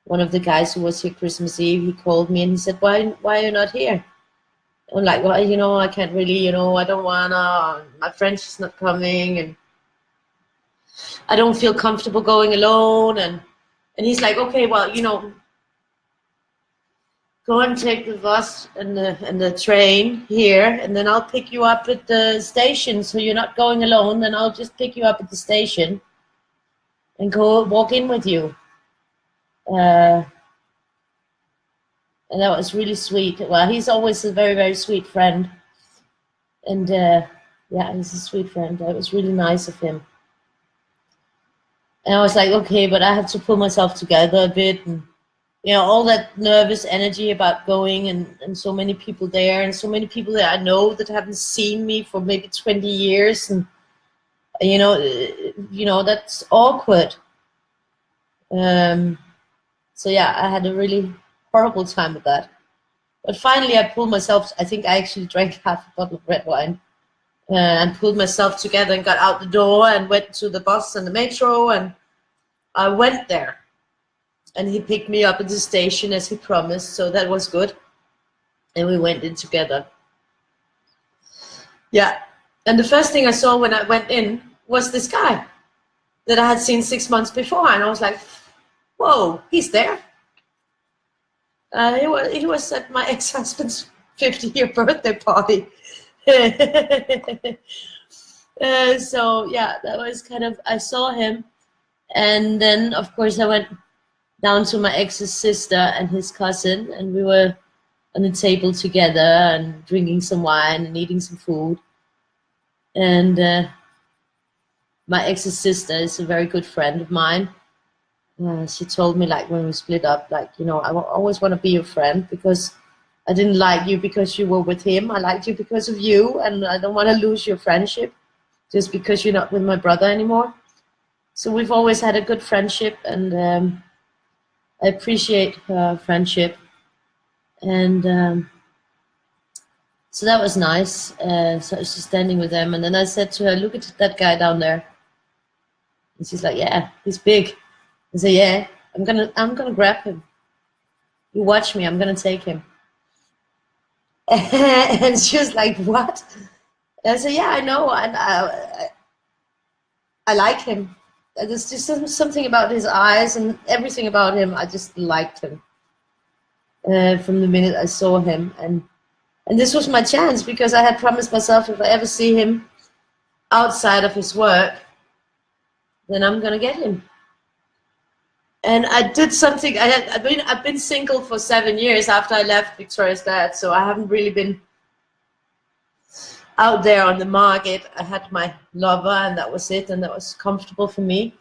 one of the guys who was here Christmas Eve, he called me and he said, why are you not here? I'm like, well, you know, I can't really, you know, I don't wanna. My friend's just not coming, and I don't feel comfortable going alone. And he's like, okay, well, you know, go and take the bus and the train here, and then I'll pick you up at the station. So you're not going alone. Then I'll just pick you up at the station and go walk in with you. And that was really sweet. Well, he's always a very, very sweet friend. And yeah, he's a sweet friend. That was really nice of him. And I was like, okay, but I have to pull myself together a bit. And, you know, all that nervous energy about going, and so many people there, and so many people that I know that haven't seen me for maybe 20 years. And, you know, that's awkward. So yeah, I had a really horrible time with that. But finally I pulled myself, I think I actually drank half a bottle of red wine, and pulled myself together and got out the door and went to the bus and the metro, and I went there. And he picked me up at the station as he promised, so that was good. And we went in together. Yeah. And the first thing I saw when I went in was this guy that I had seen 6 months before. And I was like, whoa, he's there. He was at my ex-husband's 50-year birthday party. So yeah, that was kind of, I saw him. And then, of course, I went down to my ex's sister and his cousin, and we were on the table together and drinking some wine and eating some food. And my ex's sister is a very good friend of mine. She told me, like, when we split up, like, you know, I always want to be your friend, because I didn't like you because you were with him. I liked you because of you, and I don't want to lose your friendship just because you're not with my brother anymore. So we've always had a good friendship, and I appreciate her friendship. And so that was nice. So I was just standing with them, and then I said to her, look at that guy down there. And she's like, yeah, he's big. I said, yeah, I'm gonna grab him. You watch me, I'm gonna take him. And she was like, what? And I said, yeah, I know, and I like him. There's just something about his eyes and everything about him. I just liked him from the minute I saw him. And this was my chance, because I had promised myself, if I ever see him outside of his work, then I'm gonna get him. And I did something. I've been single for 7 years after I left Victoria's dad, so I haven't really been out there on the market. I had my lover, and that was it, and that was comfortable for me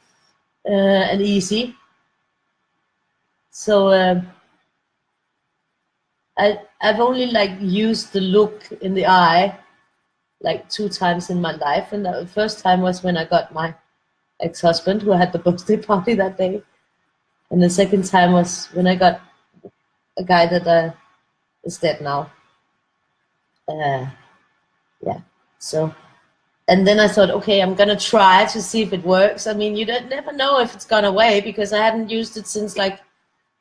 and easy. So I've only like used the look in the eye like 2 times in my life, and the first time was when I got my ex-husband, who had the birthday party that day. And the second time was when I got a guy that is dead now. Yeah. So, and then I thought, okay, I'm gonna try to see if it works. I mean, you don't never know if it's gone away, because I hadn't used it since like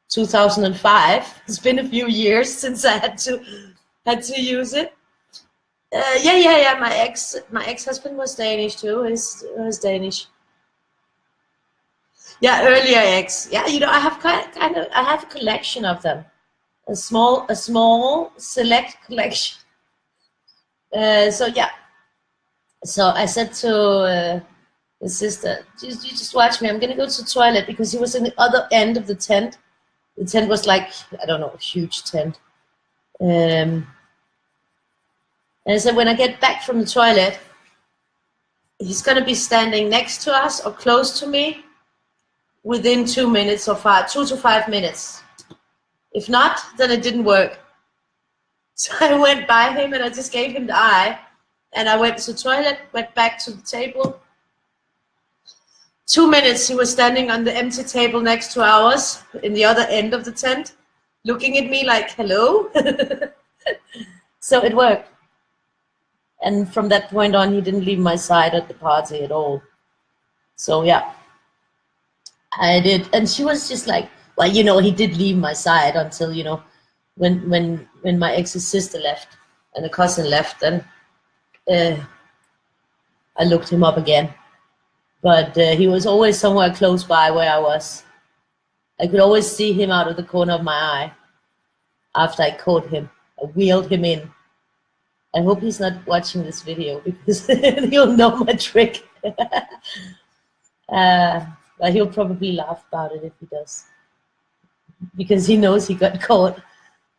2005. It's been a few years since I had to use it. Yeah. My ex-husband was Danish too. He's Danish. Yeah, earlier eggs. Yeah, you know, I have I have a collection of them. A small select collection. So yeah. So I said to his sister, you just watch me. I'm gonna go to the toilet because he was in the other end of the tent. The tent was like, I don't know, a huge tent. And I said, when I get back from the toilet, he's gonna be standing next to us or close to me within 2 minutes or 2 to 5 minutes. If not, then it didn't work. So I went by him and I just gave him the eye. And I went to the toilet, went back to the table. 2 minutes, he was standing on the empty table next to ours in the other end of the tent, looking at me like, hello. So it worked. And from that point on, he didn't leave my side at the party at all. So yeah, I did. And she was just like, well, you know, he did leave my side until, you know, when my ex's sister left and the cousin left, then I looked him up again. But he was always somewhere close by where I was. I could always see him out of the corner of my eye after I caught him. I wheeled him in. I hope he's not watching this video because he'll know my trick. But he'll probably laugh about it if he does. Because he knows he got caught.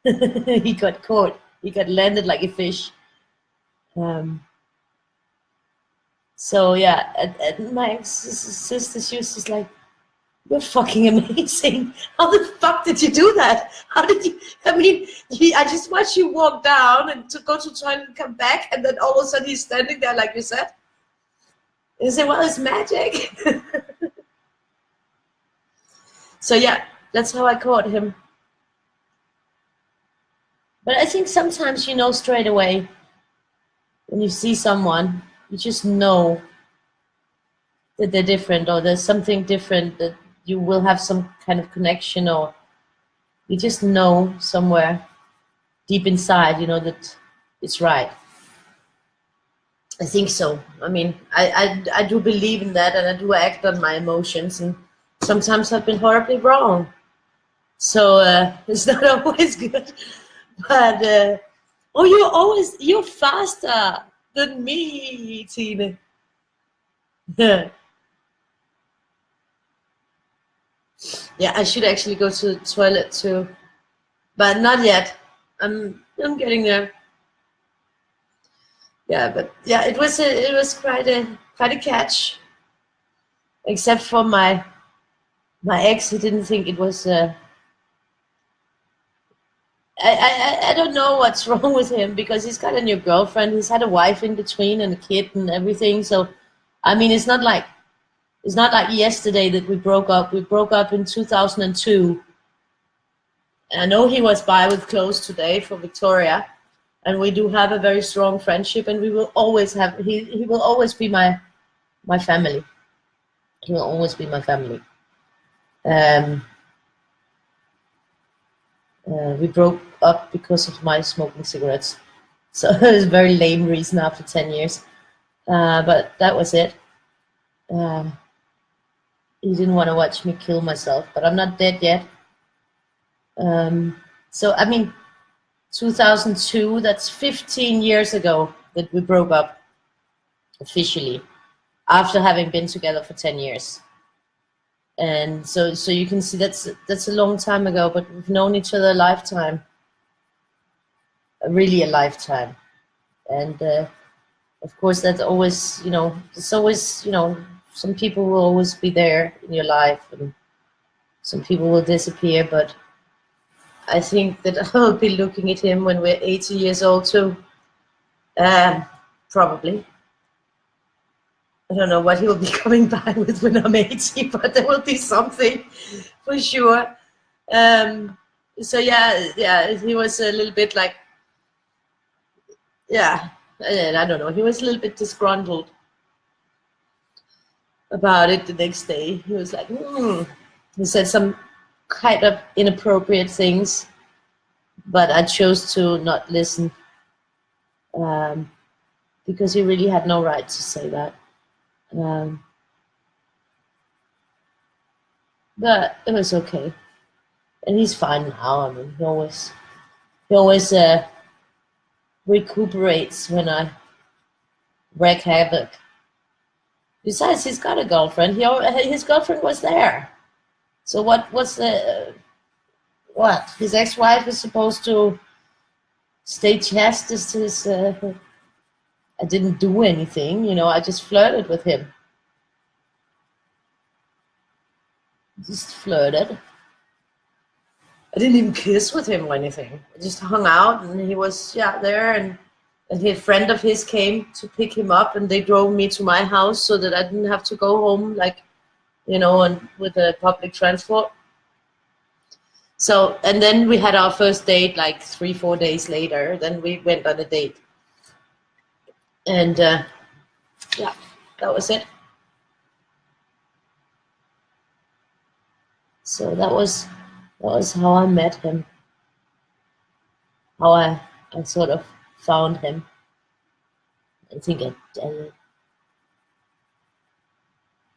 He got caught. He got landed like a fish. So yeah, and my ex-sister, she was just like, you're fucking amazing. How the fuck did you do that? How did you, I mean, I just watched you walk down and to go to the toilet and come back, and then all of a sudden he's standing there like you said. And I said, well, it's magic. So yeah, that's how I caught him. But I think sometimes you know straight away when you see someone, you just know that they're different, or there's something different, that you will have some kind of connection, or you just know somewhere deep inside, you know, that it's right. I think so. I mean, I do believe in that, and I do act on my emotions, and sometimes I've been horribly wrong. So it's not always good. But oh, you're faster than me, Tina. Yeah, I should actually go to the toilet too, but not yet. I'm getting there. Yeah, but yeah, it was quite a catch. Except for my ex, he didn't think it was. I don't know what's wrong with him, because he's got a new girlfriend. He's had a wife in between and a kid and everything. So, I mean, it's not like yesterday that we broke up. We broke up in 2002. And I know he was by with clothes today for Victoria, and we do have a very strong friendship, and we will always have. He will always be my family. He will always be my family. We broke up because of my smoking cigarettes. So it was a very lame reason after 10 years. But that was it. He didn't want to watch me kill myself, but I'm not dead yet. So, I mean, 2002, that's 15 years ago that we broke up officially, after having been together for 10 years. And so you can see that's a long time ago, but we've known each other a lifetime, really a lifetime. And of course, that's always, you know, it's always, you know, some people will always be there in your life, and some people will disappear. But I think that I'll be looking at him when we're 80 years old too. Probably. I don't know what he'll be coming by with when I'm 80, but there will be something for sure. So yeah, he was a little bit like, yeah, I don't know. He was a little bit disgruntled about it the next day. He was like, He said some kind of inappropriate things, but I chose to not listen, because he really had no right to say that. but it was okay. And he's fine now. I mean, he always recuperates when I wreak havoc. Besides, he's got a girlfriend. His girlfriend was there. So what's the what? His ex-wife is supposed to stay chaste as his. I didn't do anything, you know. I just flirted with him. Just flirted. I didn't even kiss with him or anything. I just hung out, and he was there, and a friend of his came to pick him up, and they drove me to my house so that I didn't have to go home, like, you know, and with the public transport. So, and then we had our first date like 3-4 days later. Then we went on a date, and yeah, that was it. So that was how I met him, how I sort of found him. I think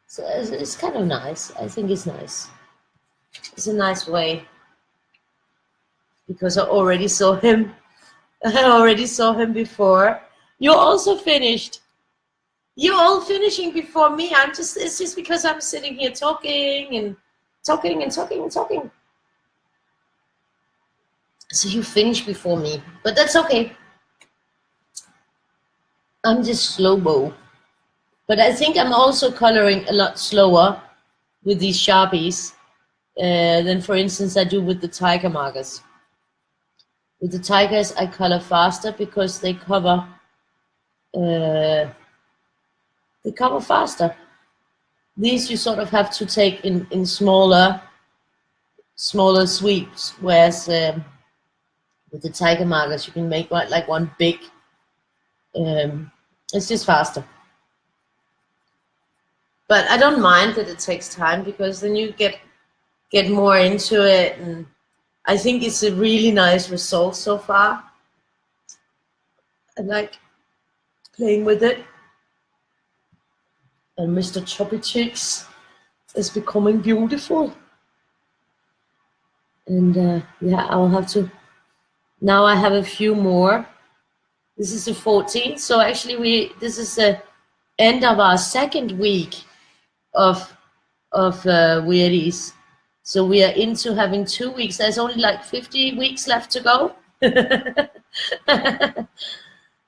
so it's kind of nice. I think it's nice. It's a nice way, because I already saw him. I already saw him before. You're also finished. You're all finishing before me. It's just because I'm sitting here talking and talking and talking and talking. So you finished before me, but that's okay. I'm just slow-mo. But I think I'm also coloring a lot slower with these Sharpies than, for instance, I do with the tiger markers. With the tigers, I color faster because they cover faster. These you sort of have to take in smaller sweeps, whereas with the tiger markers you can make like one big. It's just faster. But I don't mind that it takes time, because then you get more into it, and I think it's a really nice result so far. I like playing with it. And Mr. Choppy Cheeks is becoming beautiful. And yeah, I'll have to. Now I have a few more. This is the 14th, so actually this is the end of our second week of Weirdies. So we are into having 2 weeks. There's only like 50 weeks left to go.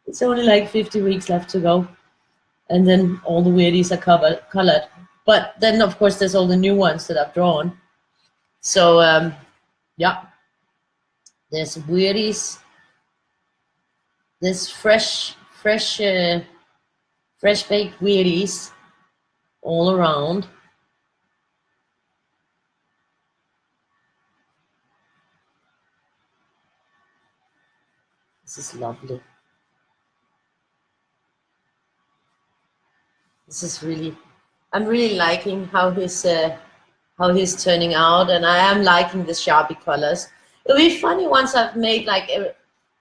It's only like 50 weeks left to go. And then all the Weirdies are colored. But then, of course, there's all the new ones that I've drawn. So, yeah. There's Weirdies. There's fresh baked Weirdies all around. This is lovely. This is really, I'm really liking how he's turning out, and I am liking the Sharpie colors. It'll be funny once I've made like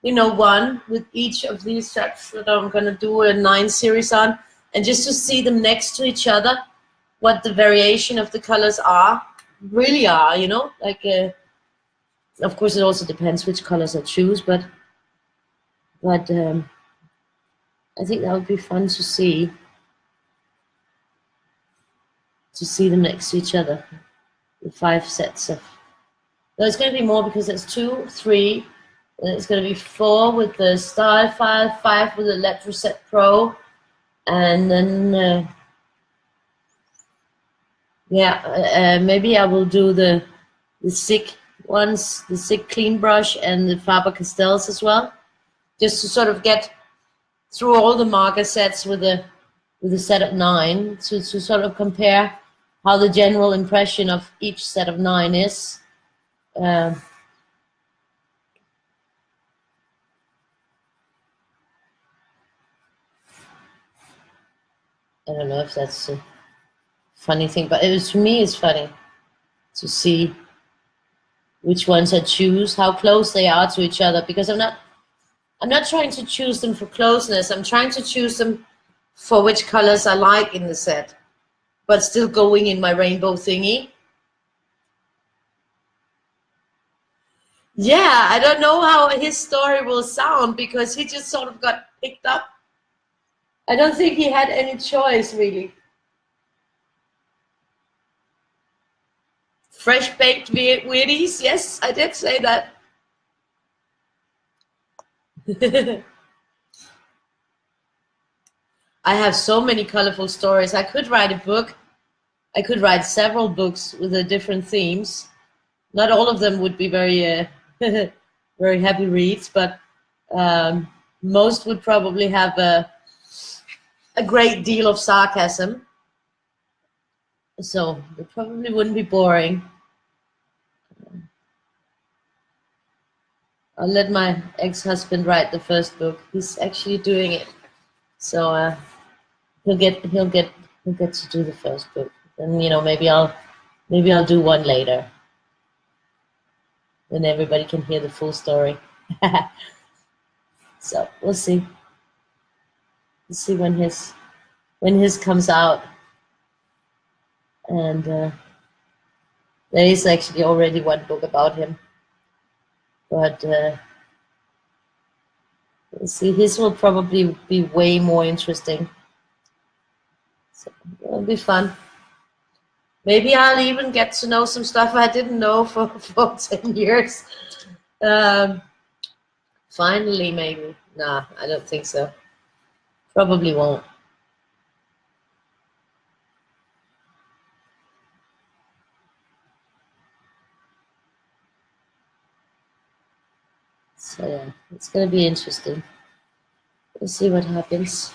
one with each of these sets that I'm gonna do a 9 series on, and just to see them next to each other, what the variation of the colors really are, you know, like of course it also depends which colors I choose, but I think that would be fun to see them next to each other. The 5 sets of. No, it's going to be more, because there's 2, 3, and it's going to be 4 with the style file, 5 with the Letraset Pro, and then maybe I will do the SICK ones, the SICK Clean Brush and the Faber-Castells as well, just to sort of get through all the marker sets with a set of 9 to sort of compare how the general impression of each set of 9 is. I don't know if that's a funny thing, but to me it's funny to see which ones I choose, how close they are to each other, because I'm not trying to choose them for closeness. I'm trying to choose them for which colors I like in the set, but still going in my rainbow thingy. Yeah, I don't know how his story will sound because he just sort of got picked up. I don't think he had any choice, really. Fresh baked Weirdies, yes, I did say that. I have so many colorful stories. I could write a book. I could write several books with different themes. Not all of them would be very, very happy reads, but most would probably have a great deal of sarcasm. So it probably wouldn't be boring. I'll let my ex-husband write the first book. He's actually doing it, so he'll get to do the first book, and maybe I'll do one later. Then everybody can hear the full story. So we'll see. We'll see when his comes out, and there is actually already one book about him, but we'll see. His will probably be way more interesting. So it'll be fun. Maybe I'll even get to know some stuff I didn't know for 10 years. Finally, maybe. Nah, I don't think so. Probably won't. So yeah, it's gonna be interesting. We'll see what happens.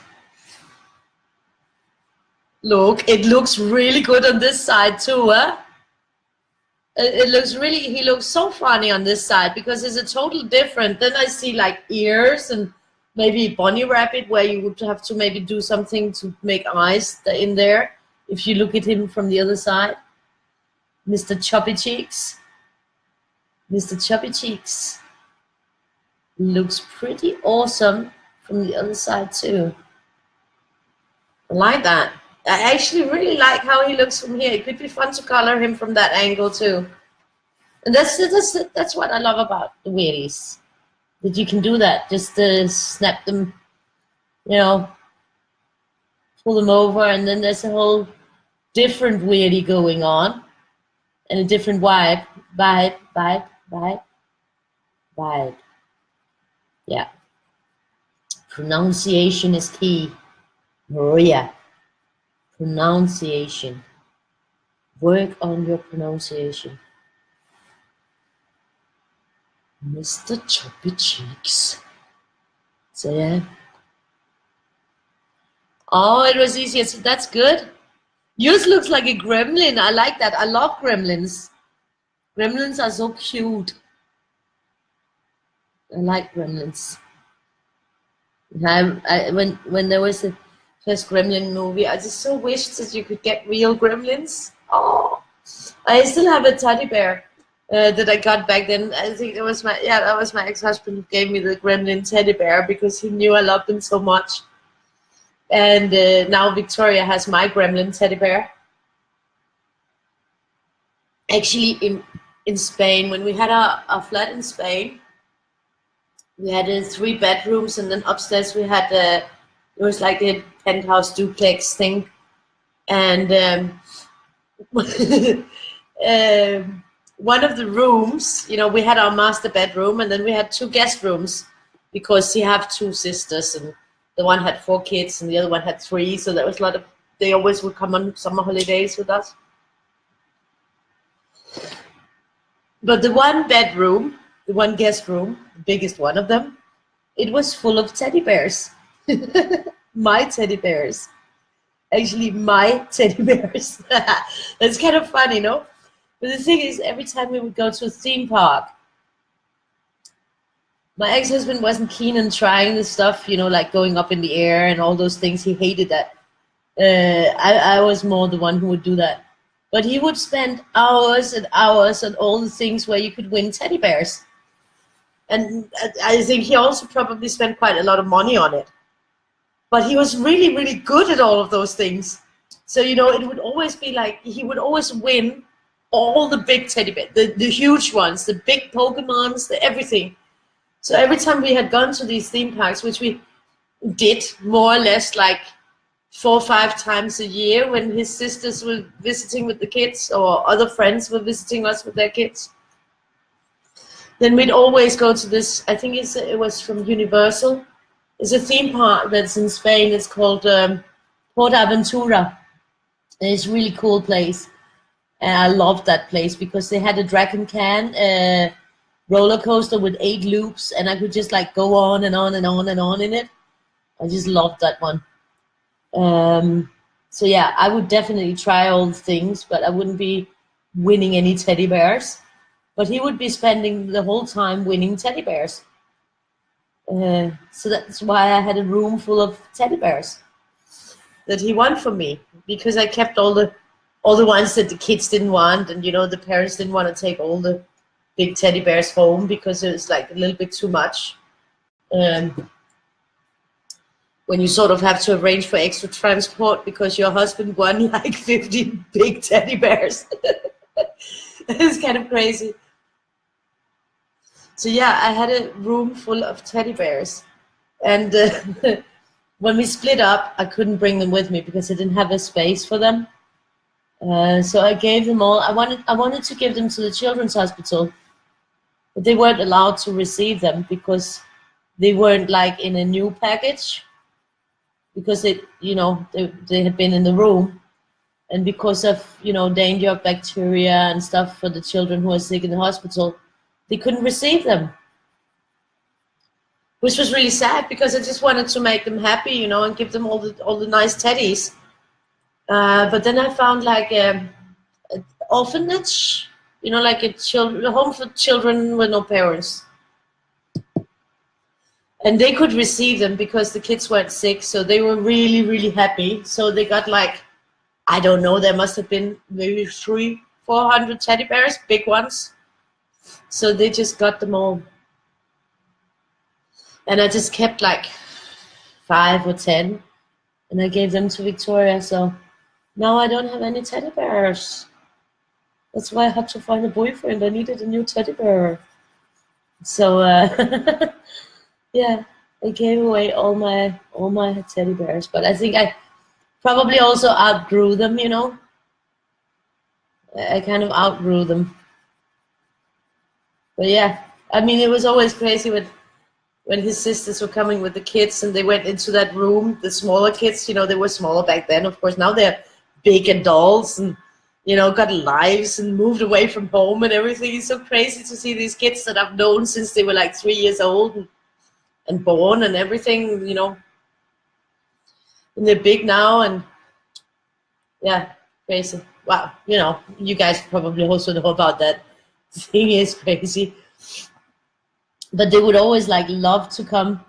Look, it looks really good on this side too, huh? It looks really, he looks so funny on this side because it's a total different. Then I see like ears and maybe bunny rabbit where you would have to maybe do something to make eyes in there if you look at him from the other side. Mr. Chubby Cheeks. Mr. Chubby Cheeks looks pretty awesome from the other side too. I like that. I actually really like how he looks from here. It could be fun to color him from that angle too. And that's what I love about the Weirdies. That you can do that. Just snap them, pull them over, and then there's a whole different Weirdie going on. And a different vibe. Yeah. Pronunciation is key. Maria. Pronunciation. Work on your pronunciation. Mr. Chubby Cheeks. So yeah. Oh, it was easier. So that's good. Yours looks like a gremlin. I like that. I love gremlins. Gremlins are so cute. I like gremlins. When there was the first Gremlin movie, I just so wished that you could get real gremlins. Oh, I still have a teddy bear that I got back then. I think that was my ex-husband who gave me the gremlin teddy bear because he knew I loved him so much. And now Victoria has my gremlin teddy bear. Actually, in Spain, when we had our flat in Spain, we had 3 bedrooms, and then upstairs we had it was like a penthouse duplex thing, and one of the rooms, we had our master bedroom, and then we had 2 guest rooms because he have 2 sisters, and the one had 4 kids, and the other one had 3. So there was a lot of. They always would come on summer holidays with us. But the one bedroom, the one guest room, the biggest one of them, it was full of teddy bears. My teddy bears. Actually, my teddy bears. That's kind of funny, no? But the thing is, every time we would go to a theme park, my ex-husband wasn't keen on trying the stuff, like going up in the air and all those things. He hated that. I was more the one who would do that. But he would spend hours and hours on all the things where you could win teddy bears. And I think he also probably spent quite a lot of money on it. But he was really, really good at all of those things. So, it would always be like, he would always win all the big teddy bears, the huge ones, the big Pokemons, the everything. So every time we had gone to these theme parks, which we did more or less like 4 or 5 times a year when his sisters were visiting with the kids or other friends were visiting us with their kids, then we'd always go to this, I think it was from Universal. It's a theme park that's in Spain. It's called Aventura. And it's a really cool place. And I loved that place because they had a Dragon Can roller coaster with 8 loops, and I could just like go on and on and on and on in it. I just loved that one. So yeah, I would definitely try all the things, but I wouldn't be winning any teddy bears. But he would be spending the whole time winning teddy bears. So that's why I had a room full of teddy bears that he won for me, because I kept all the ones that the kids didn't want, and the parents didn't want to take all the big teddy bears home because it was like a little bit too much. When you sort of have to arrange for extra transport because your husband won like 15 big teddy bears. It's kind of crazy. So yeah, I had a room full of teddy bears, and when we split up, I couldn't bring them with me because I didn't have a space for them. So I gave them all. I wanted to give them to the children's hospital, but they weren't allowed to receive them because they weren't like in a new package, because they had been in the room, and because of danger of bacteria and stuff for the children who are sick in the hospital, they couldn't receive them, which was really sad because I just wanted to make them happy, and give them all the nice teddies. But then I found like an orphanage, like a home for children with no parents. And they could receive them because the kids weren't sick, so they were really, really happy. So they got like, I don't know, there must have been maybe 300-400 teddy bears, big ones. So they just got them all. And I just kept like 5 or 10, and I gave them to Victoria. So now I don't have any teddy bears. That's why I had to find a boyfriend. I needed a new teddy bear. So yeah, I gave away all my teddy bears, but I think I probably also outgrew them. I kind of outgrew them. But yeah, I mean, it was always crazy when his sisters were coming with the kids and they went into that room, the smaller kids, they were smaller back then, of course. Now they're big adults and, got lives and moved away from home and everything. It's so crazy to see these kids that I've known since they were like 3 years old and born and everything, and they're big now, and yeah, crazy. Wow, you guys probably also know about that. The thing is crazy. But they would always like love to come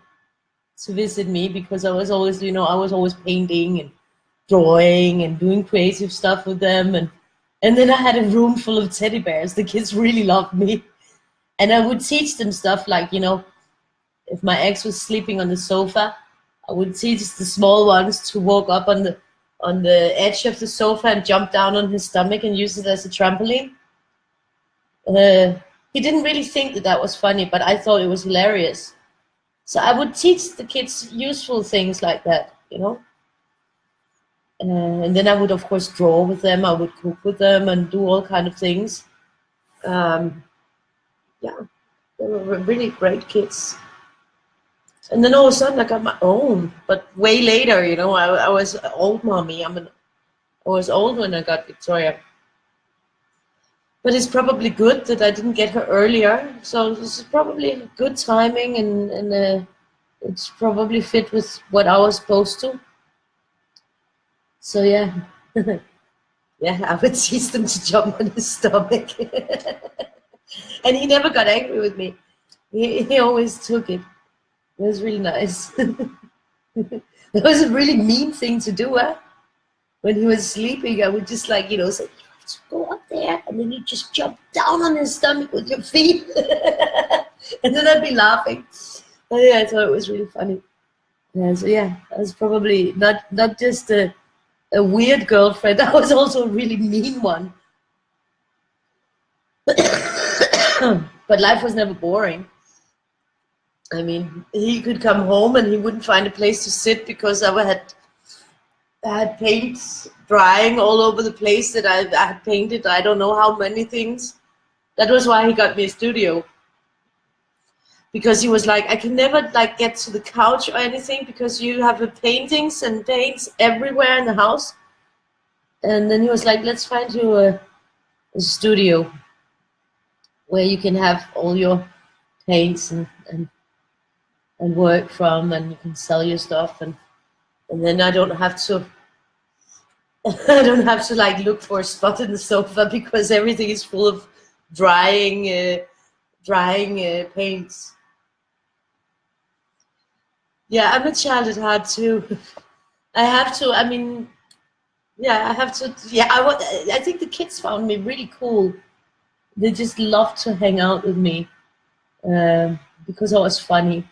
to visit me because I was always, I was always painting and drawing and doing creative stuff with them. And then I had a room full of teddy bears. The kids really loved me. And I would teach them stuff like, if my ex was sleeping on the sofa, I would teach the small ones to walk up on the edge of the sofa and jump down on his stomach and use it as a trampoline. He didn't really think that was funny, but I thought it was hilarious. So I would teach the kids useful things like that, and then I would, of course, draw with them. I would cook with them and do all kind of things. Yeah, they were really great kids. And then all of a sudden I got my own, but way later, I was an old mommy. I was old when I got Victoria. But it's probably good that I didn't get her earlier. So this is probably good timing, and it's probably fit with what I was supposed to. So yeah, yeah, I would teach them to jump on his stomach. And he never got angry with me. He always took it. It was really nice. It was a really mean thing to do, huh? When he was sleeping, I would just like, say, go up there, and then you just jump down on his stomach with your feet. And then I'd be laughing. But yeah, I thought it was really funny. So yeah, I was probably not just a weird girlfriend, I was also a really mean one. But life was never boring. I mean, he could come home and he wouldn't find a place to sit because I had paints drying all over the place that I had painted. I don't know how many things. That was why he got me a studio. Because he was like, I can never like get to the couch or anything because you have paintings and paints everywhere in the house. And then he was like, let's find you a studio where you can have all your paints and work from, and you can sell your stuff, and then I don't have to I don't have to like look for a spot in the sofa because everything is full of drying paints. Yeah, I'm a child at heart too. I have to. I mean, yeah, I have to. Yeah, I think the kids found me really cool. They just loved to hang out with me because I was funny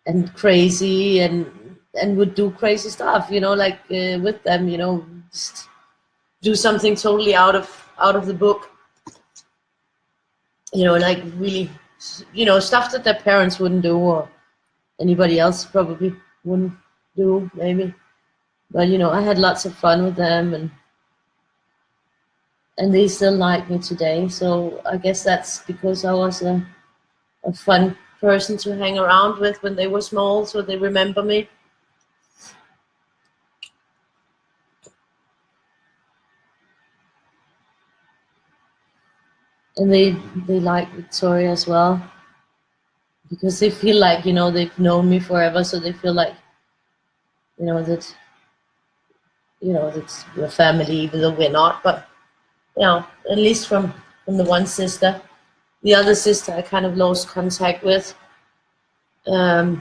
and crazy and would do crazy stuff. You know, like with them. You know, just do something totally out of the book. You know, like really, you know, stuff that their parents wouldn't do or anybody else probably wouldn't do, maybe. But you know, I had lots of fun with them, and they still like me today. So I guess that's because I was a fun person to hang around with when they were small, so they remember me. And they like Victoria as well because they feel like, you know, they've known me forever, so they feel like, you know, that we're family, even though we're not. But you know, at least from the one sister. The other sister I kind of lost contact with, but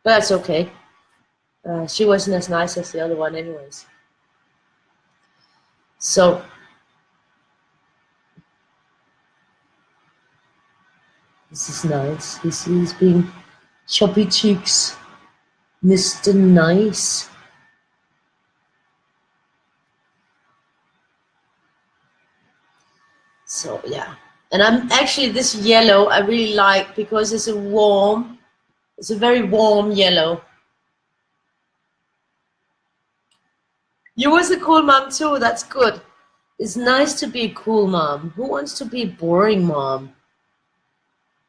that's okay. She wasn't as nice as the other one, anyways. So this is nice. He's being choppy cheeks, Mr. Nice. So yeah, and I'm actually, this yellow I really like because it's a very warm yellow. You was a cool mom too. That's good. It's nice to be a cool mom. Who wants to be a boring mom?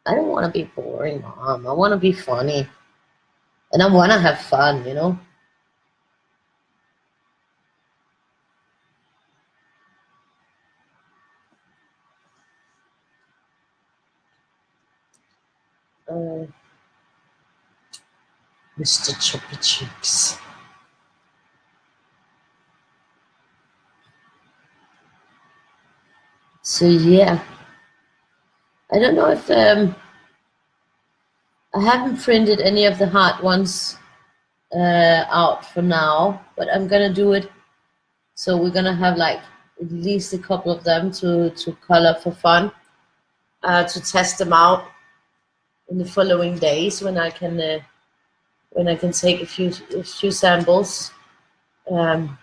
I don't want to be a boring mom. I want to be funny. And I want to have fun, you know? Uh, Mr. Choppy Cheeks. So yeah, I don't know if I haven't printed any of the hard ones out for now, but I'm gonna do it. So we're gonna have like at least a couple of them to color for fun, to test them out in the following days when I can take a few samples, um,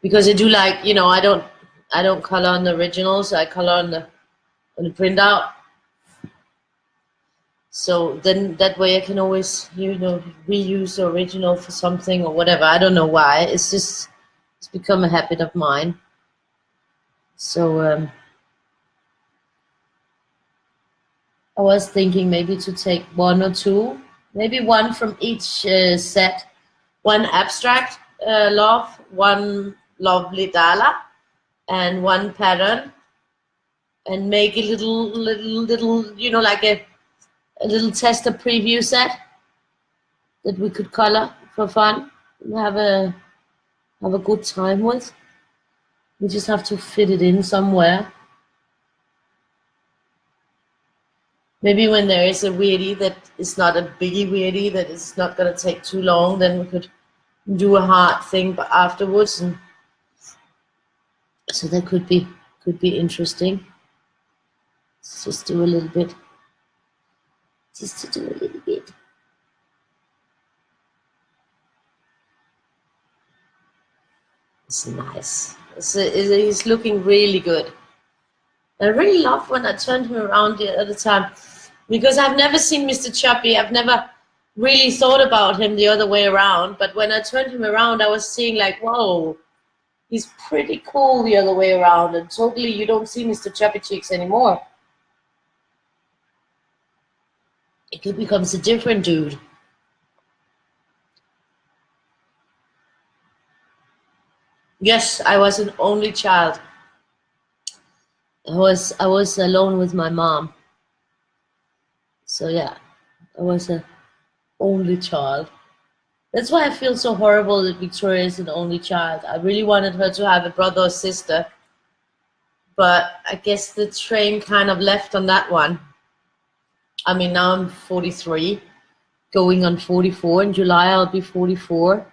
because I do like, you know, I don't color on the originals. I color on the printout. So then that way I can always, you know, reuse the original for something or whatever. I don't know why. It's become a habit of mine. So I was thinking maybe to take one or two, maybe one from each set. One abstract love, one lovely Dala, and one pattern, and make a little, you know, like a little tester preview set that we could color for fun and have a good time with. We just have to fit it in somewhere. Maybe when there is a weirdie that is not a biggie weirdie, that is not going to take too long, then we could do a hard thing but afterwards, and so that could be interesting. Let's just do a little bit. Just to do a little bit. It's nice. It's looking really good. I really loved when I turned him around the other time, because I've never seen Mr. Chubby. I've never really thought about him the other way around. But when I turned him around, I was seeing like, whoa, he's pretty cool the other way around. And totally you don't see Mr. Chubby Cheeks anymore. He becomes a different dude. Yes, I was an only child. I was alone with my mom. So yeah, I was an only child. That's why I feel so horrible that Victoria is an only child. I really wanted her to have a brother or sister, but I guess the train kind of left on that one. I mean, now I'm 43, going on 44. In July, I'll be 44.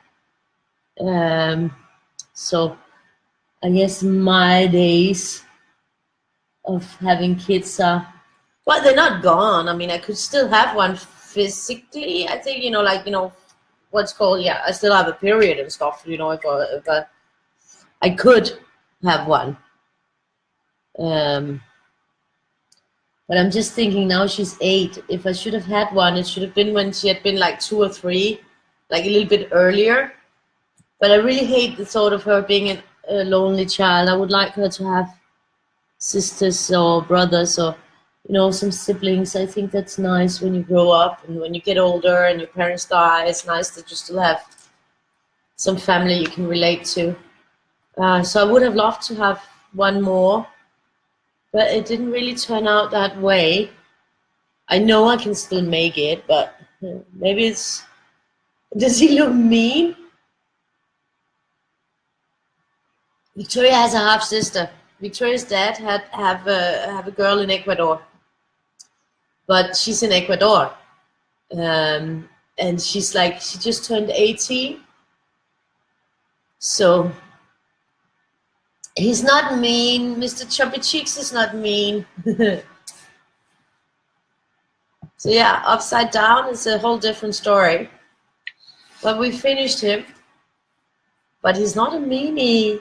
So I guess my days of having kids are, well, they're not gone. I mean, I could still have one physically. I think, what's called, yeah, I still have a period and stuff, if I could have one. But I'm just thinking now she's 8. If I should have had one, it should have been when she had been like 2 or 3, like a little bit earlier. But I really hate the thought of her being a lonely child. I would like her to have sisters or brothers or, some siblings. I think that's nice when you grow up and when you get older and your parents die. It's nice that you still have some family you can relate to. So I would have loved to have one more, but it didn't really turn out that way. I know I can still make it, but maybe it's... Does he look mean? Victoria has a half-sister. Victoria's dad have a girl in Ecuador, but she's in Ecuador, and she just turned 18. So he's not mean. Mr. Chubby Cheeks is not mean. So yeah, Upside Down is a whole different story. But we finished him. But he's not a meanie.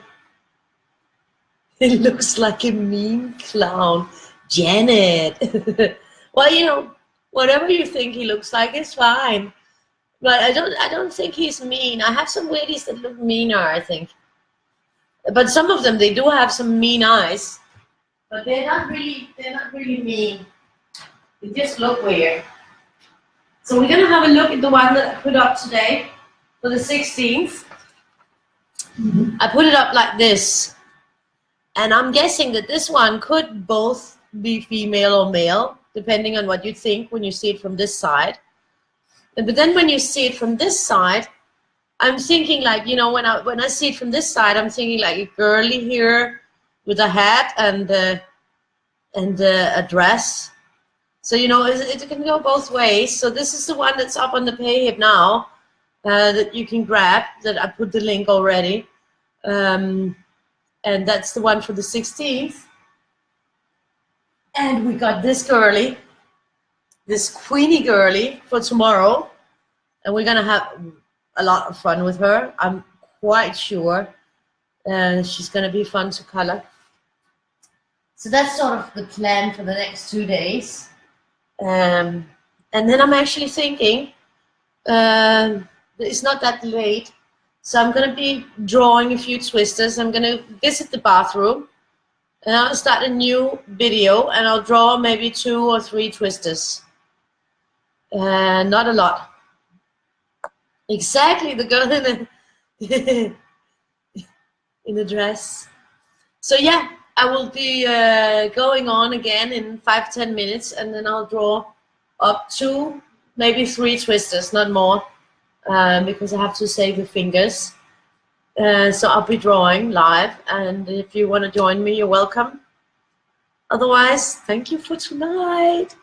He looks like a mean clown. Janet. Well, whatever you think he looks like is fine. But I don't think he's mean. I have some Weirdies that look meaner, I think. But some of them, they do have some mean eyes. But they're not really mean. They just look weird. So we're gonna have a look at the one that I put up today for the 16th. I put it up like this. And I'm guessing that this one could both be female or male, depending on what you think when you see it from this side. But then when you see it from this side, I'm thinking like, when I see it from this side, I'm thinking like a girly here with a hat and a dress. So, it can go both ways. So this is the one that's up on the pay hip now that you can grab, that I put the link already. And that's the one for the 16th. And we got this girly, this Queenie girly for tomorrow. And we're going to have a lot of fun with her. I'm quite sure she's going to be fun to color. So that's sort of the plan for the next 2 days. And then I'm actually thinking, it's not that late. So I'm going to be drawing a few twisters. I'm going to visit the bathroom. And I'll start a new video. And I'll draw maybe 2 or 3 twisters. Not a lot. Exactly, the girl in a dress. So yeah, I will be going on again in 5-10 minutes. And then I'll draw up 2, maybe 3 twisters, not more. Because I have to save the fingers. So I'll be drawing live, and if you want to join me, you're welcome. Otherwise, thank you for tonight.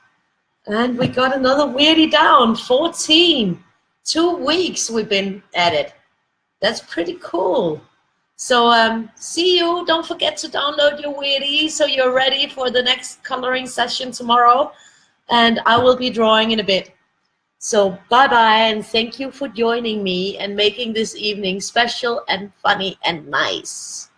And we got another Weirdie down, 14. 2 weeks we've been at it. That's pretty cool. So see you. Don't forget to download your Weirdie so you're ready for the next coloring session tomorrow. And I will be drawing in a bit. So bye-bye, and thank you for joining me and making this evening special and funny and nice.